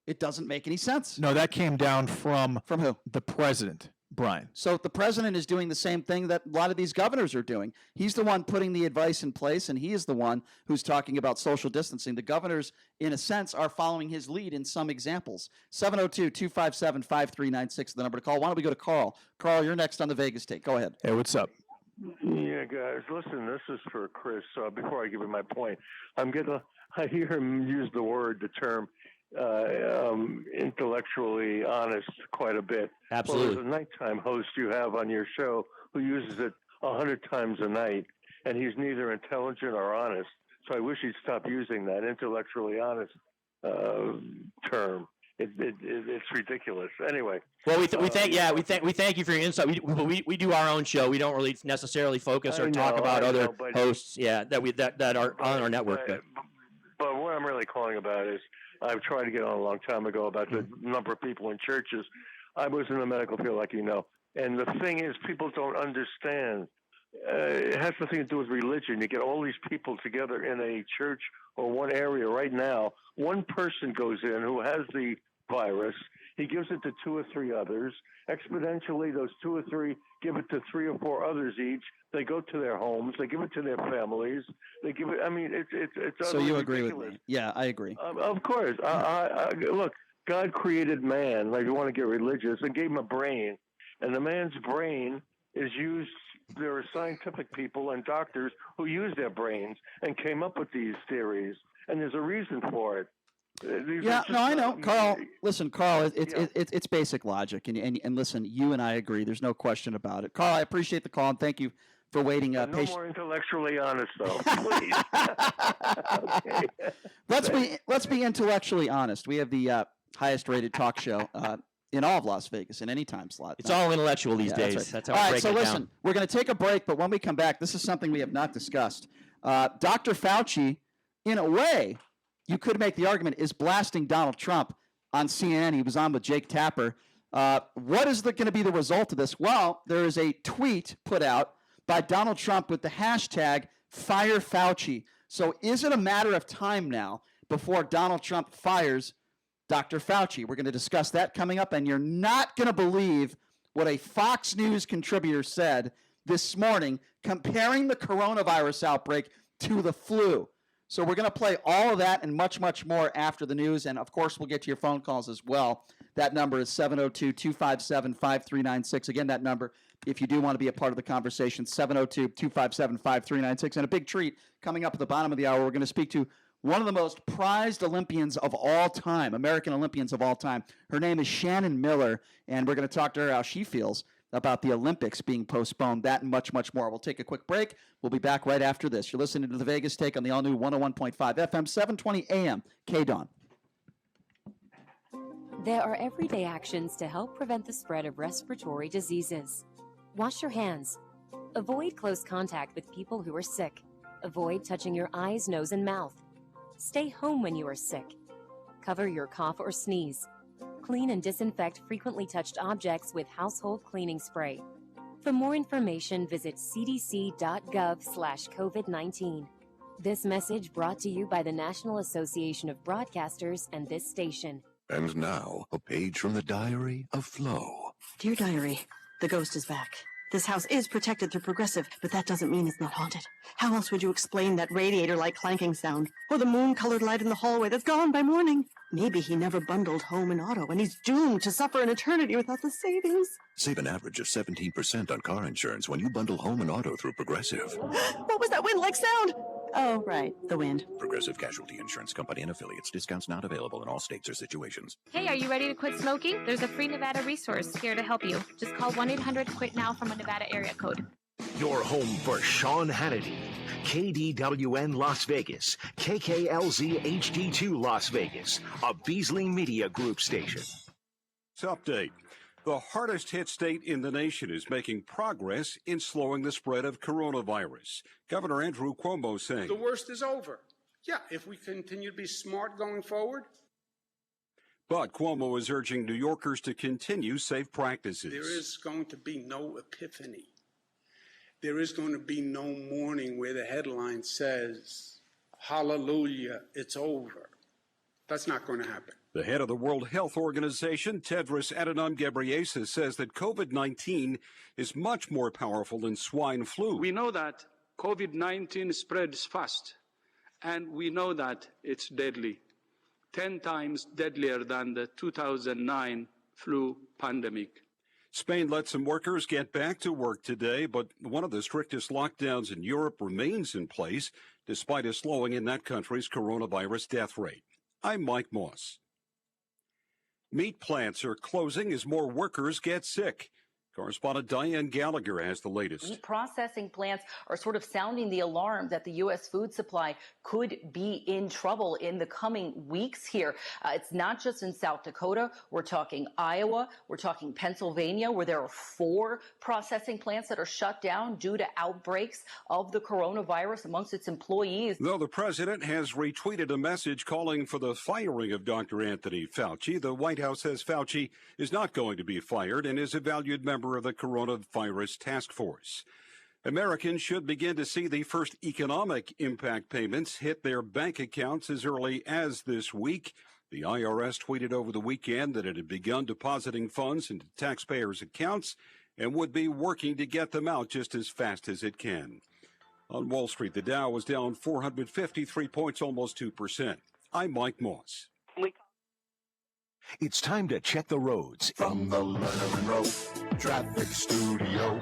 it doesn't make any sense. No, that came down from who? The president. Brian. So the president is doing the same thing that a lot of these governors are doing. He's the one putting the advice in place, and he is the one who's talking about social distancing. The governors, in a sense, are following his lead in some examples. 702-257-5396, the number to call. Why don't we go to Carl? Carl, you're next on the Vegas Take. Go ahead. Hey, what's up? Yeah, guys, listen, this is for Chris. Before I give him my point, I hear him use the term, intellectually honest quite a bit. Absolutely. Well, there's a nighttime host you have on your show who uses it 100 times a night, and he's neither intelligent or honest. So I wish he'd stop using that intellectually honest term. It's ridiculous. Anyway. Well, we thank you for your insight. We do our own show. We don't really necessarily focus or talk about other hosts. Yeah, that are on our network. But what I'm really calling about is, I've tried to get on a long time ago about the number of people in churches. I was in the medical field, like you know. And the thing is, people don't understand. It has nothing to do with religion. You get all these people together in a church or one area right now. One person goes in who has the virus. He gives it to 2 or 3 others. Exponentially, those 2 or 3 give it to 3 or 4 others each. They go to their homes. They give it to their families. They give it. I mean, it's. So you agree with me? Yeah, I agree. Of course. Look, God created man. Like, you want to get religious, and gave him a brain, and the man's brain is used. There are scientific people and doctors who use their brains and came up with these theories, and there's a reason for it. I know, Carl. Listen, Carl, it's basic logic, and listen, you and I agree. There's no question about it. Carl, I appreciate the call, and thank you for waiting No patiently. more intellectually honest, though, please. Okay. Let's be intellectually honest. We have the highest rated talk show in all of Las Vegas in any time slot. It's all intellectual these days. That's, right. That's how all I right, break so it listen, down. we're going to take a break, but when we come back, this is something we have not discussed. Dr. Fauci, in a way, you could make the argument, is blasting Donald Trump on CNN. He was on with Jake Tapper. What is going to be the result of this? Well, there is a tweet put out by Donald Trump with the hashtag Fire Fauci. So is it a matter of time now before Donald Trump fires Dr. Fauci? We're going to discuss that coming up, and you're not going to believe what a Fox News contributor said this morning comparing the coronavirus outbreak to the flu. So we're going to play all of that and much, much more after the news, and of course we'll get to your phone calls as well. That number is 702-257-5396. Again, that number, if you do want to be a part of the conversation, 702-257-5396. And a big treat coming up at the bottom of the hour, we're going to speak to one of the most prized Olympians of all time, American Olympians of all time. Her name is Shannon Miller, and we're going to talk to her how she feels about the Olympics being postponed, that and much, much more. We'll take a quick break. We'll be back right after this. You're listening to The Vegas Take on the all-new 101.5 FM, 720 AM, KDAWN. There are everyday actions to help prevent the spread of respiratory diseases. Wash your hands. Avoid close contact with people who are sick. Avoid touching your eyes, nose, and mouth. Stay home when you are sick. Cover your cough or sneeze. Clean and disinfect frequently touched objects with household cleaning spray. For more information, visit cdc.gov/COVID-19. This message brought to you by the National Association of Broadcasters and this station. And now, a page from the diary of Flo. Dear Diary, the ghost is back. This house is protected through Progressive, but that doesn't mean it's not haunted. How else would you explain that radiator-like clanking sound? Or the moon-colored light in the hallway that's gone by morning? Maybe he never bundled home and auto, and he's doomed to suffer an eternity without the savings. Save an average of 17% on car insurance when you bundle home and auto through Progressive. What was that wind-like sound? Oh, right, the wind. Progressive Casualty Insurance Company and affiliates. Discounts not available in all states or situations. Hey, are you ready to quit smoking? There's a free Nevada resource here to help you. Just call 1-800-QUIT-NOW from a Nevada area code. Your home for Sean Hannity. KDWN Las Vegas. KKLZ HD2 Las Vegas. A Beasley Media Group station. Update. The hardest hit state in the nation is making progress in slowing the spread of coronavirus. Governor Andrew Cuomo saying the worst is over. Yeah, if we continue to be smart going forward. But Cuomo is urging New Yorkers to continue safe practices. There is going to be no epiphany. There is going to be no morning where the headline says, hallelujah, it's over. That's not going to happen. The head of the World Health Organization, Tedros Adhanom Ghebreyesus, says that COVID-19 is much more powerful than swine flu. We know that COVID-19 spreads fast, and we know that it's deadly, 10 times deadlier than the 2009 flu pandemic. Spain let some workers get back to work today, but one of the strictest lockdowns in Europe remains in place, despite a slowing in that country's coronavirus death rate. I'm Mike Moss. Meat plants are closing as more workers get sick. Correspondent Diane Gallagher has the latest. Meat processing plants are sort of sounding the alarm that the U.S. food supply could be in trouble in the coming weeks here. It's not just in South Dakota. We're talking Iowa. We're talking Pennsylvania, where there are 4 processing plants that are shut down due to outbreaks of the coronavirus amongst its employees. Though the president has retweeted a message calling for the firing of Dr. Anthony Fauci, the White House says Fauci is not going to be fired and is a valued member of the coronavirus task force. Americans should begin to see the first economic impact payments hit their bank accounts as early as this week. The IRS tweeted over the weekend that it had begun depositing funds into taxpayers' accounts and would be working to get them out just as fast as it can. On Wall Street, the Dow was down 453 points, almost 2%. I'm Mike Moss. It's time to check the roads. From the Letterman Road Traffic Studio.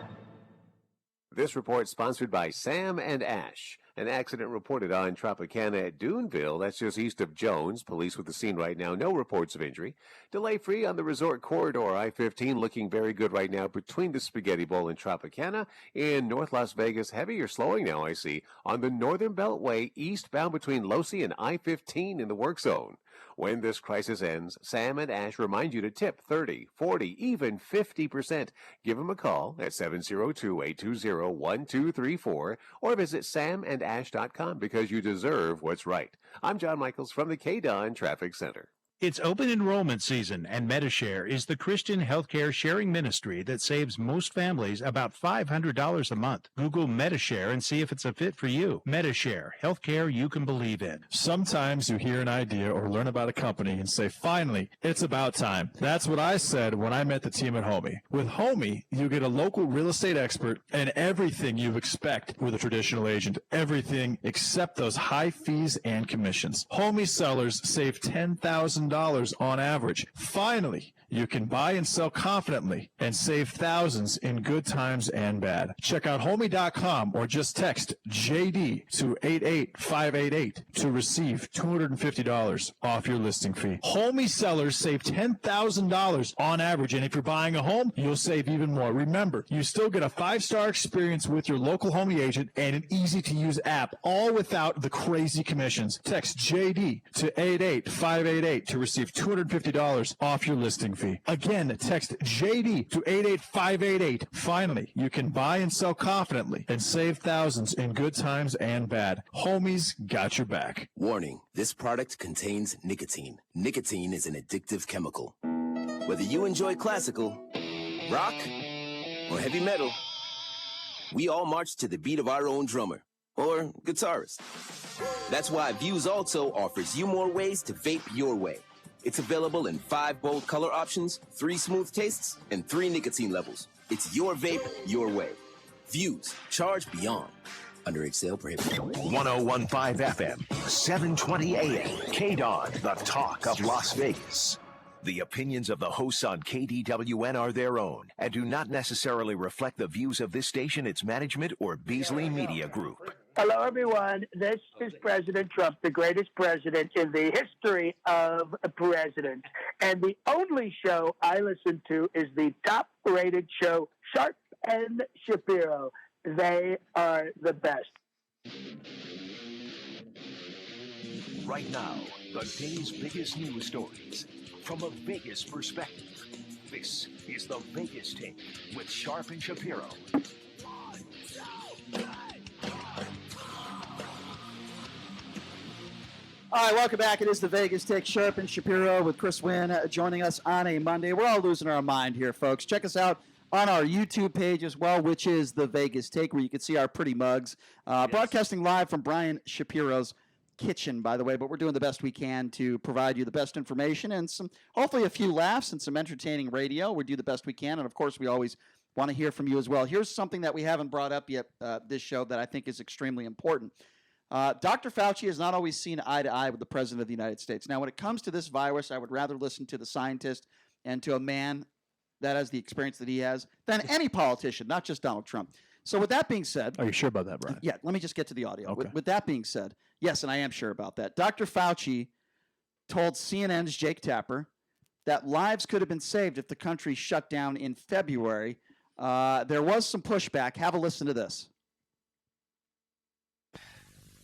This report sponsored by Sam and Ash. An accident reported on Tropicana at Duneville. That's just east of Jones. Police with the scene right now. No reports of injury. Delay-free on the resort corridor. I-15 looking very good right now between the Spaghetti Bowl and Tropicana. In North Las Vegas, heavy or slowing now, I see, on the Northern Beltway, eastbound between Losi and I-15 in the work zone. When this crisis ends, Sam and Ash remind you to tip 30, 40, even 50%. Give them a call at 702-820-1234 or visit samandash.com because you deserve what's right. I'm John Michaels from the KDON Traffic Center. It's open enrollment season, and Medishare is the Christian healthcare sharing ministry that saves most families about $500 a month. Google Medishare and see if it's a fit for you. Medishare, healthcare you can believe in. Sometimes you hear an idea or learn about a company and say, finally, it's about time. That's what I said when I met the team at Homey. With Homey, you get a local real estate expert and everything you expect with a traditional agent. Everything except those high fees and commissions. Homey sellers save $10,000 on average. Finally, you can buy and sell confidently and save thousands in good times and bad. Check out homey.com or just text JD to 88588 to receive $250 off your listing fee. Homey sellers save $10,000 on average, and if you're buying a home, you'll save even more. Remember, you still get a 5-star experience with your local Homey agent and an easy-to-use app, all without the crazy commissions. Text JD to 88588 to receive $250 off your listing fee. Again, text JD to 88588. Finally, you can buy and sell confidently and save thousands in good times and bad. Homey's got your back. Warning, this product contains nicotine. Nicotine is an addictive chemical. Whether you enjoy classical, rock, or heavy metal, we all march to the beat of our own drummer or guitarist. That's why Views Alto offers you more ways to vape your way. It's available in 5 bold color options, 3 smooth tastes, and 3 nicotine levels. It's your vape, your way. Views, charge beyond. Underage sale prohibited. 1015 FM, 720 AM, KDON, the talk of Las Vegas. The opinions of the hosts on KDWN are their own and do not necessarily reflect the views of this station, its management, or Beasley Media Group. Hello, everyone. This is President Trump, the greatest president in the history of presidents. And the only show I listen to is the top-rated show, Sharp and Shapiro. They are the best. Right now, the day's biggest news stories from a Vegas perspective. This is the Vegas Take with Sharp and Shapiro. All right, welcome back. It is the Vegas Take, Sharp and Shapiro with Chris Wynn joining us on a Monday. We're all losing our mind here, folks. Check us out on our YouTube page as well, which is the Vegas Take, where you can see our pretty mugs. Broadcasting live from Brian Shapiro's kitchen, by the way, but we're doing the best we can to provide you the best information and some, hopefully a few laughs and some entertaining radio. We do the best we can, and of course, we always want to hear from you as well. Here's something that we haven't brought up yet this show that I think is extremely important. Dr. Fauci has not always seen eye to eye with the President of the United States. Now, when it comes to this virus, I would rather listen to the scientist and to a man that has the experience that he has than any politician, not just Donald Trump. So with that being said... Are you sure about that, Brian? Yeah, let me just get to the audio. Okay. With that being said, yes, and I am sure about that. Dr. Fauci told CNN's Jake Tapper that lives could have been saved if the country shut down in February. There was some pushback. Have a listen to this.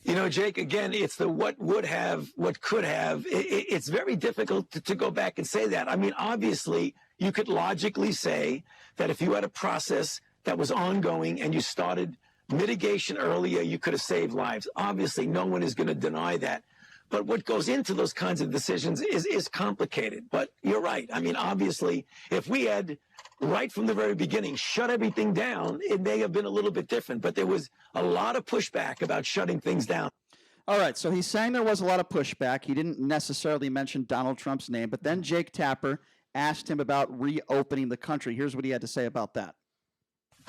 You know, Jake, again, it's the what would have, what could have. It's very difficult to go back and say that. I mean, obviously, you could logically say that if you had a process that was ongoing and you started mitigation earlier, you could have saved lives. Obviously, no one is going to deny that. But what goes into those kinds of decisions is complicated. But you're right. I mean, obviously, if we had right from the very beginning shut everything down, it may have been a little bit different. But there was a lot of pushback about shutting things down. All right, so he's saying there was a lot of pushback. He didn't necessarily mention Donald Trump's name, but then Jake Tapper asked him about reopening the country. Here's what he had to say about that.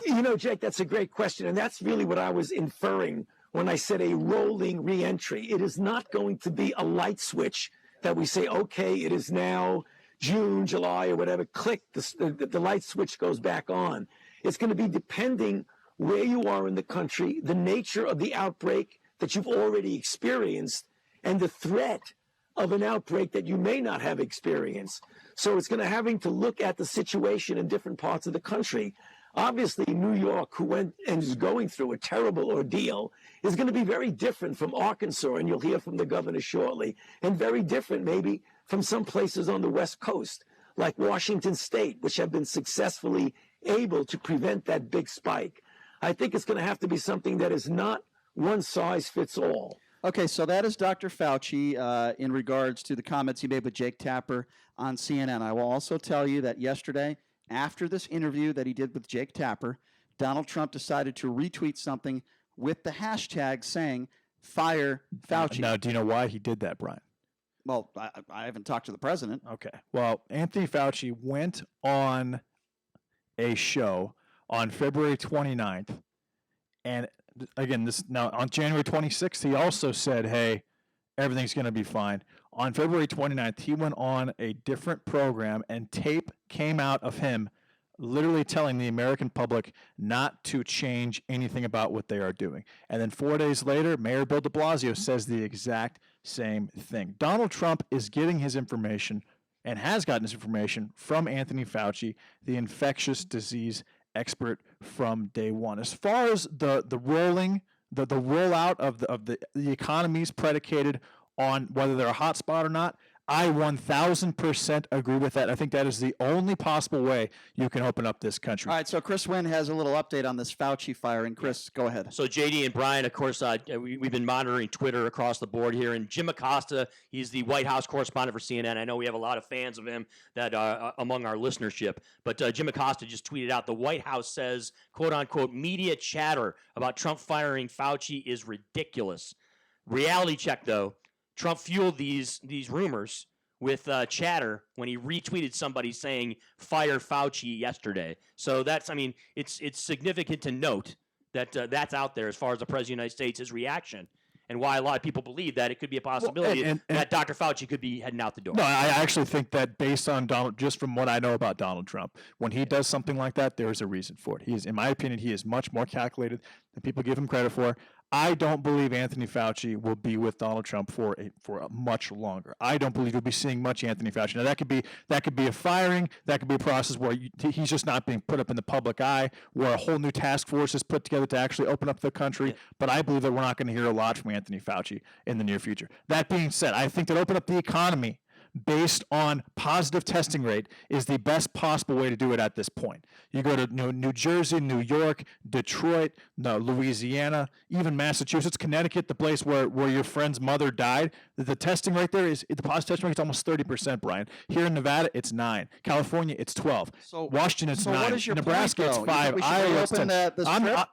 You know, Jake, that's a great question. And that's really what I was inferring when I said a rolling reentry. It is not going to be a light switch that we say, okay, it is now June, July, or whatever, click, the light switch goes back on. It's going to be depending where you are in the country, the nature of the outbreak, that you've already experienced and the threat of an outbreak that you may not have experienced. So it's going to having to look at the situation in different parts of the country. Obviously, New York, who went and is going through a terrible ordeal, is going to be very different from Arkansas, and you'll hear from the governor shortly, and very different maybe from some places on the West Coast, like Washington State, which have been successfully able to prevent that big spike. I think it's going to have to be something that is not one size fits all. Okay, so that is Dr. Fauci in regards to the comments he made with Jake Tapper on CNN. I will also tell you that yesterday, after this interview that he did with Jake Tapper, Donald Trump decided to retweet something with the hashtag saying, "Fire Fauci." Now, do you know why he did that, Brian? Well, I haven't talked to the president. Okay. Well, Anthony Fauci went on a show on February 29th, and again, now on January 26th, he also said, "Hey, everything's going to be fine." On February 29th, he went on a different program, and tape came out of him literally telling the American public not to change anything about what they are doing. And then 4 days later, Mayor Bill de Blasio says the exact same thing. Donald Trump is getting his information and has gotten his information from Anthony Fauci, the infectious disease expert from day one. As far as the rollout of the economies predicated on whether they're a hotspot or not, I 1,000% agree with that. I think that is the only possible way you can open up this country. All right, so Chris Wynn has a little update on this Fauci firing. Chris, go ahead. So JD and Brian, of course, we've been monitoring Twitter across the board here, and Jim Acosta, he's the White House correspondent for CNN. I know we have a lot of fans of him that are among our listenership, but Jim Acosta just tweeted out, the White House says, quote unquote, media chatter about Trump firing Fauci is ridiculous. Reality check, though. Trump fueled these rumors with chatter when he retweeted somebody saying "fire Fauci" yesterday. So it's significant to note that that's out there as far as the President of the United States, his reaction, and why a lot of people believe that it could be a possibility that Dr. Fauci could be heading out the door. No, I actually think that based on just from what I know about Donald Trump, when he does something like that, there is a reason for it. He is, in my opinion, he is much more calculated than people give him credit for. I don't believe Anthony Fauci will be with Donald Trump for much longer. I don't believe you'll be seeing much Anthony Fauci. Now that could be a firing. That could be a process where he's just not being put up in the public eye, where a whole new task force is put together to actually open up the country. But I believe that we're not going to hear a lot from Anthony Fauci in the near future. That being said, I think that open up the economy based on positive testing rate is the best possible way to do it at this point. You go to New Jersey, New York, Detroit, Louisiana, even Massachusetts, Connecticut, the place where your friend's mother died. The testing rate there is, the positive testing rate is almost 30%, Brian. Here in Nevada, it's 9. California, it's 12. Washington, it's 9. What is your Nebraska, point, it's 5. Iowa, it's 10.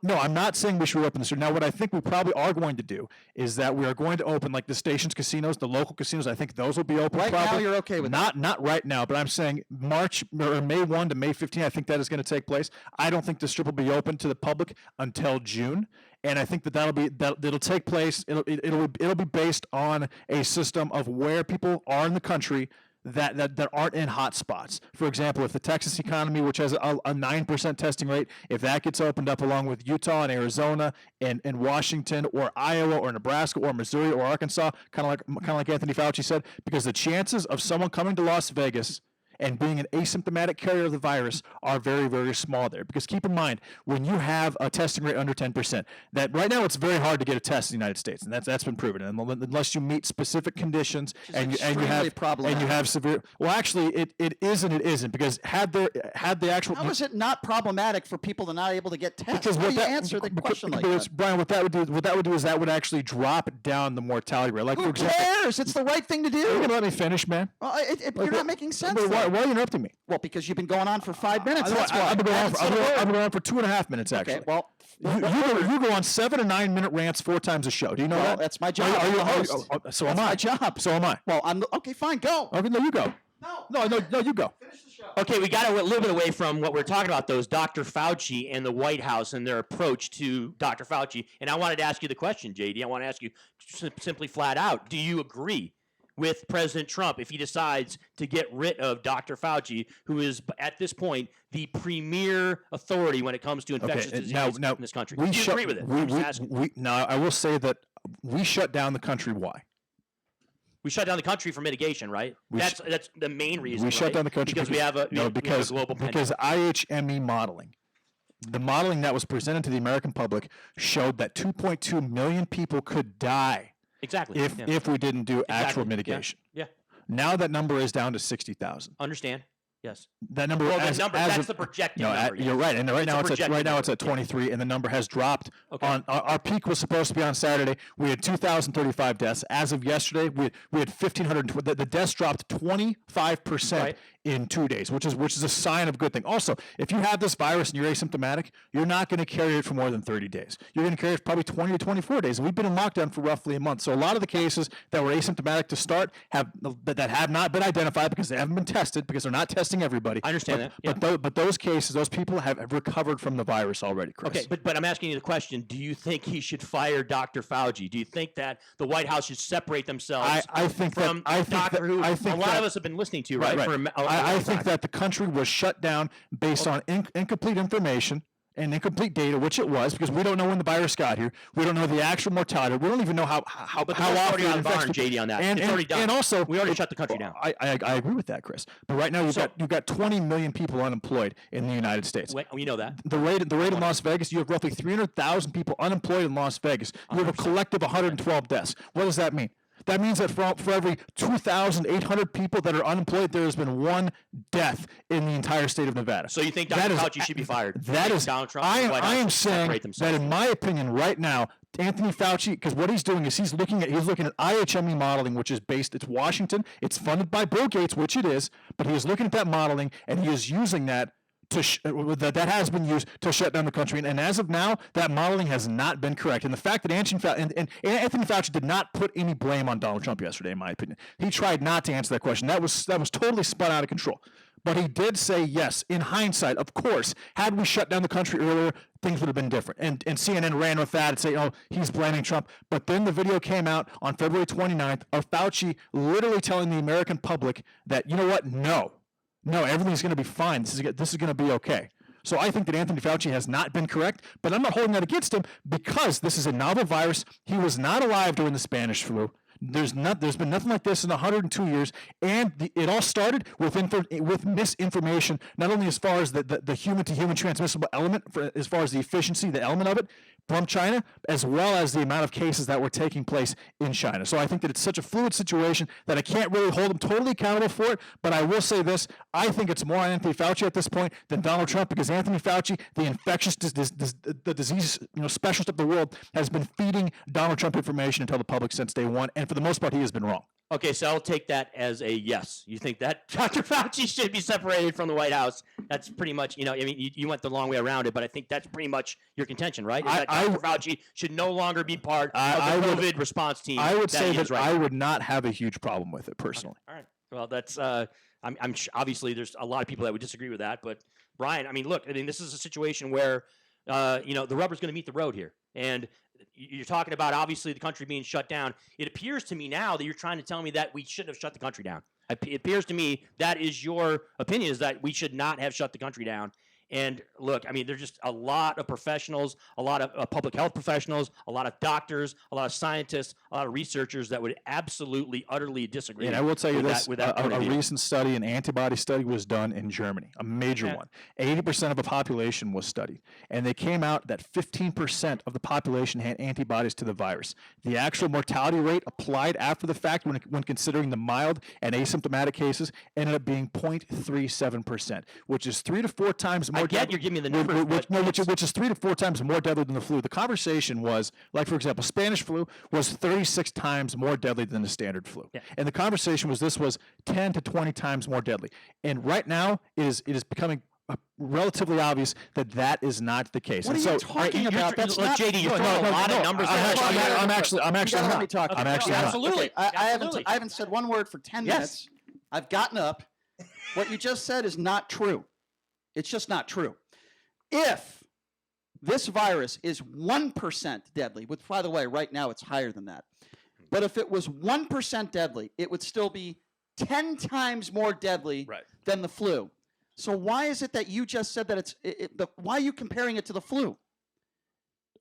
No, I'm not saying we should reopen the strip. Now, what I think we probably are going to do is that we are going to open like the stations casinos, the local casinos. I think those will be open. Right now, you're okay with that? Not right now, but I'm saying March or May 1 to May 15. I think that is going to take place. I don't think the strip will be open to the public until June. And I think that'll take place. It'll be based on a system of where people are in the country that aren't in hot spots. For example, if the Texas economy, which has a 9% testing rate, if that gets opened up along with Utah and Arizona and Washington or Iowa or Nebraska or Missouri or Arkansas, kind of like Anthony Fauci said, because the chances of someone coming to Las Vegas and being an asymptomatic carrier of the virus are very, very small there. Because keep in mind, when you have a testing rate under 10%, that right now it's very hard to get a test in the United States, and that's been proven. And unless you meet specific conditions and you have severe, well, actually, it is and it isn't, because had the actual, how is it not problematic for people to not able to get tests? Because what answer the question like that? Brian, what that would do is that would actually drop down the mortality rate. Like, who cares? It's the right thing to do. You're gonna let me finish, man. Well, you're not making sense. Why are you interrupting me? Well, because you've been going on for 5 minutes. That's why. I've been going on for 2.5 minutes, actually. Okay, well, you go on 7 to 9 minute rants 4 times a show. Do you know that? That's my job. So am I. My job. So am I. Well, okay. Fine, go. Okay, no, you go. No, you go. Finish the show. Okay, we got a little bit away from what we're talking about, those Dr. Fauci and the White House and their approach to Dr. Fauci. And I wanted to ask you the question, JD. I want to ask you simply flat out, do you agree with President Trump if he decides to get rid of Dr. Fauci, who is at this point the premier authority when it comes to infectious disease in this country? Do you agree with it? Now, I will say that we shut down the country. Why? We shut down the country for mitigation, right? That's the main reason. We shut down the country because we have a because global because IHME modeling, the modeling that was presented to the American public showed that 2.2 million people could die if we didn't do actual mitigation. Yeah. Now that number is down to 60,000. Understand? Yes. That number. Well, that's the projected number. You're right, and right now it's at 23, and the number has dropped. Okay. On our peak was supposed to be on Saturday. We had 2,035 deaths. As of yesterday, we had 1,500. The deaths dropped 25% in 2 days, which is a sign of good thing. Also, if you have this virus and you're asymptomatic, you're not going to carry it for more than 30 days. You're going to carry it for probably 20 to 24 days, and we've been in lockdown for roughly a month. So a lot of the cases that were asymptomatic to start have not been identified because they haven't been tested, because they're not testing everybody. I understand that. Yeah. But those cases, those people have recovered from the virus already, Chris. Okay, but I'm asking you the question: do you think he should fire Dr. Fauci? Do you think that the White House should separate themselves from Dr. Who a lot of us have been listening to, right? I think that the country was shut down based on incomplete information and incomplete data, which it was, because we don't know when the virus got here. We don't know the actual mortality. We don't even know how But how often already it on infects barn, people. JD, on that. And, It's already done. And also, we already shut the country down. I agree with that, Chris. But right now you've got 20 million people unemployed in the United States. We know that. The rate in Las Vegas, you have roughly 300,000 people unemployed in Las Vegas. You have a collective 112 deaths. What does that mean? That means that for every 2,800 people that are unemployed, there has been one death in the entire state of Nevada. So you think Dr. Fauci should be fired? That is Donald Trump. I am saying that, in my opinion, right now, Anthony Fauci, because what he's doing is he's looking at IHME modeling, which is it's Washington, it's funded by Bill Gates, which it is, but he is looking at that modeling and he is using that. That has been used to shut down the country, and as of now, that modeling has not been correct. And the fact that Anthony Fauci did not put any blame on Donald Trump yesterday, in my opinion, he tried not to answer that question. That was totally spun out of control. But he did say yes. In hindsight, of course, had we shut down the country earlier, things would have been different. And CNN ran with that and say, oh, he's blaming Trump. But then the video came out on February 29th of Fauci literally telling the American public that, you know what, no, everything's going to be fine. This is going to be okay. So I think that Anthony Fauci has not been correct, but I'm not holding that against him because this is a novel virus. He was not alive during the Spanish flu. There's been nothing like this in 102 years, and it all started with misinformation, not only as far as the human-to-human transmissible element, as far as the efficiency, the element of it, from China, as well as the amount of cases that were taking place in China. So I think that it's such a fluid situation that I can't really hold him totally accountable for it, but I will say this, I think it's more on Anthony Fauci at this point than Donald Trump, because Anthony Fauci, the infectious the disease specialist of the world, has been feeding Donald Trump information and tell the public since day one, and for the most part, he has been wrong. Okay, so I'll take that as a yes. You think that Dr. Fauci should be separated from the White House? That's pretty much, you went the long way around it, but I think that's pretty much your contention, right? Dr. Fauci should no longer be part of the COVID response team. I would say that I would not have a huge problem with it personally. All right. Well, that's I'm obviously there's a lot of people that would disagree with that, but Brian, look, this is a situation where the rubber's going to meet the road here, and you're talking about obviously the country being shut down. It appears to me now that you're trying to tell me that we shouldn't have shut the country down. It appears to me that is your opinion, is that we should not have shut the country down. And look, there's just a lot of professionals, a lot of public health professionals, a lot of doctors, a lot of scientists, a lot of researchers that would absolutely, utterly disagree. And I will tell you this, a recent study, an antibody study was done in Germany, a major one. 80% of the population was studied. And they came out that 15% of the population had antibodies to the virus. The actual mortality rate applied after the fact, when considering the mild and asymptomatic cases, ended up being 0.37%, which is 3 to 4 times more. I get you're giving me the numbers, which is 3 to 4 times more deadly than the flu. The conversation was, like, for example, Spanish flu was 36 times more deadly than the standard flu. Yeah. And the conversation was this was 10 to 20 times more deadly. And right now it is becoming relatively obvious that is not the case. What are you talking about? That's not, JD, you're throwing a lot of numbers. I'm actually not. Absolutely. I haven't said one word for 10 minutes. I've gotten up. What you just said is not true. It's just not true. If this virus is 1% deadly, which, by the way, right now it's higher than that, but if it was 1% deadly, it would still be 10 times more deadly than the flu. So why is it that you just said that why are you comparing it to the flu?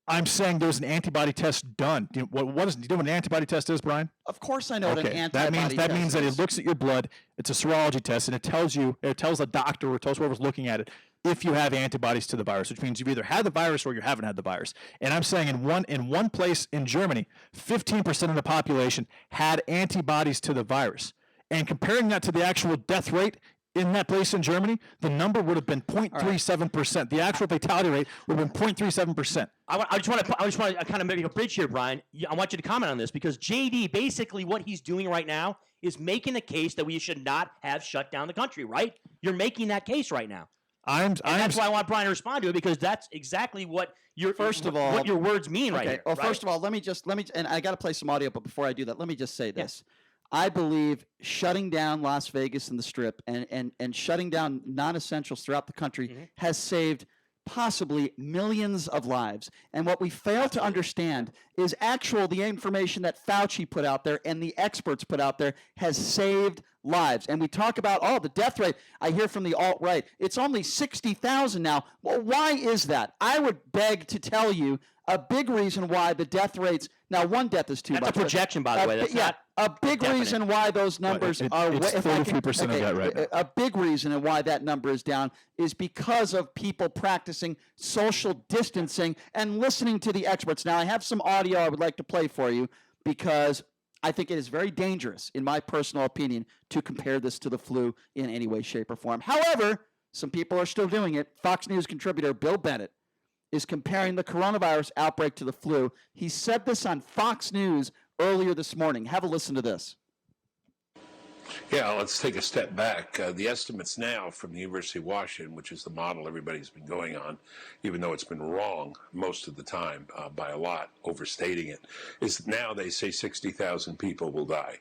I'm saying there was an antibody test done. Do you know what an antibody test is, Brian? Of course I know what an antibody test is. That means that it looks at your blood. It's a serology test, and it tells the doctor or tells whoever's looking at it if you have antibodies to the virus, which means you've either had the virus or you haven't had the virus. And I'm saying in one place in Germany, 15% of the population had antibodies to the virus. And comparing that to the actual death rate in that place in Germany, the number would have been 0.37%. The actual fatality rate would have been 0.37%. I just want to kind of make a bridge here, Brian. I want you to comment on this because JD, basically what he's doing right now is making the case that we should not have shut down the country, right? You're making that case right now. That's why I want Brian to respond to it, because that's exactly what your words mean right here. Well, first of all, let me and I got to play some audio, but before I do that, let me just say this. I believe shutting down Las Vegas and the Strip and shutting down non-essentials throughout the country has saved possibly millions of lives. And what we fail to understand is the information that Fauci put out there and the experts put out there has saved lives. And we talk about, the death rate. I hear from the alt-right. It's only 60,000 now. Well, why is that? I would beg to tell you a big reason why the death rates, now one death is too much. That's a projection, by the way. That's not a big reason why those numbers are. It's 33% of that right now. A big reason and why that number is down is because of people practicing social distancing and listening to the experts. Now, I have some audio I would like to play for you because I think it is very dangerous, in my personal opinion, to compare this to the flu in any way, shape, or form. However, some people are still doing it. Fox News contributor Bill Bennett is comparing the coronavirus outbreak to the flu. He said this on Fox News earlier this morning. Have a listen to this. Yeah, let's take a step back. The estimates now from the University of Washington, which is the model everybody's been going on, even though it's been wrong most of the time by a lot, overstating it, is now they say 60,000 people will die.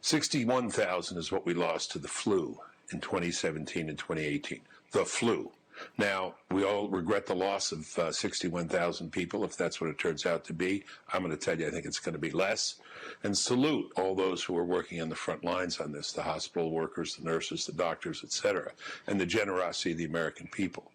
61,000 is what we lost to the flu in 2017 and 2018. The flu. Now, we all regret the loss of 61,000 people, if that's what it turns out to be. I'm going to tell you, I think it's going to be less. And salute all those who are working on the front lines on this, the hospital workers, the nurses, the doctors, et cetera, and the generosity of the American people.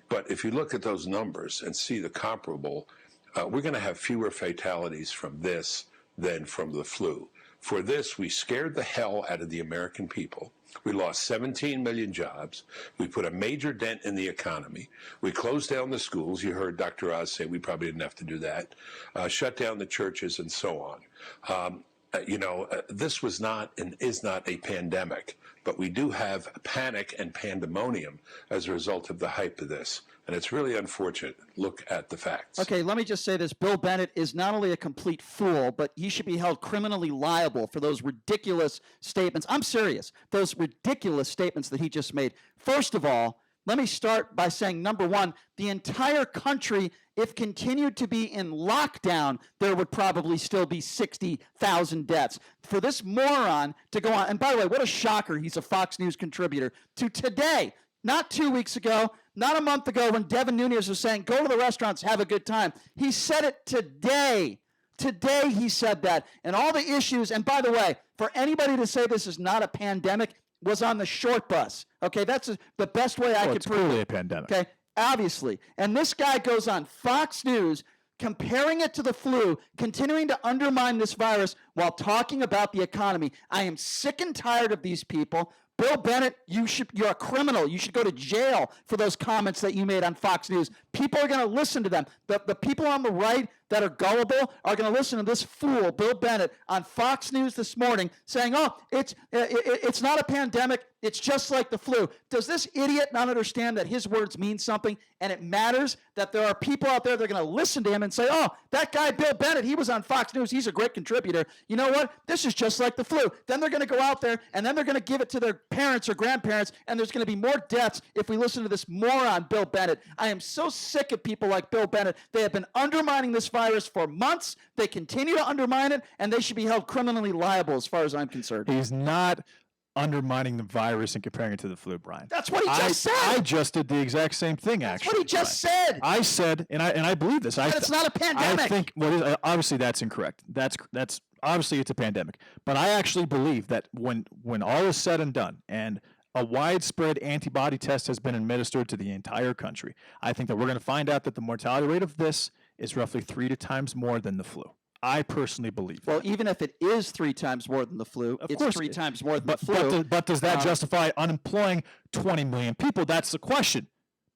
But if you look at those numbers and see the comparable, we're going to have fewer fatalities from this than from the flu. For this, we scared the hell out of the American people. We lost 17 million jobs. We put a major dent in the economy. We closed down the schools. You heard Dr. Oz say we probably didn't have to do that. Shut down the churches and so on. This was not and is not a pandemic, but we do have panic and pandemonium as a result of the hype of this. And it's really unfortunate. Look at the facts. Okay, let me just say this. Bill Bennett is not only a complete fool, but he should be held criminally liable for those ridiculous statements. I'm serious. Those ridiculous statements that he just made. First of all, let me start by saying, number one, the entire country, if continued to be in lockdown, there would probably still be 60,000 deaths. For this moron to go on, and by the way, what a shocker, he's a Fox News contributor, to today, not 2 weeks ago, not a month ago when Devin Nunes was saying, go to the restaurants, have a good time. He said it today. Today he said that. And all the issues, and by the way, for anybody to say this is not a pandemic, was on the short bus. Okay, that's the best way I could prove it. It's clearly a pandemic. Okay, obviously. And this guy goes on Fox News comparing it to the flu, continuing to undermine this virus while talking about the economy. I am sick and tired of these people. Bill Bennett, you're a criminal. You should go to jail for those comments that you made on Fox News. People are going to listen to them. The people on the right that are gullible are going to listen to this fool, Bill Bennett, on Fox News this morning saying, it's not a pandemic. It's just like the flu. Does this idiot not understand that his words mean something and it matters that there are people out there that are going to listen to him and say, that guy Bill Bennett, he was on Fox News. He's a great contributor. You know what? This is just like the flu. Then they're going to go out there and then they're going to give it to their parents or grandparents, and there's going to be more deaths if we listen to this moron, Bill Bennett. I am so sick of people like Bill Bennett. They have been undermining this virus for months. They continue to undermine it, and they should be held criminally liable as far as I'm concerned. He's not undermining the virus and comparing it to the flu, Brian. That's what he just said. I just did the exact same thing, actually. That's what he just said. I said, and I believe this. But it's not a pandemic. I think, obviously that's incorrect. That's obviously it's a pandemic. But I actually believe that when all is said and done and a widespread antibody test has been administered to the entire country, I think that we're going to find out that the mortality rate of this is roughly 3 times more than the flu. I personally believe. Well, even if it is 3 times more than the flu, it's 3 times more than the flu. But does that justify unemploying 20 million people? That's the question.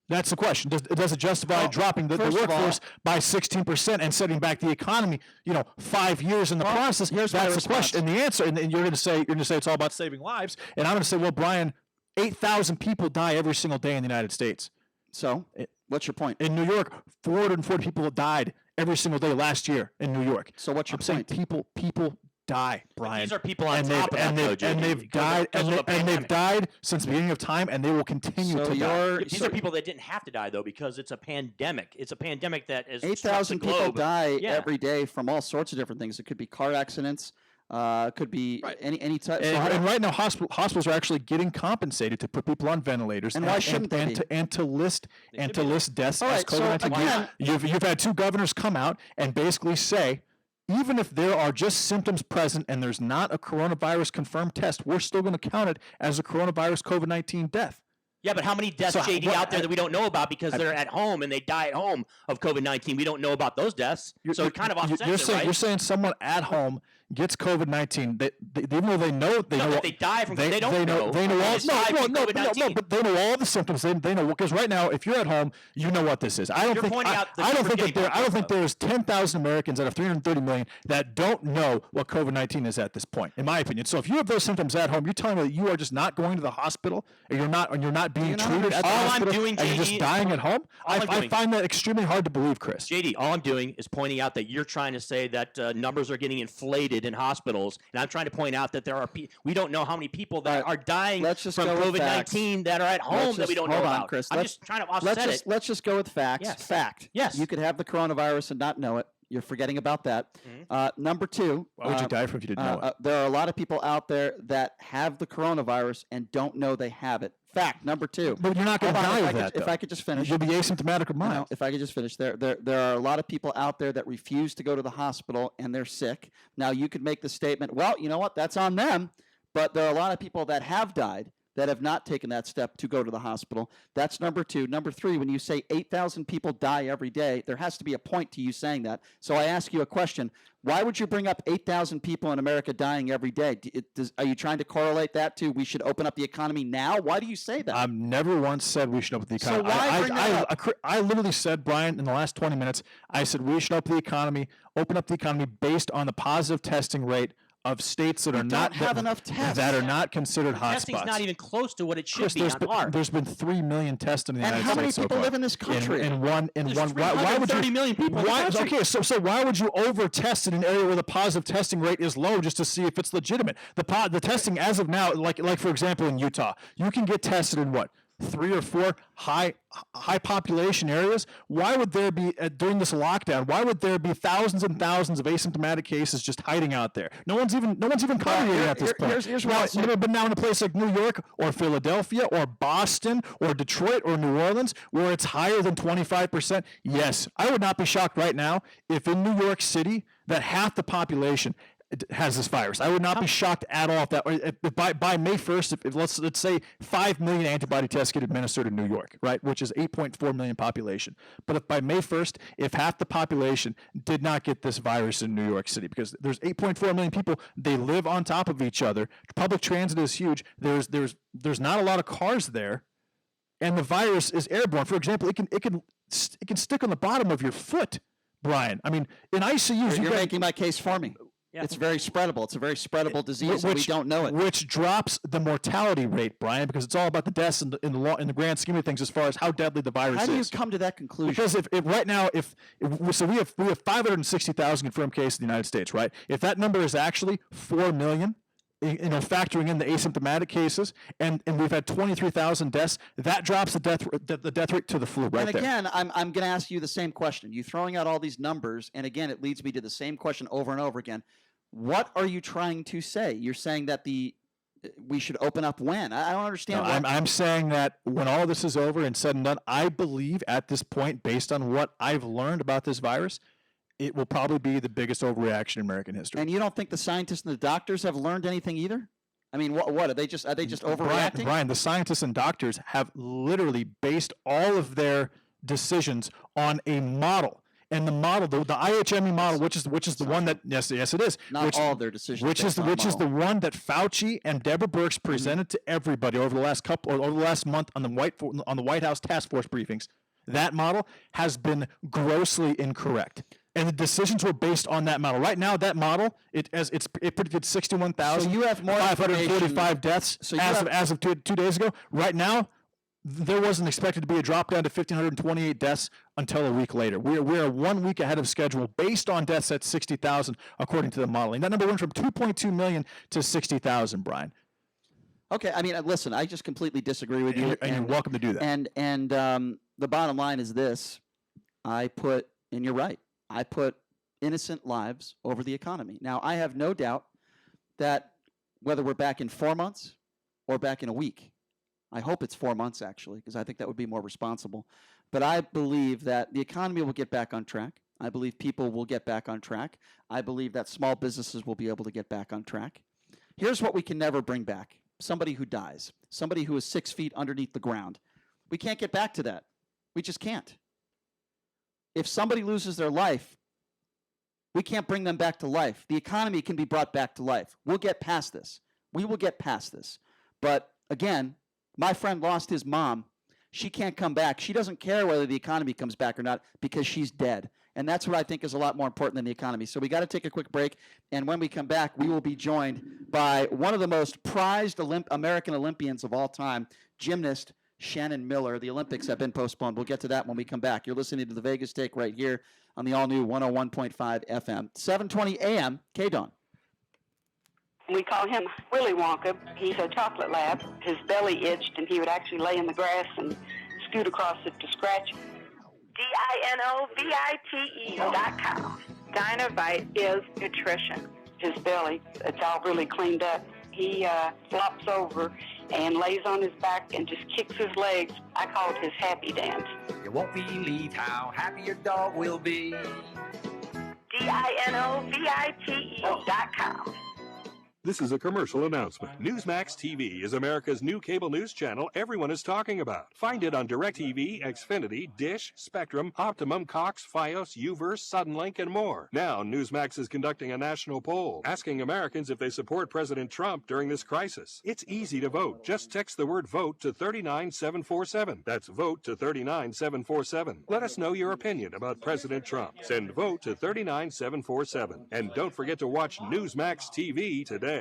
That's the question. Does it justify dropping the workforce by 16% and setting back the economy? 5 years in the process. That's the question. And the answer. And you're going to say it's all about saving lives. And I'm going to say, well, Brian, 8,000 people die every single day in the United States. So, what's your point? In New York, 440 people died every single day last year in New York. So what's your point? People die, Brian. These are people on top of that, though, and they've died, and they've died since the beginning of time, and they will continue to die. These are people that didn't have to die, though, because it's a pandemic. It's a pandemic that is 8,000 people die every day from all sorts of different things. It could be car accidents. Could be any type. And right now, hospitals are actually getting compensated to put people on ventilators. And why shouldn't they be? And to list deaths as COVID-19. You've had 2 governors come out and basically say, even if there are just symptoms present and there's not a coronavirus confirmed test, we're still going to count it as a coronavirus COVID-19 death. Yeah, but how many deaths, JD, out there that we don't know about because they're at home and they die at home of COVID-19? We don't know about those deaths. So it kind of offsets it, right? You're saying someone at home gets COVID-19, even though they know that they die from they don't know. They know all but they know all the symptoms. They know, because right now, if you're at home, you know what this is. I don't think there's 10,000 Americans out of 330 million that don't know what COVID-19 is at this point, in my opinion. So if you have those symptoms at home, you're telling me that you are just not going to the hospital, and you're not being treated at the hospital, and you're just dying at home. I find that extremely hard to believe, Chris. JD, all I'm doing is pointing out that you're trying to say that numbers are getting inflated in hospitals, and I'm trying to point out that there are we don't know how many people that are dying from COVID-19 that are at home that we don't know about. Chris. I'm just trying to offset it. Let's just go with facts. Yes. Fact. Yes. You could have the coronavirus and not know it. You're forgetting about that. Number 2. Why would you die from if you didn't know it? There are a lot of people out there that have the coronavirus and don't know they have it. Fact. Number 2. But you're not going to die of that, If I could just finish. You'll be asymptomatic or mild. If I could just finish. There are a lot of people out there that refuse to go to the hospital and they're sick. Now, you could make the statement, well, you know what? That's on them. But there are a lot of people that have died that have not taken that step to go to the hospital. That's number 2. Number 3, when you say 8,000 people die every day, there has to be a point to you saying that. So I ask you a question. Why would you bring up 8,000 people in America dying every day? Are you trying to correlate that to we should open up the economy now? Why do you say that? I've never once said we should open the economy. So why bring that up? I literally said, Brian, in the last 20 minutes, I said we should open up the economy based on the positive testing rate of states that are not have enough tests that are not considered hotspots. Testing's not even close to what it should Chris, be on par. There's been 3 million tested in the United States. And how many people live in this country? In one. Why would you? 30 million people. Okay, so why would you over test in an area where the positive testing rate is low just to see if it's legitimate? The testing as of now, like for example in Utah, you can get tested in what? 3 or 4 high population areas. Why would there be during this lockdown? Why would there be thousands and thousands of asymptomatic cases just hiding out there? No one's even congregating at this point. Here's what but now in a place like New York or Philadelphia or Boston or Detroit or New Orleans where it's higher than 25%, yes, I would not be shocked right now if in New York City that half the population has this virus. I would not be shocked at all if by May 1st, if let's say 5 million antibody tests get administered in New York, right, which is 8.4 million population. But if by May 1st, if half the population did not get this virus in New York City, because there's 8.4 million people, they live on top of each other. Public transit is huge. There's not a lot of cars there, and the virus is airborne. For example, it can stick on the bottom of your foot, Brian. I mean, in ICUs, you're making my case for me. Yeah. It's very spreadable. It's a very spreadable disease, and we don't know it. Which drops the mortality rate, Brian, because it's all about the deaths in the grand scheme of things as far as how deadly the virus is. How do you come to that conclusion? Because if right now, we have 560,000 confirmed cases in the United States, right? If that number is actually 4 million, factoring in the asymptomatic cases, and we've had 23,000 deaths, that drops the death rate to the flu right there. And again, I'm going to ask you the same question. You throwing out all these numbers, and again, it leads me to the same question over and over again. What are you trying to say? You're saying that we should open up when? I don't understand. No, I'm saying that when all this is over and said and done, I believe at this point, based on what I've learned about this virus, it will probably be the biggest overreaction in American history. And you don't think the scientists and the doctors have learned anything either? I mean, what are they just overreacting? Brian, the scientists and doctors have literally based all of their decisions on a model. And the model, the IHME model, which is the one that yes it is. Not all their decisions. Which is the one that Fauci and Deborah Birx presented to everybody over the last month on the White House task force briefings. That model has been grossly incorrect. And the decisions were based on that model. Right now, that model it predicted 61,545 deaths as of 2 days ago. Right now, there wasn't expected to be a drop down to 1,528 deaths until a week later. We're 1 week ahead of schedule based on deaths at 60,000 according to the modeling. That number went from 2.2 million to 60,000. Brian. Okay, I mean, listen, I just completely disagree with you, and you're welcome to do that. And the bottom line is this: and you're right. I put innocent lives over the economy. Now, I have no doubt that whether we're back in 4 months or back in a week, I hope it's 4 months, actually, because I think that would be more responsible. But I believe that the economy will get back on track. I believe people will get back on track. I believe that small businesses will be able to get back on track. Here's what we can never bring back: somebody who dies, somebody who is 6 feet underneath the ground. We can't get back to that. We just can't. If somebody loses their life, we can't bring them back to life. The economy can be brought back to life. We'll get past this. We will get past this. But again, my friend lost his mom. She can't come back. She doesn't care whether the economy comes back or not because she's dead. And that's what I think is a lot more important than the economy. So we got to take a quick break. And when we come back, we will be joined by one of the most prized American Olympians of all time, gymnast Shannon Miller. The Olympics have been postponed. We'll get to that when we come back. You're listening to the Vegas Take right here on the all-new 101.5 FM, 720 AM, KDON. We call him Willy Wonka. He's a chocolate lab. His belly itched, and he would actually lay in the grass and scoot across it to scratch. DINOVITE.com. Dinovite is nutrition. His belly, it's all really cleaned up. He flops over and lays on his back and just kicks his legs. I call it his happy dance. You won't believe how happy your dog will be. DINOVITE.com. This is a commercial announcement. Newsmax TV is America's new cable news channel everyone is talking about. Find it on DirecTV, Xfinity, Dish, Spectrum, Optimum, Cox, Fios, Uverse, Suddenlink, and more. Now, Newsmax is conducting a national poll, asking Americans if they support President Trump during this crisis. It's easy to vote. Just text the word VOTE to 39747. That's VOTE to 39747. Let us know your opinion about President Trump. Send VOTE to 39747. And don't forget to watch Newsmax TV today.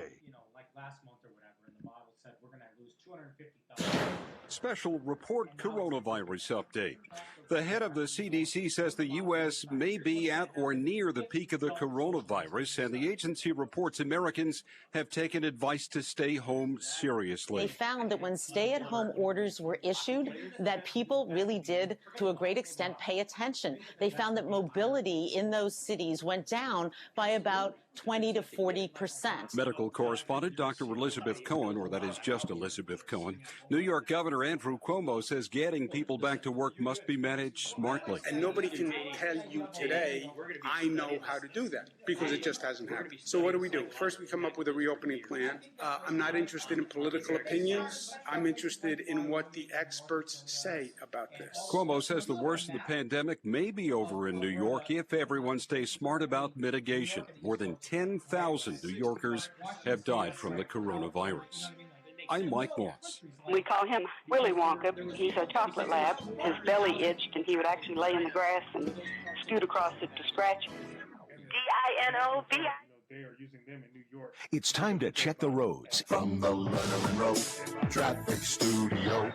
Last month or whatever, and the model said we're going to lose 250,000. Special report coronavirus update. The head of the CDC says the U.S. may be at or near the peak of the coronavirus, and the agency reports Americans have taken advice to stay home seriously. They found that when stay-at-home orders were issued, that people really did, to a great extent, pay attention. They found that mobility in those cities went down by about 20 to 40%. Medical correspondent Dr. Elizabeth Cohen, or that is just Elizabeth Cohen. New York Governor Andrew Cuomo says getting people back to work must be managed smartly. And nobody can tell you today, I know how to do that, because it just hasn't happened. So what do? First, we come up with a reopening plan. I'm not interested in political opinions. I'm interested in what the experts say about this. Cuomo says the worst of the pandemic may be over in New York if everyone stays smart about mitigation. More than 10,000 New Yorkers have died from the coronavirus. I'm Mike Moss. We call him Willy Wonka. He's a chocolate lab. His belly itched, and he would actually lay in the grass and scoot across it to scratch. DINOVITE. They are using them in New York. It's time to check the roads. From the Letterman Road Traffic Studio.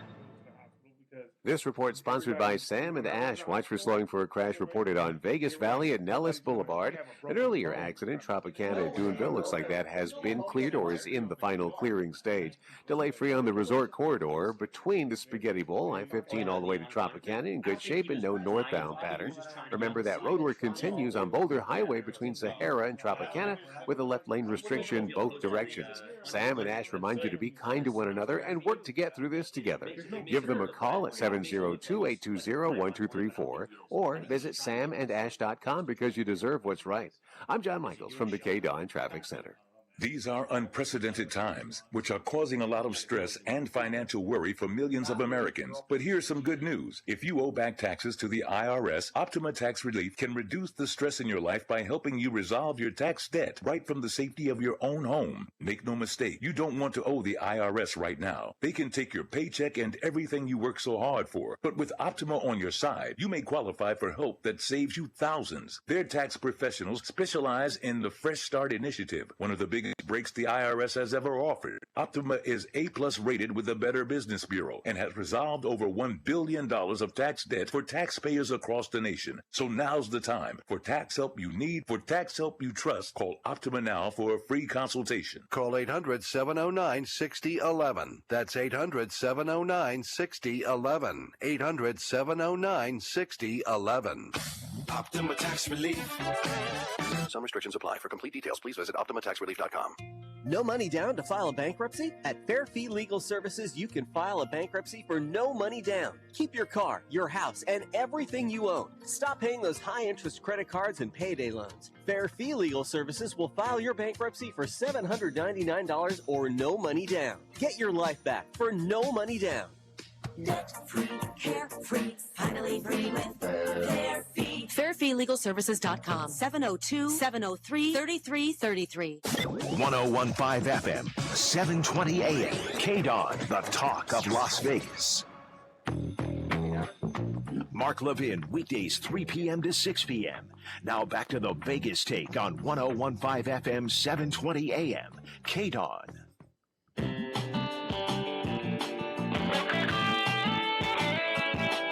This report sponsored by Sam and Ash. Watch for slowing for a crash reported on Vegas Valley and Nellis Boulevard. An earlier accident, Tropicana and Duneville, looks like that has been cleared or is in the final clearing stage. Delay free on the resort corridor between the Spaghetti Bowl, I-15 all the way to Tropicana, in good shape and no northbound pattern. Remember that roadwork continues on Boulder Highway between Sahara and Tropicana with a left lane restriction both directions. Sam and Ash remind you to be kind to one another and work to get through this together. Give them a call at 702-820-1234 or visit samandash.com because you deserve what's right. I'm John Michaels from the KDON Traffic Center. These are unprecedented times, which are causing a lot of stress and financial worry for millions of Americans. But here's some good news. If you owe back taxes to the IRS, Optima Tax Relief can reduce the stress in your life by helping you resolve your tax debt right from the safety of your own home. Make no mistake, you don't want to owe the IRS right now. They can take your paycheck and everything you work so hard for. But with Optima on your side, you may qualify for help that saves you thousands. Their tax professionals specialize in the Fresh Start Initiative, one of the biggest breaks the IRS has ever offered. Optima is A+ rated with the Better Business Bureau and has resolved over $1 billion of tax debt for taxpayers across the nation. So now's the time. For tax help you need, for tax help you trust, call Optima now for a free consultation. Call 800-709-6011. That's 800-709-6011. 800-709-6011. Optima Tax Relief. Some restrictions apply. For complete details, please visit OptimaTaxRelief.com. No money down to file a bankruptcy? At Fair Fee Legal Services, you can file a bankruptcy for no money down. Keep your car, your house, and everything you own. Stop paying those high-interest credit cards and payday loans. Fair Fee Legal Services will file your bankruptcy for $799 or no money down. Get your life back for no money down. Debt-free, carefree, finally free with Fair Fee. FairFeeLegalServices.com. 702-703-3333. 101.5 FM, 720 AM. KDON, the talk of Las Vegas. Mark Levin, weekdays 3 p.m. to 6 p.m. Now back to the Vegas Take on 101.5 FM, 720 AM. KDON.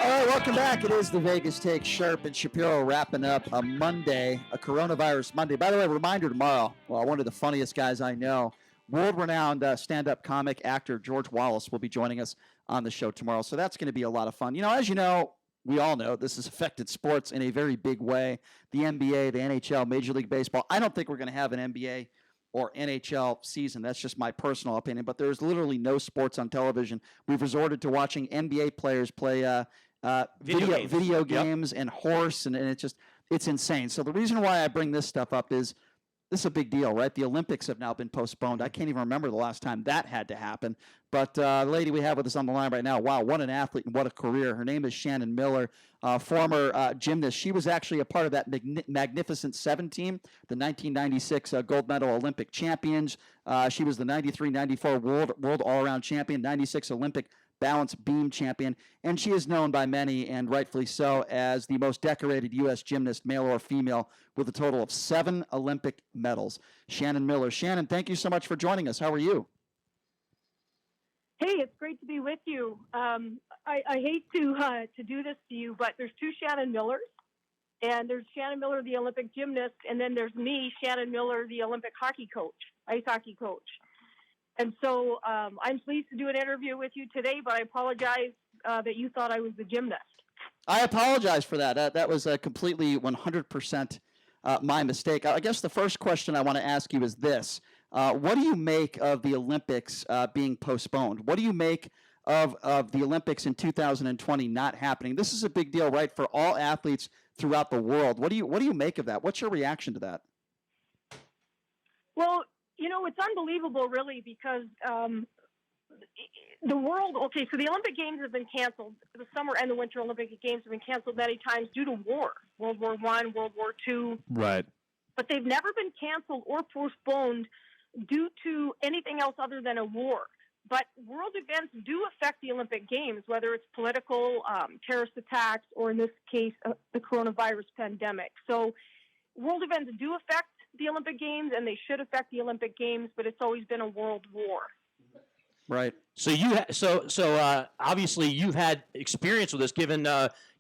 All right, welcome back. It is the Vegas Take. Sharp and Shapiro wrapping up a Monday, a coronavirus Monday. By the way, reminder tomorrow, well, one of the funniest guys I know, world-renowned stand-up comic, actor George Wallace will be joining us on the show tomorrow. So that's going to be a lot of fun. You know, as you know, we all know this has affected sports in a very big way. The NBA, the NHL, Major League Baseball. I don't think we're going to have an NBA or NHL season. That's just my personal opinion. But there's literally no sports on television. We've resorted to watching NBA players play video games and horse, and it's insane. So the reason why I bring this stuff up is this is a big deal, right? The Olympics have now been postponed. I can't even remember the last time that had to happen. But the lady we have with us on the line right now, wow, what an athlete and what a career. Her name is Shannon Miller, former gymnast. She was actually a part of that Magnificent Seven team, the 1996 gold medal Olympic champions. She was the 93-94 world all-around champion, 96 Olympic balance beam champion, and she is known by many, and rightfully so, as the most decorated U.S. gymnast, male or female, with a total of 7 Olympic medals. Shannon Miller. Shannon, thank you so much for joining us. How are you? Hey, it's great to be with you. I hate to do this to you, but there's 2 Shannon Millers, and there's Shannon Miller, the Olympic gymnast, and then there's me, Shannon Miller, the Olympic hockey coach, ice hockey coach. And so I'm pleased to do an interview with you today, but I apologize that you thought I was the gymnast. I apologize for that. That was completely 100% my mistake. I guess the first question I want to ask you is this. What do you make of the Olympics being postponed? What do you make of the Olympics in 2020 not happening? This is a big deal, right, for all athletes throughout the world. What do you make of that? What's your reaction to that? Well, you know, it's unbelievable, really, because the world, okay, so the Olympic Games have been canceled. The Summer and the Winter Olympic Games have been canceled many times due to war, World War I, World War II. Right. But they've never been canceled or postponed due to anything else other than a war. But world events do affect the Olympic Games, whether it's political, terrorist attacks, or in this case, the coronavirus pandemic. So world events do affect the Olympic Games, and they should affect the Olympic Games, but it's always been a world war. Right. So obviously you've had experience with this, given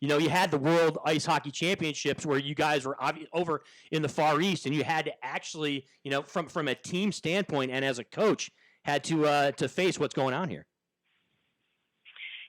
you had the World Ice Hockey Championships where you guys were over in the Far East, and you had to actually, from a team standpoint and as a coach, had to face what's going on here.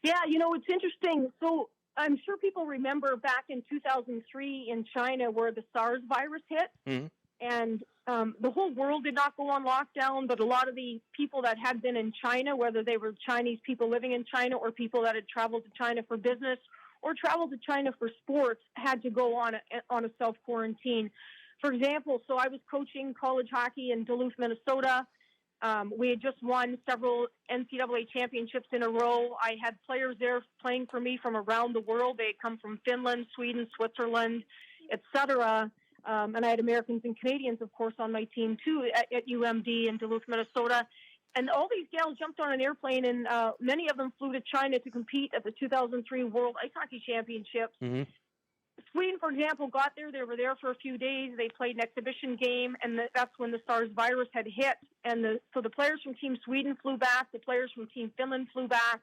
Yeah, it's interesting. So I'm sure people remember back in 2003 in China where the SARS virus hit. Mm-hmm. And the whole world did not go on lockdown, but a lot of the people that had been in China, whether they were Chinese people living in China or people that had traveled to China for business or traveled to China for sports, had to go on a self-quarantine. For example, so I was coaching college hockey in Duluth, Minnesota. We had just won several NCAA championships in a row. I had players there playing for me from around the world. They had come from Finland, Sweden, Switzerland, etc. And I had Americans and Canadians, of course, on my team too at UMD in Duluth, Minnesota. And all these gals jumped on an airplane, and many of them flew to China to compete at the 2003 World Ice Hockey Championships. Mm-hmm. Sweden, for example, got there. They were there for a few days. They played an exhibition game, and that's when the SARS virus had hit. And so the players from Team Sweden flew back. The players from Team Finland flew back.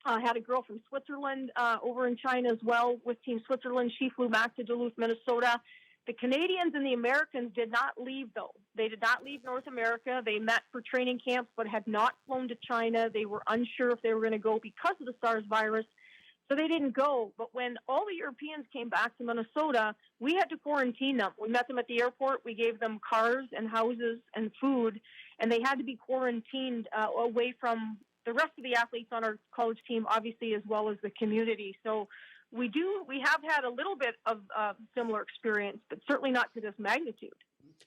I had a girl from Switzerland over in China as well with Team Switzerland. She flew back to Duluth, Minnesota. The Canadians and the Americans did not leave, though. They did not leave North America. They met for training camps but had not flown to China. They were unsure if they were going to go because of the SARS virus. So they didn't go. But when all the Europeans came back to Minnesota, we had to quarantine them. We met them at the airport. We gave them cars and houses and food, and they had to be quarantined away from the rest of the athletes on our college team, obviously, as well as the community. So we have had a little bit of similar experience, but certainly not to this magnitude.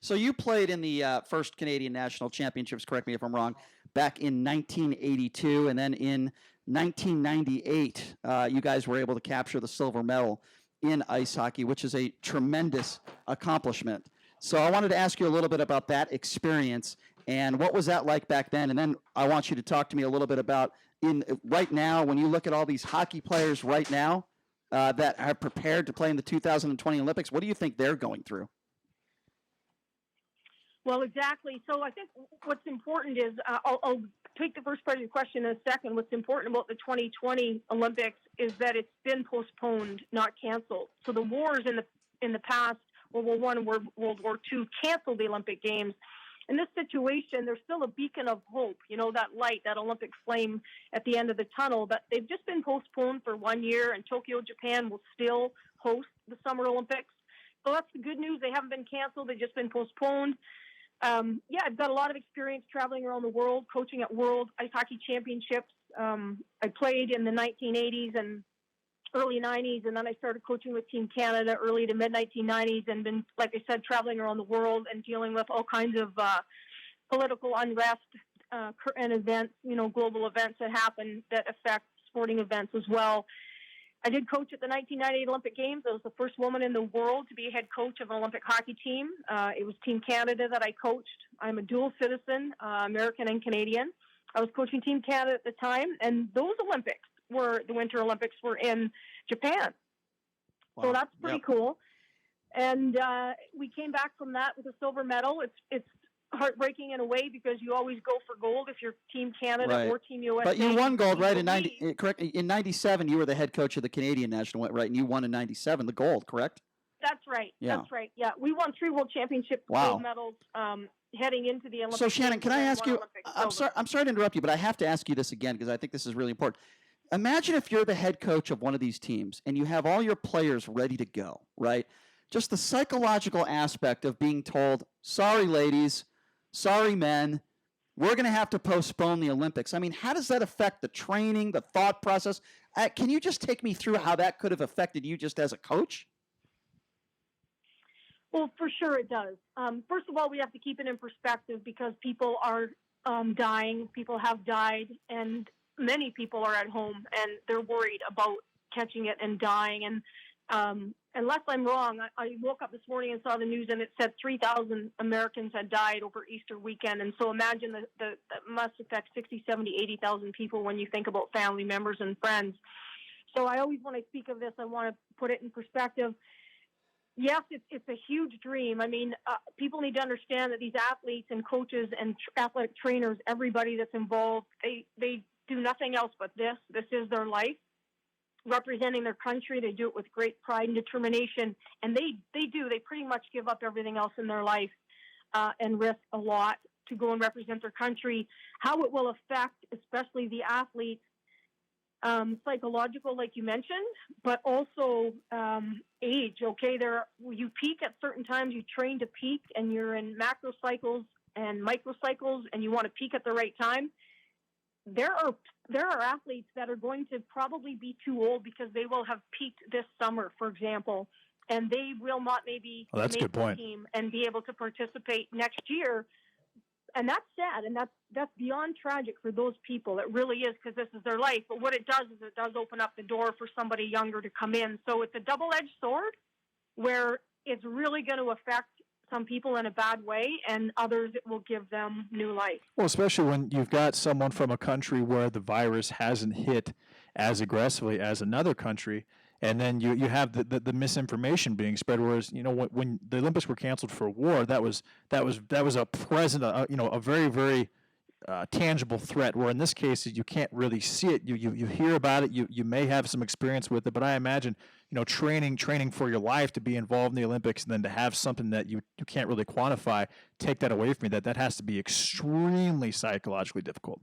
So you played in the first Canadian National Championships, correct me if I'm wrong, back in 1982, and then in 1998, you guys were able to capture the silver medal in ice hockey, which is a tremendous accomplishment. So I wanted to ask you a little bit about that experience and what was that like back then? And then I want you to talk to me a little bit about right now, when you look at all these hockey players right now that are prepared to play in the 2020 Olympics, what do you think they're going through? Well, exactly. So I think what's important is, I'll take the first part of your question in a second. What's important about the 2020 Olympics is that it's been postponed, not canceled. So the wars in the past, World War I and World War II, canceled the Olympic Games. In this situation, there's still a beacon of hope, that light, that Olympic flame at the end of the tunnel, but they've just been postponed for 1 year, and Tokyo, Japan will still host the Summer Olympics. So that's the good news. They haven't been canceled. They've just been postponed. I've got a lot of experience traveling around the world, coaching at World Ice Hockey Championships. I played in the 1980s and early 90s, and then I started coaching with Team Canada early to mid-1990s, and been, like I said, traveling around the world and dealing with all kinds of political unrest and events, global events that happen that affect sporting events as well. I did coach at the 1998 Olympic Games. I was the first woman in the world to be a head coach of an Olympic hockey team. It was Team Canada that I coached. I'm a dual citizen, American and Canadian. I was coaching Team Canada at the time, and those Olympics the Winter Olympics were in Japan. Wow. So that's pretty cool. And we came back from that with a silver medal. It's heartbreaking in a way because you always go for gold if you're Team Canada or Team USA. But you won gold, right? In 97, you were the head coach of the Canadian national, right? And you won in 97 the gold, correct? That's right. Yeah. That's right. Yeah, we won 3 World Championship gold medals heading into the Olympics. So Shannon, can I ask you? I'm sorry to interrupt you, but I have to ask you this again because I think this is really important. Imagine if you're the head coach of one of these teams and you have all your players ready to go, right? Just the psychological aspect of being told, sorry, ladies, sorry, men, we're going to have to postpone the Olympics. I mean, how does that affect the training, the thought process? Can you just take me through how that could have affected you just as a coach? Well, for sure it does. First of all, we have to keep it in perspective because people are dying. People have died, and many people are at home, and they're worried about catching it and dying. And unless I'm wrong, I woke up this morning and saw the news, and it said 3,000 Americans had died over Easter weekend. And so imagine that must affect 60, 70, 80,000 people when you think about family members and friends. So I always, when I speak of this, I want to put it in perspective. Yes, it's a huge dream. I mean, people need to understand that these athletes and coaches and athletic trainers, everybody that's involved, they do nothing else but this. This is their life. Representing their country, they do it with great pride and determination, and they pretty much give up everything else in their life and risk a lot to go and represent their country. How it will affect, especially the athletes, psychological, like you mentioned, but also age. Okay, you peak at certain times. You train to peak, and you're in macro cycles and microcycles, and you want to peak at the right time. There are athletes that are going to probably be too old because they will have peaked this summer, for example, and they will not maybe Oh, that's a make good the point. team and be able to participate next year. And that's sad, and that's beyond tragic for those people. It really is, because this is their life. But what it does is it does open up the door for somebody younger to come in. So it's a double-edged sword where it's really going to affect some people in a bad way, and others it will give them new life. Well, especially when you've got someone from a country where the virus hasn't hit as aggressively as another country, and then you have the misinformation being spread. Whereas, you know, when the Olympics were canceled for war, that was a present, a very, very tangible threat. Where in this case, you can't really see it. You hear about it. You may have some experience with it, but I imagine, you know, training for your life to be involved in the Olympics, and then to have something that you can't really quantify, take that away from you. That has to be extremely psychologically difficult.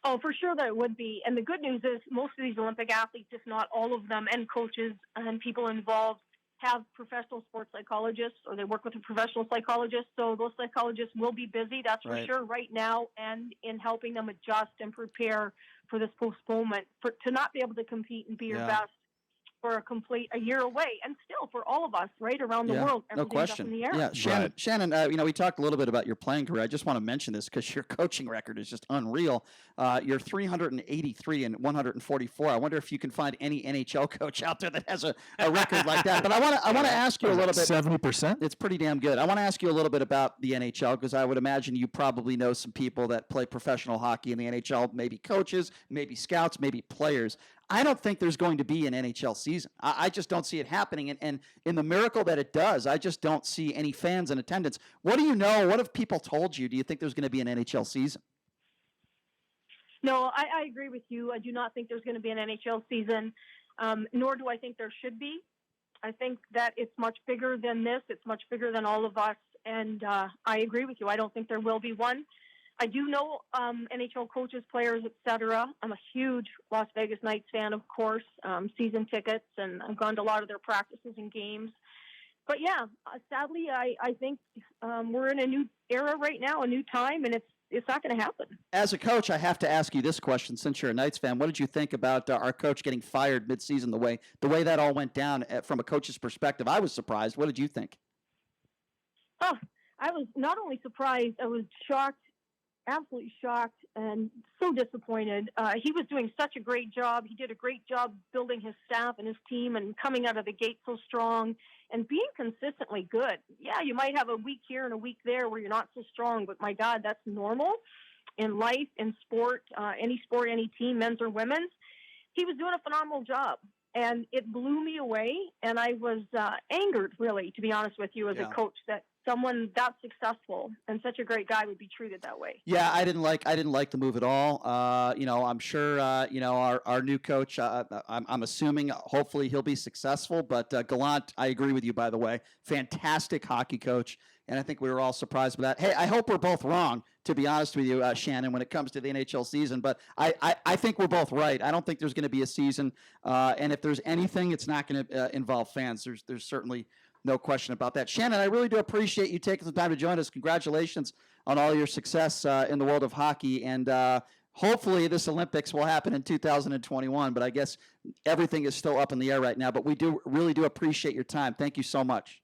Oh, for sure that it would be. And the good news is most of these Olympic athletes, if not all of them, and coaches and people involved, have professional sports psychologists, or they work with a professional psychologist. So those psychologists will be busy, that's for sure, right now, and in helping them adjust and prepare for this postponement, to not be able to compete and be your best for a year away, and still for all of us, right, around the world, no everything's question. up in the air. Yeah, Shannon, Shannon, you know, we talked a little bit about your playing career. I just want to mention this because your coaching record is just unreal. You're 383 and 144. I wonder if you can find any NHL coach out there that has a record like that. But I want to ask you a little bit. 70%? It's pretty damn good. I want to ask you a little bit about the NHL, because I would imagine you probably know some people that play professional hockey in the NHL, maybe coaches, maybe scouts, maybe players. I don't think there's going to be an NHL season. I just don't see it happening. And in the miracle that it does, I just don't see any fans in attendance. What do you know? What have people told you? Do you think there's going to be an NHL season? No, I agree with you. I do not think there's going to be an NHL season, nor do I think there should be. I think that it's much bigger than this. It's much bigger than all of us. And I agree with you. I don't think there will be one. I do know NHL coaches, players, etc. I'm a huge Las Vegas Knights fan, of course, season tickets, and I've gone to a lot of their practices and games. But yeah, sadly, I think we're in a new era right now, a new time, and it's not going to happen. As a coach, I have to ask you this question, since you're a Knights fan. What did you think about our coach getting fired midseason? The way that all went down from a coach's perspective, I was surprised. What did you think? Oh, I was not only surprised, I was shocked. Absolutely shocked and so disappointed. He was doing such a great job. He did a great job building his staff and his team and coming out of the gate so strong and being consistently good. Yeah, you might have a week here and a week there where you're not so strong, but my God, that's normal in life, in sport, any team, men's or women's. He was doing a phenomenal job, and it blew me away, and I was angered, really, to be honest with you, as a coach, that someone that successful and such a great guy would be treated that way. Yeah, I didn't like the move at all. You know, I'm sure our new coach. I'm assuming hopefully he'll be successful. But Gallant, I agree with you. By the way, fantastic hockey coach, and I think we were all surprised by that. Hey, I hope we're both wrong. To be honest with you, Shannon, when it comes to the NHL season, but I think we're both right. I don't think there's going to be a season, and if there's anything, it's not going to involve fans. There's certainly no question about that. Shannon, I really do appreciate you taking some time to join us. Congratulations on all your success in the world of hockey. And hopefully this Olympics will happen in 2021. But I guess everything is still up in the air right now. But we really do appreciate your time. Thank you so much.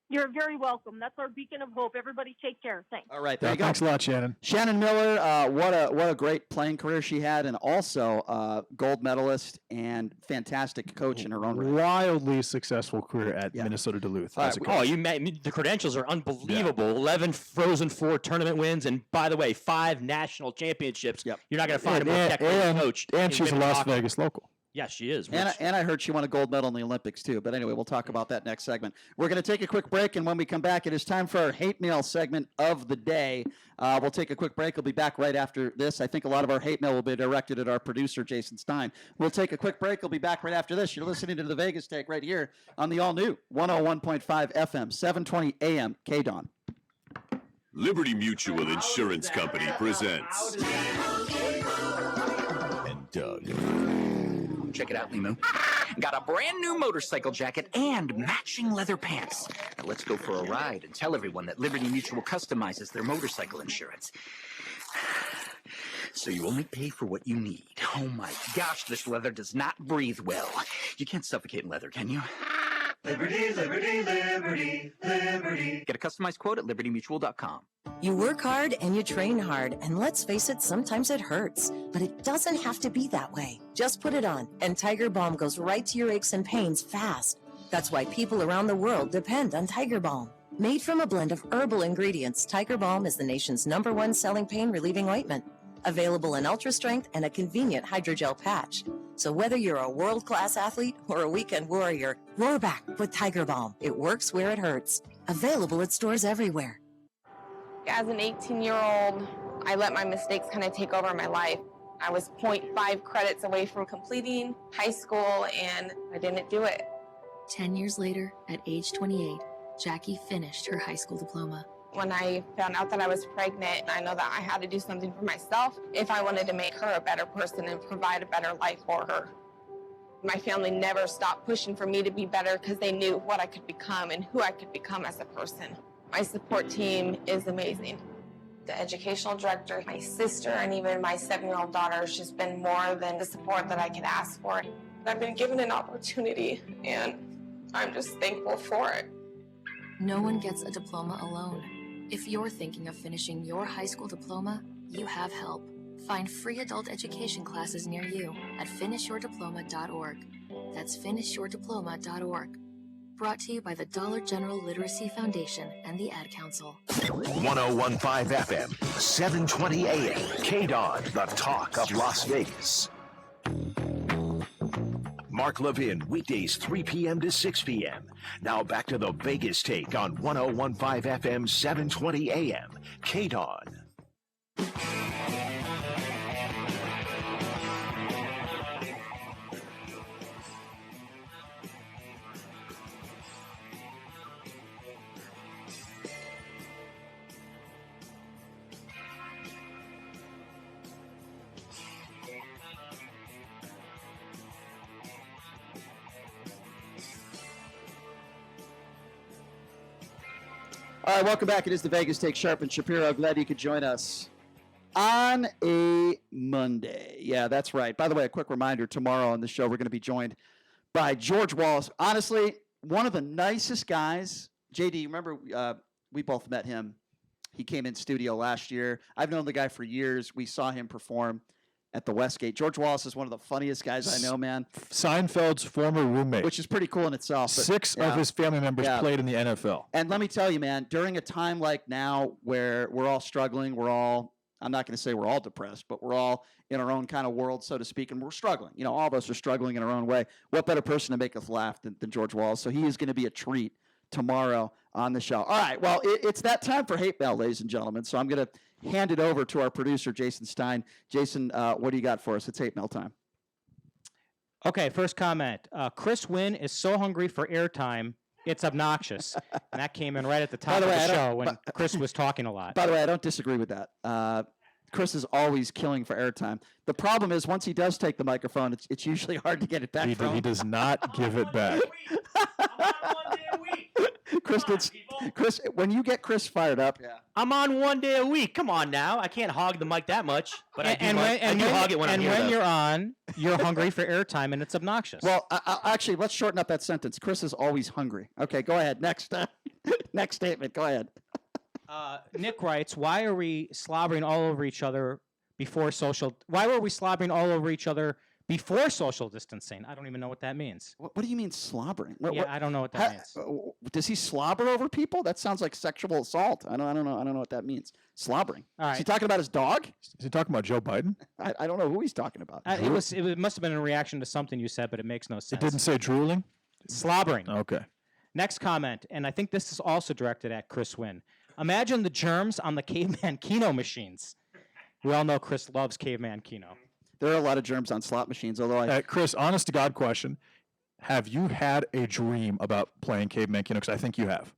You're very welcome. That's our beacon of hope. Everybody take care. Thanks. All right. There you go. Thanks a lot, Shannon. Shannon Miller, what a great playing career she had, and also gold medalist and fantastic coach in her own right. Wildly successful career at Minnesota Duluth. As a coach. The credentials are unbelievable. 11 Frozen Four tournament wins, and by the way, 5 national championships. Yep. You're not going to find a more technical coach. And she's a Las Vegas local. Yes, she is. And I heard she won a gold medal in the Olympics, too. But anyway, we'll talk about that next segment. We're going to take a quick break, and when we come back, it is time for our hate mail segment of the day. We'll take a quick break. We'll be back right after this. I think a lot of our hate mail will be directed at our producer, Jason Stein. We'll take a quick break. We'll be back right after this. You're listening to the Vegas Take right here on the all-new 101.5 FM, 720 AM, KDON. Liberty Mutual Insurance Company presents... And Doug. Check it out, Limu. Got a brand new motorcycle jacket and matching leather pants. Now let's go for a ride and tell everyone that Liberty Mutual customizes their motorcycle insurance. So you only pay for what you need. Oh my gosh, this leather does not breathe well. You can't suffocate in leather, can you? Liberty, liberty, liberty, liberty. Get a customized quote at libertymutual.com. You work hard and you train hard, and let's face it, sometimes it hurts. But it doesn't have to be that way. Just put it on, and Tiger Balm goes right to your aches and pains fast. That's why people around the world depend on Tiger Balm. Made from a blend of herbal ingredients, Tiger Balm is the nation's #1 selling pain-relieving ointment. Available in ultra strength and a convenient hydrogel patch. So whether you're a world-class athlete or a weekend warrior, roar back with Tiger Balm. It works where it hurts. Available at stores everywhere. As an 18-year-old, I let my mistakes kind of take over my life. I was 0.5 credits away from completing high school, and I didn't do it. 10 years later, at age 28, Jackie finished her high school diploma. When I found out that I was pregnant, I know that I had to do something for myself if I wanted to make her a better person and provide a better life for her. My family never stopped pushing for me to be better because they knew what I could become and who I could become as a person. My support team is amazing. The educational director, my sister, and even my 7-year-old daughter has just been more than the support that I could ask for. I've been given an opportunity, and I'm just thankful for it. No one gets a diploma alone. If you're thinking of finishing your high school diploma, you have help. Find free adult education classes near you at finishyourdiploma.org. That's finishyourdiploma.org. Brought to you by the Dollar General Literacy Foundation and the Ad Council. 1015 FM, 720 AM, KDON, the talk of Las Vegas. Mark Levin, weekdays 3 p.m. to 6 p.m. Now back to the Vegas Take on 1015 FM, 720 AM, KDON. All right, welcome back. It is the Vegas Take, Sharp and Shapiro. Glad you could join us on a Monday. Yeah, that's right. By the way, a quick reminder, tomorrow on the show, we're going to be joined by George Wallace. Honestly, one of the nicest guys. JD, remember we both met him. He came in studio last year. I've known the guy for years. We saw him perform at the Westgate. George Wallace is one of the funniest guys I know, man. Seinfeld's former roommate. Which is pretty cool in itself. But, 6 of his family members played in the NFL. And let me tell you, man, during a time like now where we're all struggling, I'm not going to say we're all depressed, but we're all in our own kind of world, so to speak, and we're struggling. You know, all of us are struggling in our own way. What better person to make us laugh than George Wallace? So he is going to be a treat tomorrow on the show. All right, well, it's that time for Hate Mail, ladies and gentlemen, so I'm going to hand it over to our producer, Jason Stein. Jason, what do you got for us? It's Hate Mail time. Okay, first comment. Chris Wynn is so hungry for airtime, it's obnoxious. And that came in right at the top of the show when Chris was talking a lot. By the way, I don't disagree with that. Chris is always killing for airtime. The problem is once he does take the microphone, it's usually hard to get it back from him. He does not give it back. Chris, when you get Chris fired up, I'm on 1 day a week. Come on now. I can't hog the mic that much, but I do hog it when I'm here. And when you're on, you're hungry for airtime, and it's obnoxious. Well, actually, let's shorten up that sentence. Chris is always hungry. Okay, go ahead. Next statement. Go ahead. Nick writes, "Why are we slobbering all over each other before social? Why were we slobbering all over each other before social distancing?" I don't even know what that means. What do you mean slobbering? I don't know what that means. Does he slobber over people? That sounds like sexual assault. I don't know what that means. Slobbering. All right. Is he talking about his dog? Is he talking about Joe Biden? I don't know who he's talking about. It must have been in reaction to something you said, but it makes no sense. It didn't say drooling? Slobbering. Okay. Next comment, and I think this is also directed at Chris Wynn. Imagine the germs on the caveman Keno machines. We all know Chris loves caveman Keno. There are a lot of germs on slot machines, although Chris, honest to God question. Have you had a dream about playing caveman Keno? Because I think you have.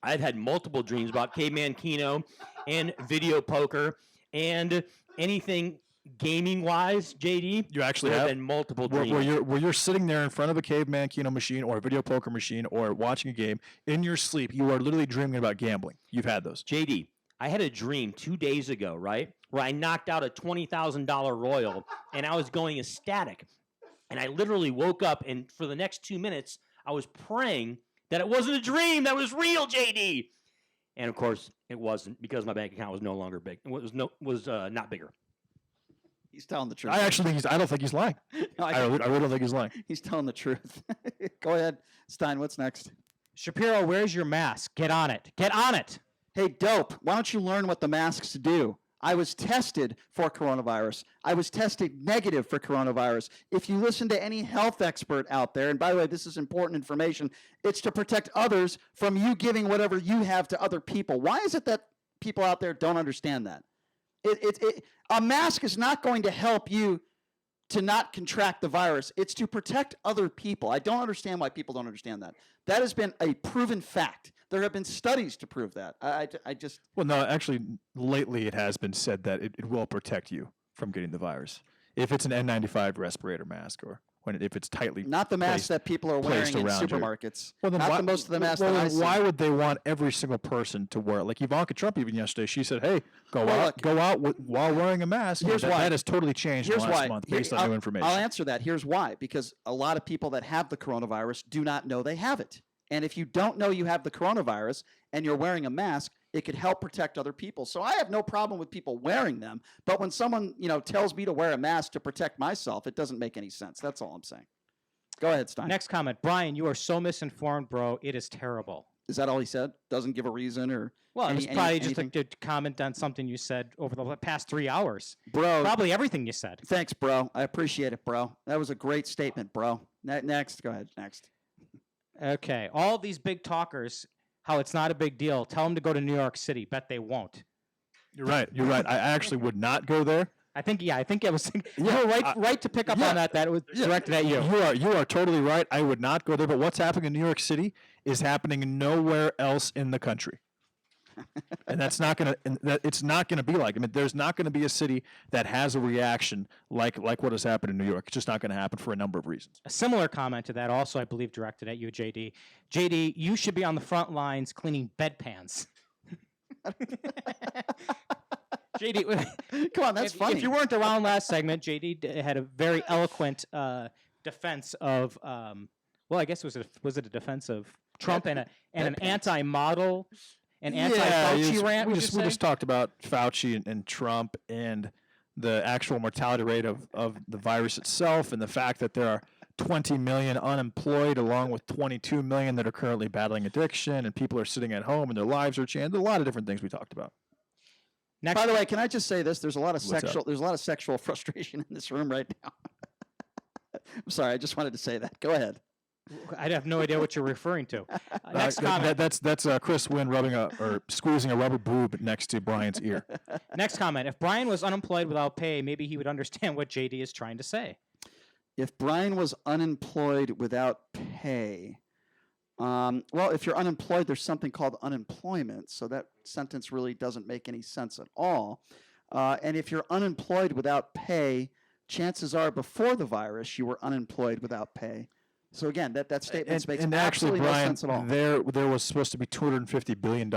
I've had multiple dreams about caveman Keno and video poker and anything gaming-wise, JD. You actually there have been multiple dreams. Where you're sitting there in front of a caveman Keno machine or a video poker machine or watching a game in your sleep, you are literally dreaming about gambling. You've had those. JD, I had a dream 2 days ago, right, where I knocked out a $20,000 Royal, and I was going ecstatic. And I literally woke up, and for the next 2 minutes, I was praying that it wasn't a dream, that was real, JD. And of course, it wasn't, because my bank account was no longer big. It was not bigger. He's telling the truth. I actually think I don't think he's lying. No, I really don't think he's lying. He's telling the truth. Go ahead, Stein. What's next? Shapiro, where's your mask? Get on it. Get on it. Hey, dope. Why don't you learn what the masks do? I was tested for coronavirus. I was tested negative for coronavirus. If you listen to any health expert out there, and by the way, this is important information, it's to protect others from you giving whatever you have to other people. Why is it that people out there don't understand that? A mask is not going to help you to not contract the virus. It's to protect other people. I don't understand why people don't understand that. That has been a proven fact. There have been studies to prove that. I just... Well, no, actually, lately it has been said that it will protect you from getting the virus. If it's an N95 respirator mask, or if it's tightly not the masks that people are wearing in supermarkets. Well, then not most of the masks that I see. Why would they want every single person to wear it? Like Ivanka Trump even yesterday, she said, "Hey, go out while wearing a mask." Here's why. That has totally changed in the last month based on new information. I'll answer that. Here's why. Because a lot of people that have the coronavirus do not know they have it. And if you don't know you have the coronavirus and you're wearing a mask, it could help protect other people. So I have no problem with people wearing them. But when someone, tells me to wear a mask to protect myself, it doesn't make any sense. That's all I'm saying. Go ahead, Stein. Next comment. Brian, you are so misinformed, bro. It is terrible. Is that all he said? Doesn't give a reason or... Well, it was probably just a comment on something you said over the past 3 hours. Bro. Probably everything you said. Thanks, bro. I appreciate it, bro. That was a great statement, bro. Next. Go ahead. Next. Okay. All these big talkers, how it's not a big deal. Tell them to go to New York City. Bet they won't. You're right. I actually would not go there. I think it was. You were right to pick up on that. That was directed at you. You are totally right. I would not go there. But what's happening in New York City is happening nowhere else in the country, and that's not gonna. It's not gonna be like. I mean, there's not gonna be a city that has a reaction like what has happened in New York. It's just not gonna happen for a number of reasons. A similar comment to that, also I believe directed at you, JD. JD, you should be on the front lines cleaning bedpans. JD, come on, that's funny. If you weren't around last segment, JD had a very eloquent defense of, well, I guess was it a defense of Trump and an anti-model, an anti-Fauci rant? We just talked about Fauci and Trump and the actual mortality rate of the virus itself, and the fact that there are 20 million unemployed, along with 22 million that are currently battling addiction, and people are sitting at home and their lives are changed. A lot of different things we talked about. By the way, can I just say this? There's a lot of sexual frustration in this room right now. I'm sorry, I just wanted to say that. Go ahead. I have no idea what you're referring to. Next comment. That's Chris Wynn squeezing a rubber boob next to Brian's ear. Next comment. If Brian was unemployed without pay, maybe he would understand what JD is trying to say. If Brian was unemployed without pay, well, if you're unemployed, there's something called unemployment, so that sentence really doesn't make any sense at all. And if you're unemployed without pay, chances are before the virus you were unemployed without pay. So again, that statement makes absolutely no sense at all. There was supposed to be $250 billion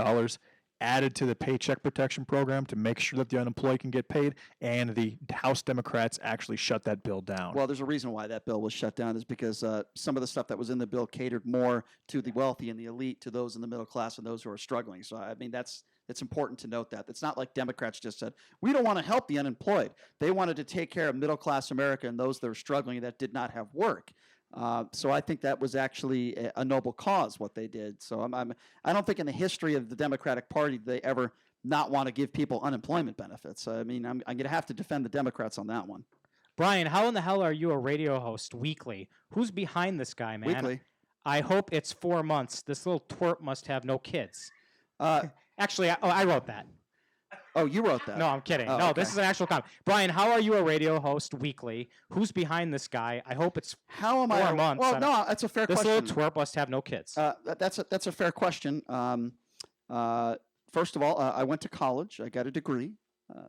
added to the Paycheck Protection Program to make sure that the unemployed can get paid, and the House Democrats actually shut that bill down. Well, there's a reason why that bill was shut down, is because some of the stuff that was in the bill catered more to the wealthy and the elite, to those in the middle class and those who are struggling. So, I mean, it's important to note that. It's not like Democrats just said, we don't want to help the unemployed. They wanted to take care of middle-class America and those that are struggling that did not have work. So I think that was actually a noble cause, what they did. So I don't think in the history of the Democratic Party they ever not want to give people unemployment benefits. I mean, I'm going to have to defend the Democrats on that one. Brian, how in the hell are you a radio host weekly? Who's behind this guy, man? Weekly. I hope it's 4 months. This little twerp must have no kids. Actually, I wrote that. Oh, you wrote that? No, I'm kidding. Oh, no, okay. This is an actual comment. Brian, how are you a radio host weekly? Who's behind this guy? I hope it's 4 months. Well, no, that's a fair this question. This little twerp must have no kids. That's a fair question. First of all, I went to college. I got a degree.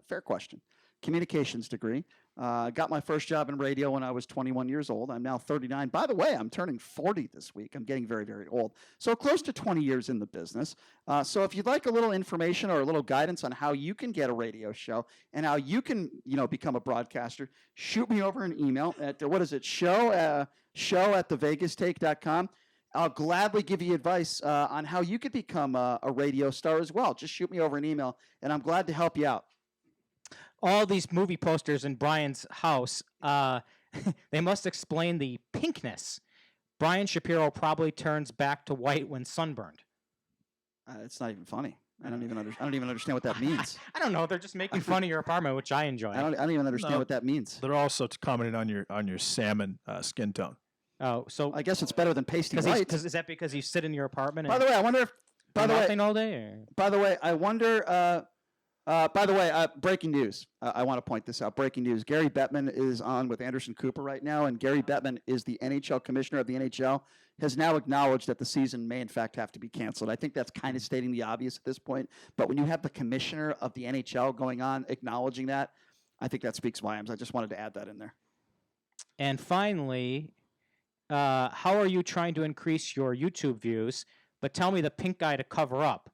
Fair question. Communications degree. Got my first job in radio when I was 21 years old. I'm now 39. By the way, I'm turning 40 this week. I'm getting very, very old. So close to 20 years in the business. So if you'd like a little information or a little guidance on how you can get a radio show and how you can, become a broadcaster, shoot me over an email at, show at thevegastake.com. I'll gladly give you advice on how you could become a radio star as well. Just shoot me over an email, and I'm glad to help you out. All these movie posters in Brian's house, they must explain the pinkness. Brian Shapiro probably turns back to white when sunburned. It's not even funny. I don't even understand what that means. I don't know. They're just making fun of your apartment, which I enjoy. I don't even understand what that means. They're also commenting on your salmon skin tone. Oh, so I guess it's better than pasty white. Is that because you sit in your apartment? By the way, I wonder if. Nothing all day. Or? By the way, I wonder. Breaking news. I want to point this out. Breaking news. Gary Bettman is on with Anderson Cooper right now, and Gary Bettman is the NHL commissioner of the NHL, has now acknowledged that the season may in fact have to be canceled. I think that's kind of stating the obvious at this point, but when you have the commissioner of the NHL going on acknowledging that, I think that speaks volumes. I just wanted to add that in there. And finally, how are you trying to increase your YouTube views, but tell me the pink guy to cover up?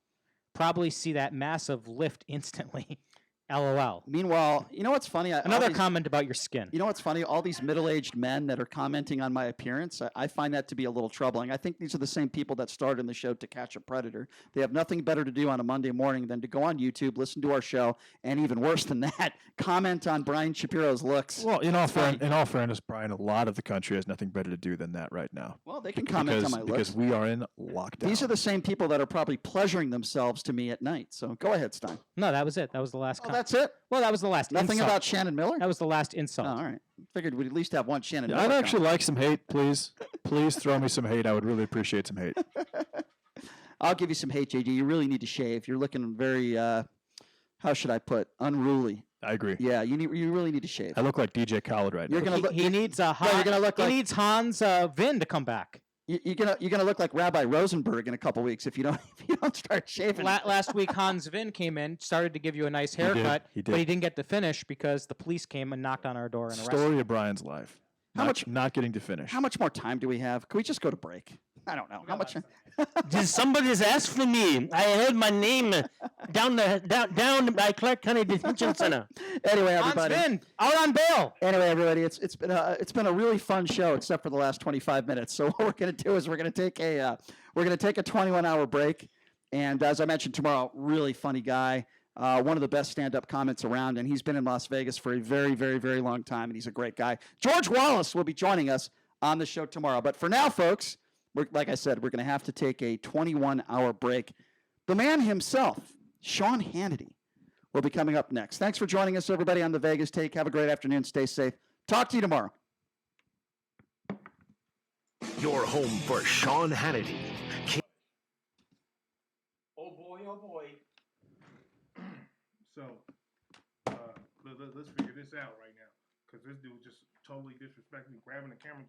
Probably see that massive lift instantly. LOL. Meanwhile, you know what's funny? Another comment about your skin. You know what's funny? All these middle-aged men that are commenting on my appearance, I find that to be a little troubling. I think these are the same people that started in the show To Catch a Predator. They have nothing better to do on a Monday morning than to go on YouTube, listen to our show, and even worse than that, comment on Brian Shapiro's looks. Well, in all fairness, Brian, a lot of the country has nothing better to do than that right now. Well, they can comment on my looks. Because we are in lockdown. These are the same people that are probably pleasuring themselves to me at night. So go ahead, Stein. No, that was it. That was the last comment. That's it? Well, that was the last Nothing insult. about Shannon Miller? That was the last insult. Oh, all right. Figured we'd at least have one Shannon Miller. I'd actually like some hate, please. Please throw me some hate. I would really appreciate some hate. I'll give you some hate, JD. You really need to shave. You're looking very, how should I put, unruly. I agree. Yeah, you really need to shave. I look like DJ Khaled right now. He needs needs Hans Vin to come back. You're gonna look like Rabbi Rosenberg in a couple weeks if you don't start shaving. Last week, Hans Vin came in, started to give you a nice haircut, He did. but he didn't get to finish because the police came and knocked on our door and arrested Story of Brian's life. Not getting to finish. How much more time do we have? Can we just go to break? I don't know. How much? Somebody's asked for me. I heard my name down by Clark County Detention Center. Anyway, everybody. Hans Vin, out on bail. Anyway, everybody, it's been a really fun show except for the last 25 minutes. So what we're going to do is we're going to take a 21-hour break, and as I mentioned tomorrow, really funny guy. One of the best stand-up comics around, and he's been in Las Vegas for a very, very, very long time, and he's a great guy. George Wallace will be joining us on the show tomorrow. But for now, folks, like I said, we're going to have to take a 21-hour break. The man himself, Sean Hannity, will be coming up next. Thanks for joining us, everybody, on the Vegas Take. Have a great afternoon. Stay safe. Talk to you tomorrow. Your home for Sean Hannity. Oh, boy. So, let's figure this out right now, because this dude just totally disrespected me, grabbing the camera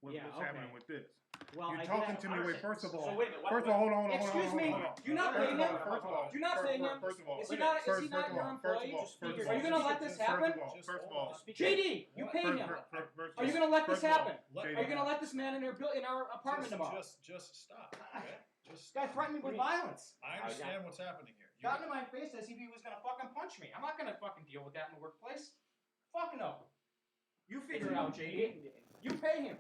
what's happening with this? Well, You're talking to me. Wait, first of all, wait a minute, first of all, hold on. Excuse me. Do not pay him. Do not pay him. First of all, is he not your employee? Are you going to let this happen? First of all, JD, you pay him. Are you going to let this happen? Are you going to let this man in our apartment tomorrow? Just stop. Okay? This guy threatened me with violence. I understand what's happening here. Got into my face as if he was going to fucking punch me. I'm not going to fucking deal with that in the workplace. Fuck no. You figure it out, JD. You pay him.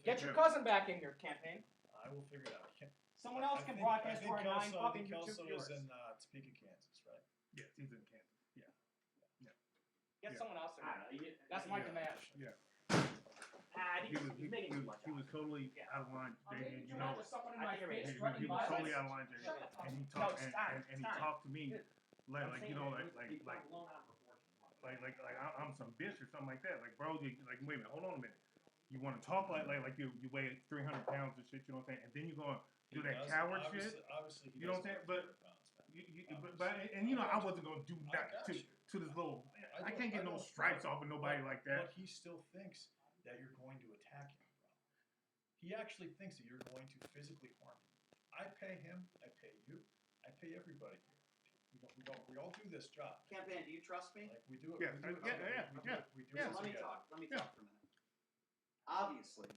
Get your cousin back in your campaign. I will figure it out. Someone else can broadcast for a 9 fucking YouTube viewers. Kelso is in Topeka, Kansas, right? Yes, he's in Kansas. Yeah. Get someone else there. That's my demand. Yeah. He was totally out of line, JD. You know, he was totally out of line, JD. And he talked to me like I'm some bitch or something like that. Like, bro, wait a minute, hold on a minute. You want to talk like you weigh 300 pounds and shit, you know what I'm saying? And then you go and do that coward shit. Obviously, you know what I'm saying? But I wasn't gonna do that to this little. I can't get no stripes off of nobody like that. But he still thinks that you're going to attack him, bro. He actually thinks that you're going to physically harm him. I pay him. I pay you. I pay everybody here. We We all do this job. Campaign, do you trust me? Like we do it. Yeah, we do it yeah. we do So it let me together. talk. Let me talk for a minute. Obviously,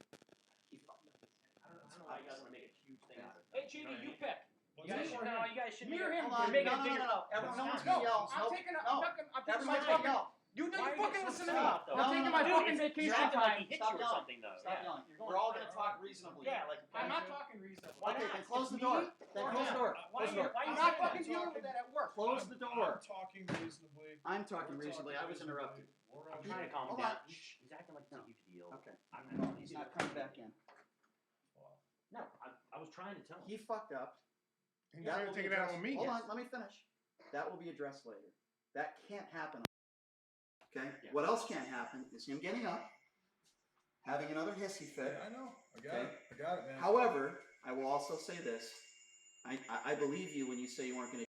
he fucked up. I don't know why you guys want to make a huge thing out of it. Hey, JD, you pick. What's You guys that? should know. You guys should make You're it. him. You're making it bigger. No. Everyone, no one's No, gonna yell. I'm taking Everyone's my gonna fucking. yell. You Why are you fucking so listen to me. soft, though? I'm taking my Dude, fucking you're vacation acting like he time. hit Stop you or yelling. something, though. Stop yelling. We're all gonna talk reasonably. Yeah, like I'm not talking reasonably. Okay, then close the door. Then close the door. Why Close the door. are you not fucking dealing with that at work? Close the door. I'm talking reasonably. I'm talking reasonably. I was interrupted. I'm trying to calm him Hold down. on. He's acting like it's a huge deal. Okay. I'm He's not coming back in. No, I was trying to tell him. He fucked up. He's That trying will to be take it out addressed. on me. Hold on, let me finish. That will be addressed later. That can't happen. Okay? Yeah. What else can't happen is him getting up, having another hissy fit. Yeah, I know. I got Okay. it. I got it, man. However, I will also say this. I believe you when you say you weren't going to